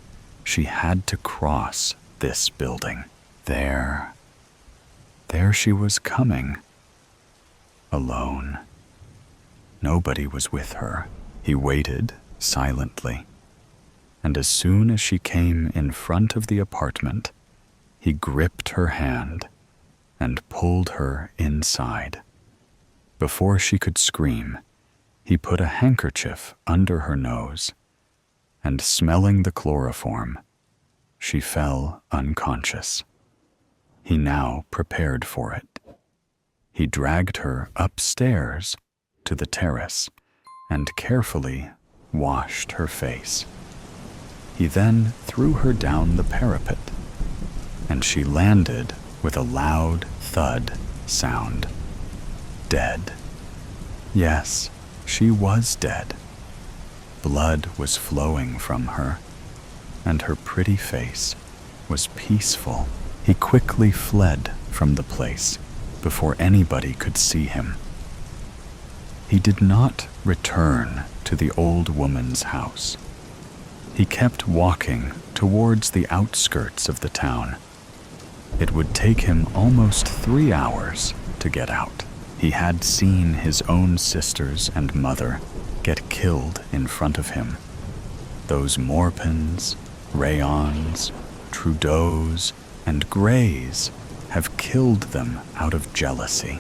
she had to cross this building. There she was coming. Alone. Nobody was with her. He waited silently. and as soon as she came in front of the apartment, he gripped her hand and pulled her inside. Before she could scream, he put a handkerchief under her nose, and smelling the chloroform, she fell unconscious. He now prepared for it. He dragged her upstairs to the terrace and carefully washed her face. He then threw her down the parapet, and she landed with a loud thud sound. Dead. Yes, she was dead. Blood was flowing from her, and her pretty face was peaceful. He quickly fled from the place before anybody could see him. He did not return to the old woman's house. He kept walking towards the outskirts of the town. It would take him almost 3 hours to get out. He had seen his own sisters and mother get killed in front of him. Those Morpins, Rayons, Trudeaus, and Greys have killed them out of jealousy.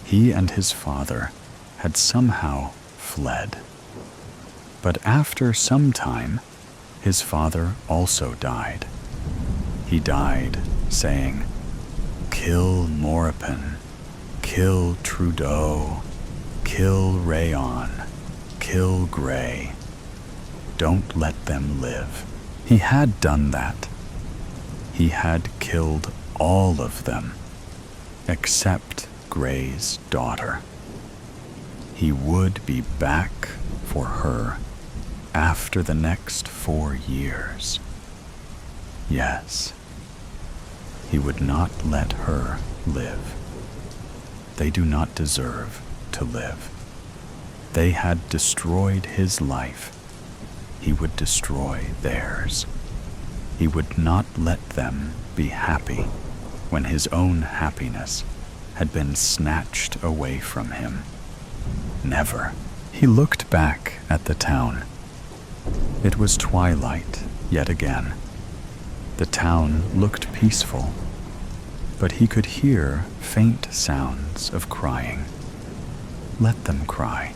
He and his father had somehow fled. But after some time, his father also died. He died saying, "Kill Morpin, kill Trudeau, kill Rayon, kill Grey. Don't let them live." He had done that. He had killed all of them, except Grey's daughter. He would be back for her after the next 4 years. Yes, he would not let her live. They do not deserve to live. They had destroyed his life. He would destroy theirs. He would not let them be happy when his own happiness had been snatched away from him. Never. He looked back at the town. It was twilight yet again. The town looked peaceful, but he could hear faint sounds of crying. Let them cry.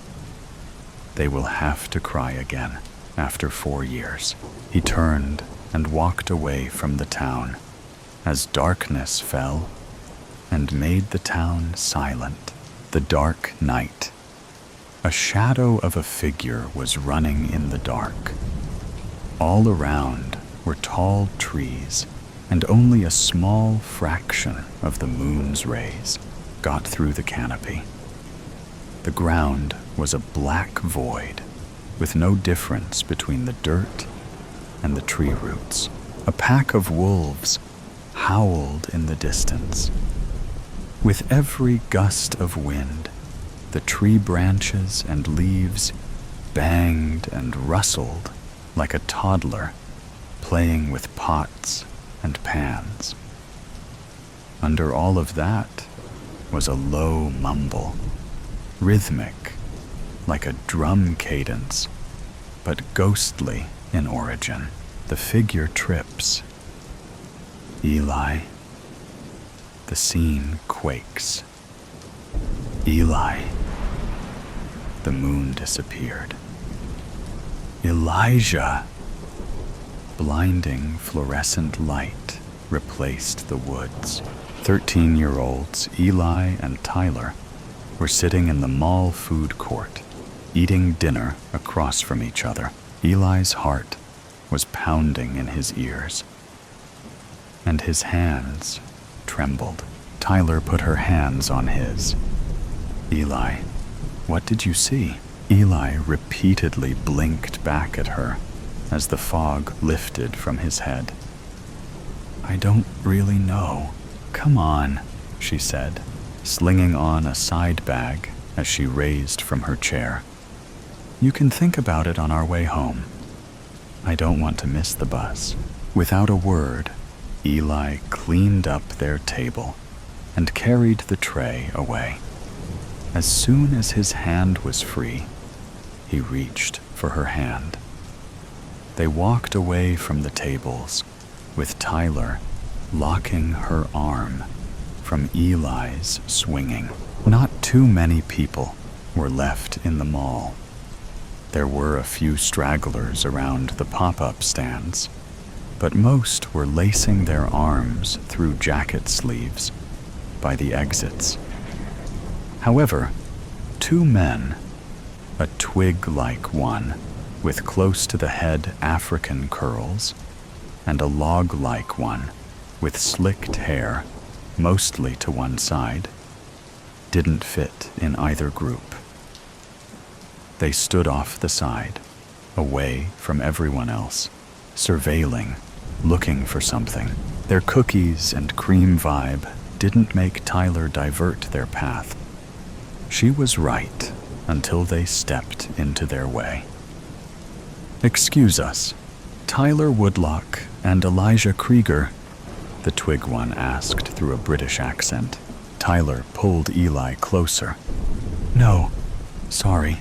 They will have to cry again after 4 years. He turned and walked away from the town as darkness fell and made the town silent. The dark night. A shadow of a figure was running in the dark. All around were tall trees, and only a small fraction of the moon's rays got through the canopy. The ground was a black void, with no difference between the dirt and the tree roots. A pack of wolves howled in the distance. With every gust of wind, the tree branches and leaves banged and rustled like a toddler playing with pots and pans. Under all of that was a low mumble, rhythmic, like a drum cadence, but ghostly in origin. The figure trips. Eli. The scene quakes. Eli. The moon disappeared. Elijah. Blinding fluorescent light replaced the woods. 13-year-olds Eli and Tyler were sitting in the mall food court, eating dinner across from each other. Eli's heart was pounding in his ears, and his hands trembled. Tyler put her hands on his. Eli, what did you see? Eli repeatedly blinked back at her as the fog lifted from his head. I don't really know. Come on, she said, slinging on a side bag as she raised from her chair. You can think about it on our way home. I don't want to miss the bus. Without a word, Eli cleaned up their table and carried the tray away. As soon as his hand was free, he reached for her hand. They walked away from the tables, with Tyler locking her arm from Eli's swinging. Not too many people were left in the mall. There were a few stragglers around the pop-up stands, but most were lacing their arms through jacket sleeves by the exits. However, two men, a twig-like one with close to the head African curls, and a log-like one with slicked hair, mostly to one side, didn't fit in either group. They stood off the side, away from everyone else, surveilling, looking for something. Their cookies and cream vibe didn't make Tyler divert their path. She was right until they stepped into their way. "Excuse us, Tyler Woodlock and Elijah Krieger?" the twig one asked through a British accent. Tyler pulled Eli closer. "No, sorry,"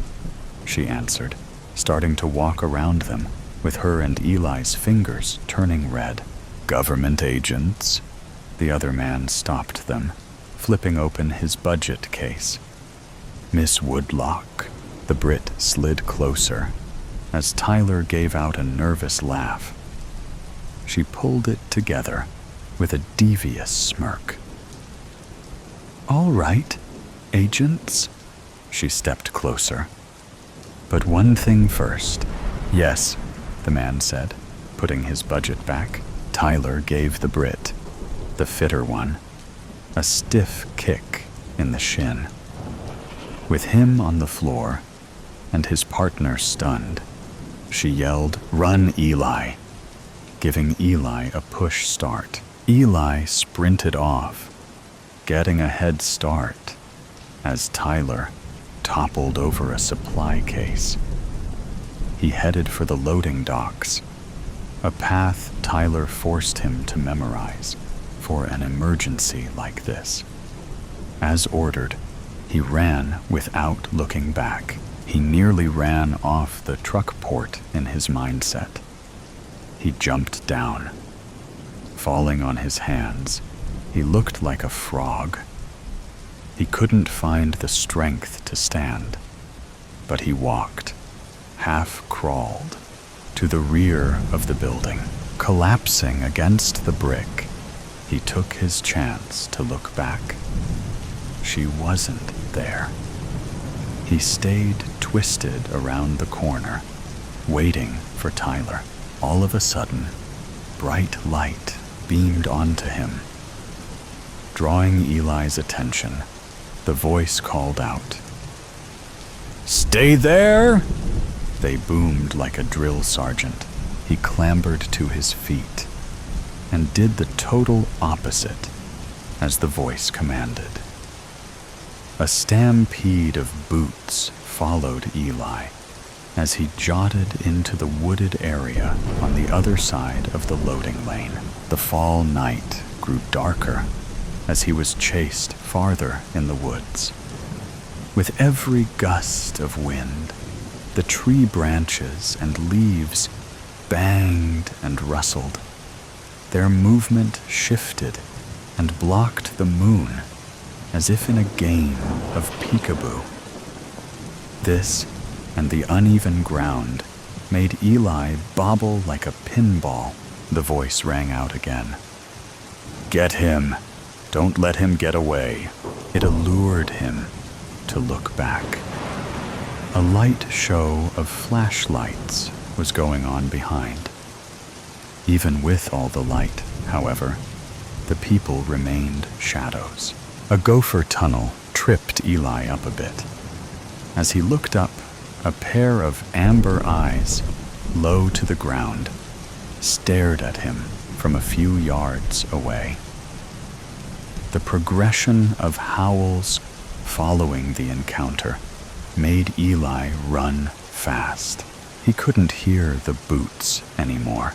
she answered, starting to walk around them, with her and Eli's fingers turning red. "Government agents?" The other man stopped them, flipping open his budget case. "Miss Woodlock." The Brit slid closer, as Tyler gave out a nervous laugh. She pulled it together with a devious smirk. "All right, agents." She stepped closer. "But one thing first." "Yes," the man said, putting his budget back. Tyler gave the Brit, the fitter one, a stiff kick in the shin. With him on the floor and his partner stunned, she yelled, "Run, Eli," giving Eli a push start. Eli sprinted off, getting a head start as Tyler toppled over a supply case. He headed for the loading docks, a path Tyler forced him to memorize for an emergency like this. As ordered, he ran without looking back. He nearly ran off the truck port in his mindset. He jumped down. Falling on his hands, he looked like a frog. He couldn't find the strength to stand, but he walked, half crawled, to the rear of the building. Collapsing against the brick, he took his chance to look back. She wasn't there. He stayed twisted around the corner, waiting for Tyler. All of a sudden, bright light beamed onto him. Drawing Eli's attention, the voice called out, "Stay there!" They boomed like a drill sergeant. He clambered to his feet and did the total opposite as the voice commanded. A stampede of boots followed Eli as he jotted into the wooded area on the other side of the loading lane. The fall night grew darker as he was chased farther in the woods. With every gust of wind, the tree branches and leaves banged and rustled. Their movement shifted and blocked the moon as if in a game of peekaboo. This and the uneven ground made Eli bobble like a pinball. The voice rang out again. "Get him! Don't let him get away." It allured him to look back. A light show of flashlights was going on behind. Even with all the light, however, the people remained shadows. A gopher tunnel tripped Eli up a bit. As he looked up, a pair of amber eyes, low to the ground, stared at him from a few yards away. The progression of howls following the encounter made Eli run fast. He couldn't hear the boots anymore.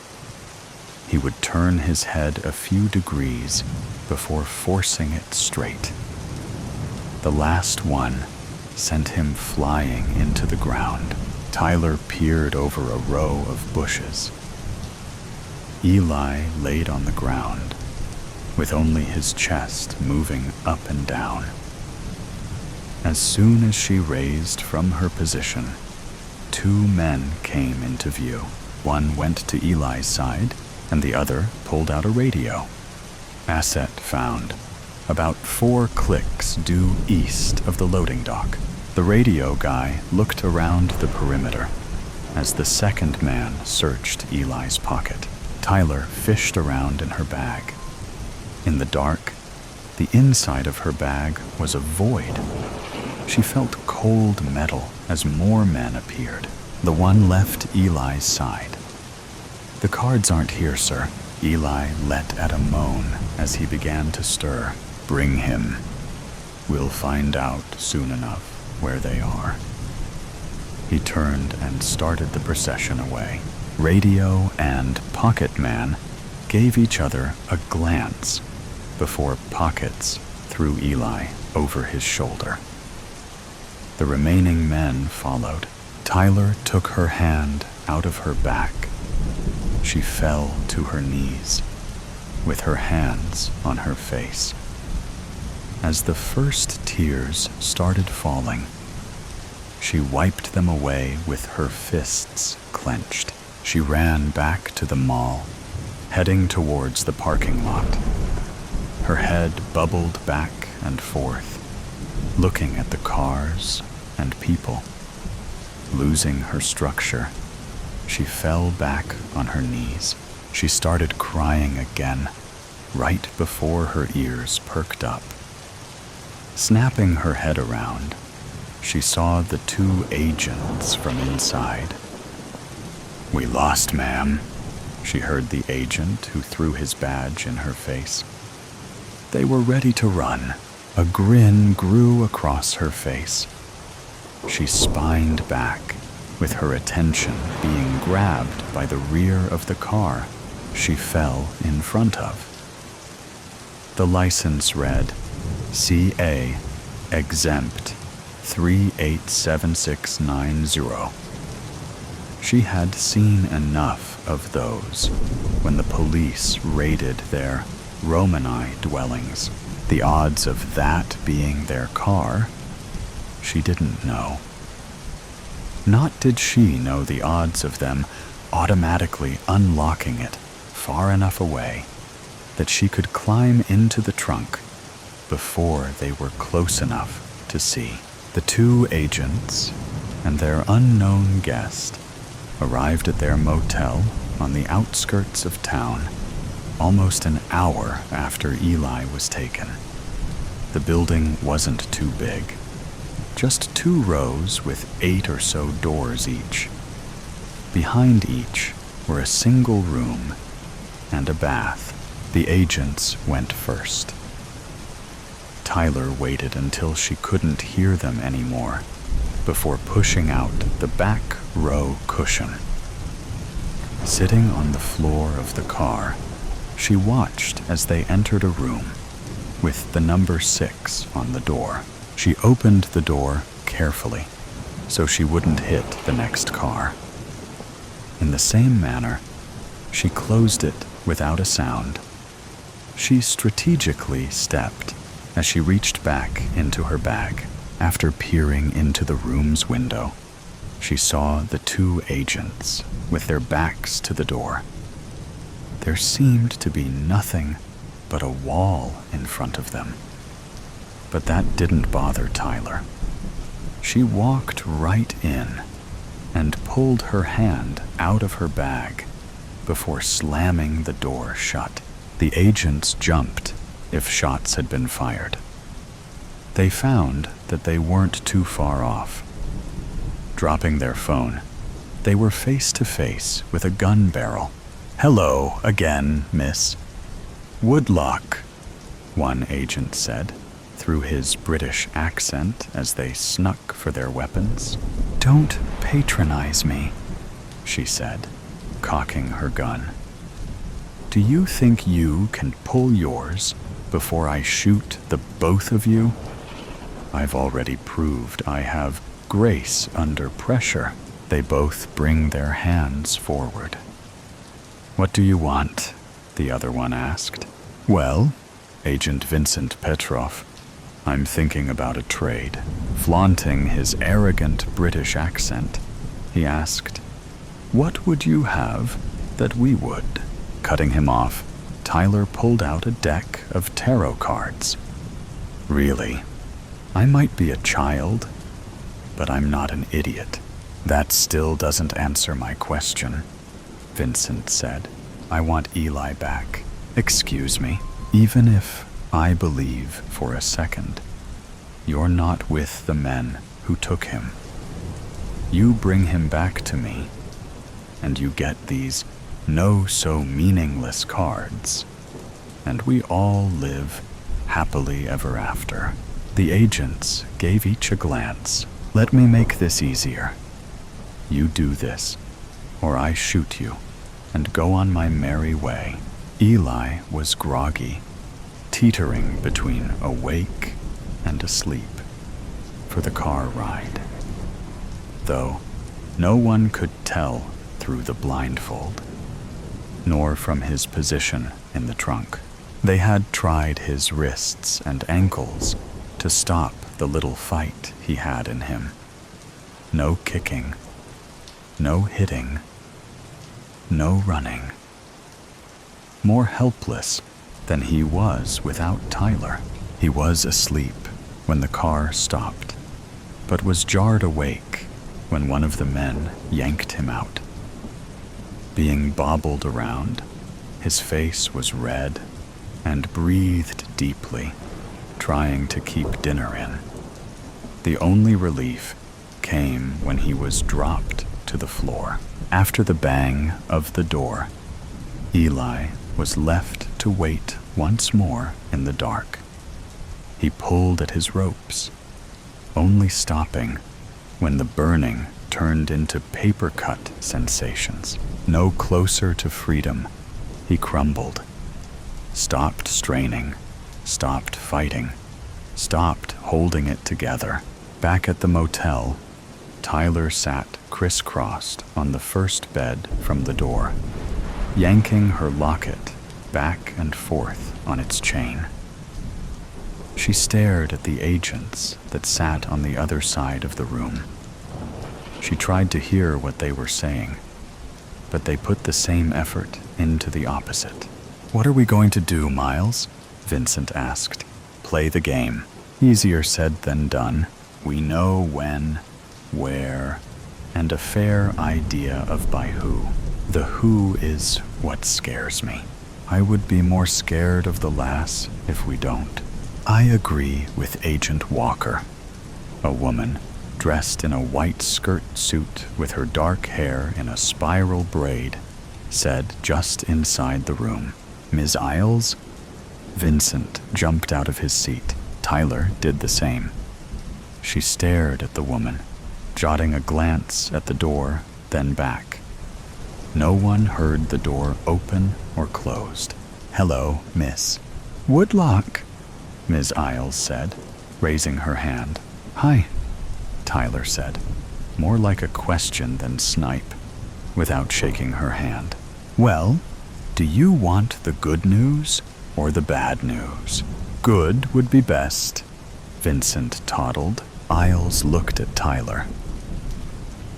He would turn his head a few degrees before forcing it straight. The last one sent him flying into the ground. Tyler peered over a row of bushes. Eli laid on the ground, with only his chest moving up and down. As soon as she raised from her position, two men came into view. One went to Eli's side, and the other pulled out a radio. Asset found, about 4 clicks due east of the loading dock. The radio guy looked around the perimeter as the second man searched Eli's pocket. Tyler fished around in her bag. In the dark, the inside of her bag was a void. She felt cold metal as more men appeared. The one left Eli's side. "The cards aren't here, sir." Eli let at a moan as he began to stir. "Bring him. We'll find out soon enough where they are." He turned and started the procession away. Radio and Pocket Man gave each other a glance before Pockets threw Eli over his shoulder. The remaining men followed. Tyler took her hand out of her back. She fell to her knees, with her hands on her face. As the first tears started falling, she wiped them away with her fists clenched. She ran back to the mall, heading towards the parking lot. Her head bubbled back and forth, looking at the cars and people. Losing her structure, she fell back on her knees. She started crying again, right before her ears perked up. Snapping her head around, she saw the two agents from inside. "We lost, ma'am," she heard the agent who threw his badge in her face. They were ready to run. A grin grew across her face. She spined back, with her attention being grabbed by the rear of the car she fell in front of. The license read, CA exempt 387690. She had seen enough of those when the police raided their Romani dwellings. The odds of that being their car, she didn't know. Not did she know the odds of them automatically unlocking it far enough away that she could climb into the trunk before they were close enough to see. The two agents and their unknown guest arrived at their motel on the outskirts of town almost an hour after Eli was taken. The building wasn't too big, just 2 rows with 8 or so doors each. Behind each were a single room and a bath. The agents went first. Tyler waited until she couldn't hear them anymore before pushing out the back row cushion. Sitting on the floor of the car, she watched as they entered a room with the number 6 on the door. She opened the door carefully so she wouldn't hit the next car. In the same manner, she closed it without a sound. She strategically stepped as she reached back into her bag. After peering into the room's window, she saw the 2 agents with their backs to the door. There seemed to be nothing but a wall in front of them. But that didn't bother Tyler. She walked right in and pulled her hand out of her bag before slamming the door shut. The agents jumped if shots had been fired. They found that they weren't too far off. Dropping their phone, they were face to face with a gun barrel. "Hello again, miss." "Woodlock," one agent said through his British accent as they snuck for their weapons. "Don't patronize me," she said, cocking her gun. "Do you think you can pull yours before I shoot the both of you? I've already proved I have grace under pressure." They both bring their hands forward. "What do you want?" the other one asked. "Well, Agent Vincent Petrov, I'm thinking about a trade." Flaunting his arrogant British accent, he asked, "What would you have that we would?" Cutting him off, Tyler pulled out a deck of tarot cards. "Really, I might be a child, but I'm not an idiot." "That still doesn't answer my question," Vincent said. "I want Eli back. Excuse me, even if I believe for a second you're not with the men who took him. You bring him back to me, and you get these no-so-meaningless cards, and we all live happily ever after." The agents gave each a glance. "Let me make this easier. You do this, or I shoot you, and go on my merry way." Eli was groggy, teetering between awake and asleep for the car ride, though no one could tell through the blindfold, nor from his position in the trunk. They had tried his wrists and ankles to stop the little fight he had in him. No kicking, no hitting, no running. More helpless than he was without Tyler. He was asleep when the car stopped, but was jarred awake when one of the men yanked him out. Being bobbled around, his face was red and breathed deeply, trying to keep dinner in. The only relief came when he was dropped to the floor. After the bang of the door, Eli was left to wait once more in the dark. He pulled at his ropes, only stopping when the burning turned into paper-cut sensations. No closer to freedom, he crumbled, stopped straining, stopped fighting, stopped holding it together. Back at the motel, Tyler sat crisscrossed on the first bed from the door, yanking her locket back and forth on its chain. She stared at the agents that sat on the other side of the room. She tried to hear what they were saying, but they put the same effort into the opposite. "What are we going to do, Miles?" Vincent asked. "Play the game." Easier said than done. We know when, where, and a fair idea of by who. The who is what scares me. I would be more scared of the lass if we don't. I agree with Agent Walker. A woman dressed in a white skirt suit with her dark hair in a spiral braid said just inside the room. "Ms. Isles?" Vincent jumped out of his seat. Tyler did the same. She stared at the woman, jotting a glance at the door, then back. No one heard the door open or closed. "Hello, miss." "Woodlock," Ms. Isles said, raising her hand. "Hi," Tyler said, more like a question than snipe, without shaking her hand. "Well, do you want the good news or the bad news?" "Good would be best," Vincent toddled. Isles looked at Tyler.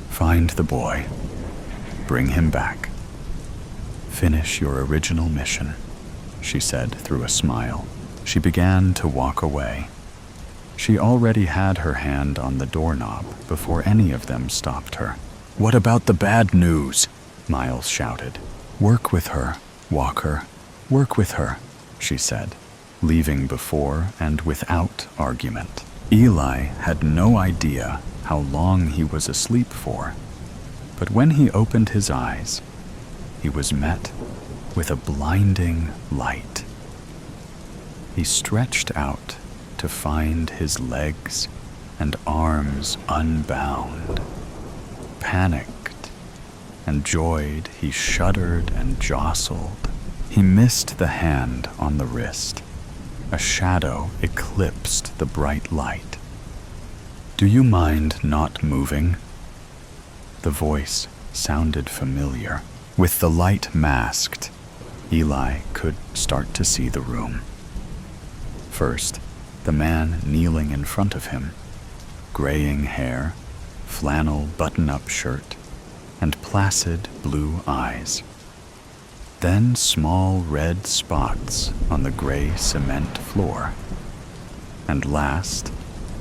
"Find the boy. Bring him back. Finish your original mission," she said through a smile. She began to walk away. She already had her hand on the doorknob before any of them stopped her. "What about the bad news?" Miles shouted. "Work with her, Walker. Work with her," she said, leaving before and without argument. Eli had no idea how long he was asleep for, but when he opened his eyes, he was met with a blinding light. He stretched out to find his legs and arms unbound. Panicked and joyed, he shuddered and jostled. He missed the hand on the wrist. A shadow eclipsed the bright light. "Do you mind not moving?" The voice sounded familiar. With the light masked, Eli could start to see the room. First, the man kneeling in front of him, graying hair, flannel button-up shirt, and placid blue eyes. Then small red spots on the gray cement floor. And last,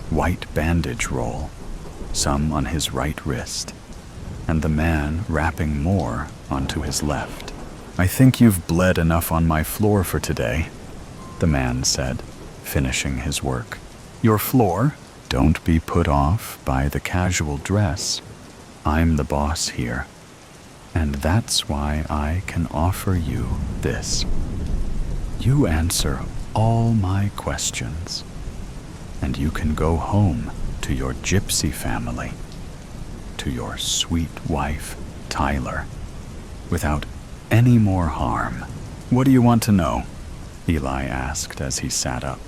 white bandage roll, some on his right wrist, and the man wrapping more onto his left. "I think you've bled enough on my floor for today," the man said, finishing his work. "Your floor? Don't be put off by the casual dress. I'm the boss here, and that's why I can offer you this. You answer all my questions, and you can go home to your gypsy family, to your sweet wife, Tyler, without any more harm." "What do you want to know?" Eli asked as he sat up.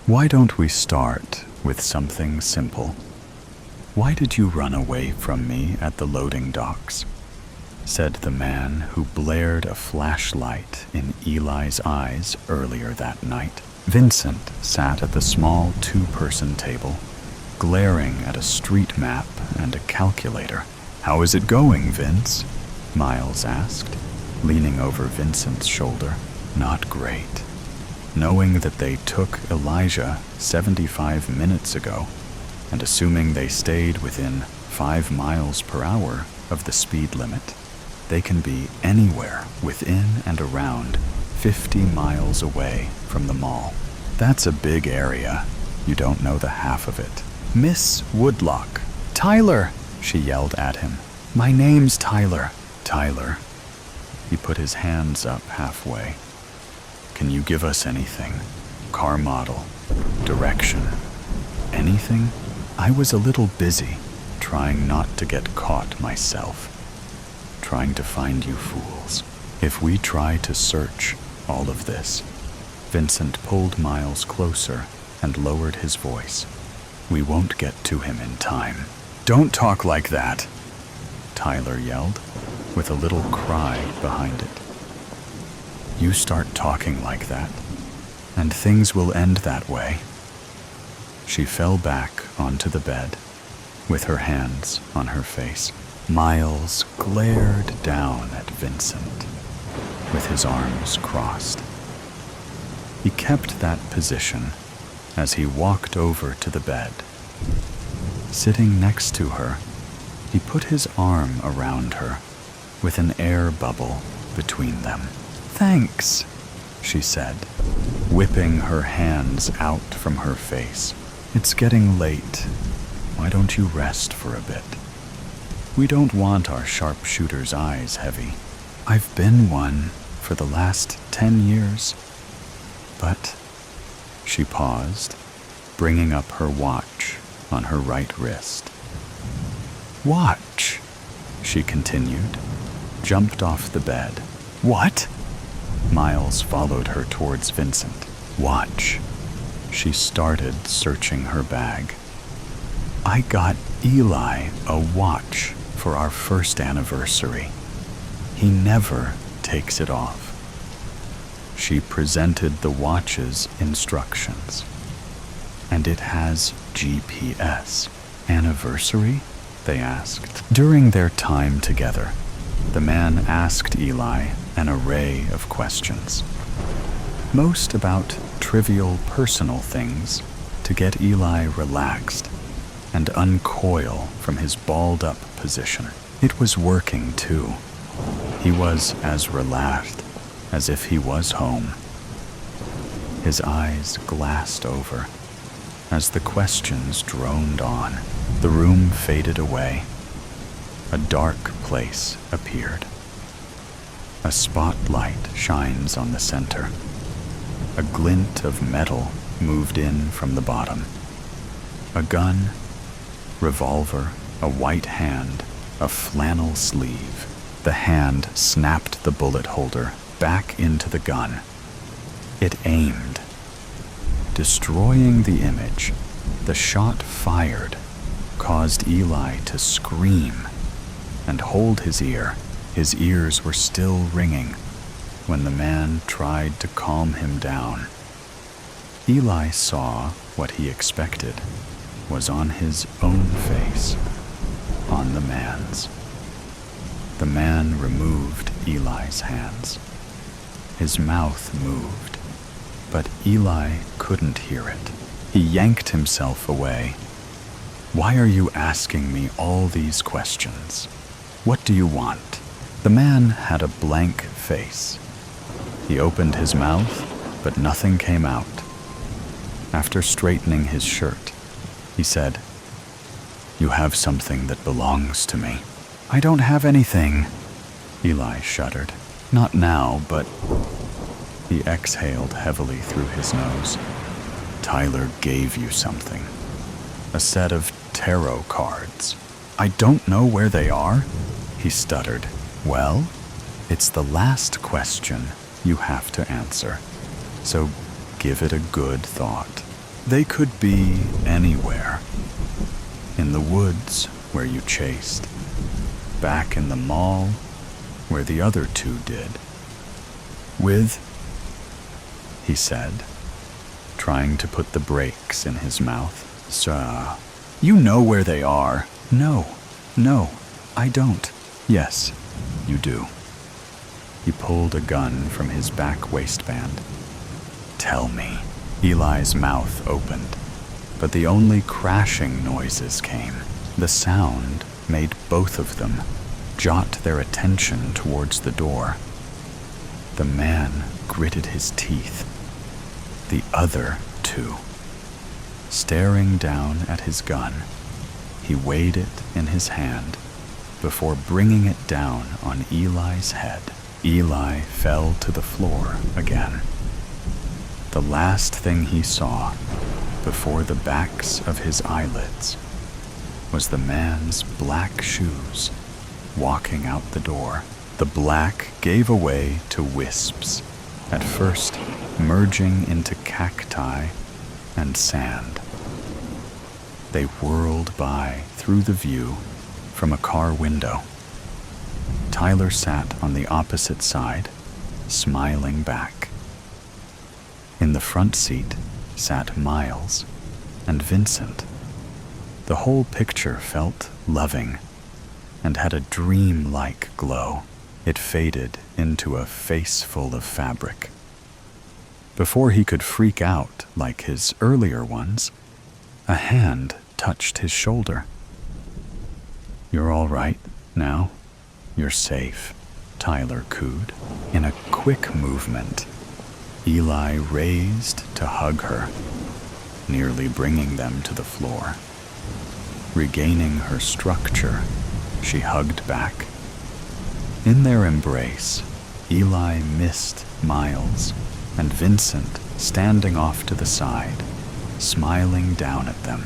"Why don't we start with something simple? Why did you run away from me at the loading docks?" said the man who blared a flashlight in Eli's eyes earlier that night. Vincent sat at the small two-person table, glaring at a street map and a calculator. "How is it going, Vince?" Miles asked, leaning over Vincent's shoulder. "Not great. Knowing that they took Elijah 75 minutes ago, and assuming they stayed within 5 miles per hour of the speed limit, they can be anywhere within and around 50 miles away from the mall. That's a big area. You don't know the half of it." "Miss Woodlock." "Tyler!" she yelled at him. "My name's Tyler." "Tyler." He put his hands up halfway. "Can you give us anything? Car model, direction, anything?" "I was a little busy, trying not to get caught myself. Trying to find you fools. If we try to search all of this," Vincent pulled Miles closer and lowered his voice, "we won't get to him in time." "Don't talk like that," Tyler yelled, with a little cry behind it. "You start talking like that, and things will end that way." She fell back onto the bed, with her hands on her face. Miles glared down at Vincent, with his arms crossed. He kept that position as he walked over to the bed. Sitting next to her, he put his arm around her, with an air bubble between them. "Thanks," she said, whipping her hands out from her face. "It's getting late. Why don't you rest for a bit? We don't want our sharpshooter's eyes heavy. I've been one for the last 10 years. But," she paused, bringing up her watch on her right wrist. "Watch," she continued, jumped off the bed. "What?" Miles followed her towards Vincent. "Watch." She started searching her bag. "I got Eli a watch for our first anniversary. He never takes it off." She presented the watch's instructions. "And it has GPS. Anniversary?" they asked. During their time together, the man asked Eli an array of questions, most about trivial personal things to get Eli relaxed and uncoil from his balled-up position. It was working, too. He was as relaxed as if he was home. His eyes glassed over as the questions droned on. The room faded away. A dark place appeared. A spotlight shines on the center. A glint of metal moved in from the bottom. A gun, revolver, a white hand, a flannel sleeve. The hand snapped the bullet holder back into the gun. It aimed. Destroying the image, the shot fired caused Eli to scream and hold his ear. His ears were still ringing when the man tried to calm him down. Eli saw what he expected was on his own face, on the man's. The man removed Eli's hands. His mouth moved, but Eli couldn't hear it. He yanked himself away. "Why are you asking me all these questions? What do you want?" The man had a blank face. He opened his mouth, but nothing came out. After straightening his shirt, he said, "You have something that belongs to me." "I don't have anything." Eli shuddered. "Not now, but..." He exhaled heavily through his nose. "Tyler gave you something. A set of tarot cards." "I don't know where they are," he stuttered. "Well, it's the last question you have to answer, so give it a good thought. They could be anywhere. In the woods where you chased. Back in the mall where the other two did. With," he said, trying to put the brakes in his mouth. "Sir, you know where they are." No, I don't." "Yes, you do." He pulled a gun from his back waistband. "Tell me." Eli's mouth opened, but the only crashing noises came. The sound made both of them jot their attention towards the door. The man gritted his teeth. The other two. Staring down at his gun, he weighed it in his hand before bringing it down on Eli's head. Eli fell to the floor again. The last thing he saw before the backs of his eyelids was the man's black shoes walking out the door. The black gave way to wisps, at first merging into cacti and sand. They whirled by through the view from a car window. Tyler sat on the opposite side, smiling back. In the front seat sat Miles and Vincent. The whole picture felt loving and had a dream-like glow. It faded into a face full of fabric. Before he could freak out like his earlier ones, a hand touched his shoulder. "You're all right now. You're safe," Tyler cooed. In a quick movement, Eli raised to hug her, nearly bringing them to the floor. Regaining her structure, she hugged back. In their embrace, Eli missed Miles and Vincent standing off to the side, smiling down at them.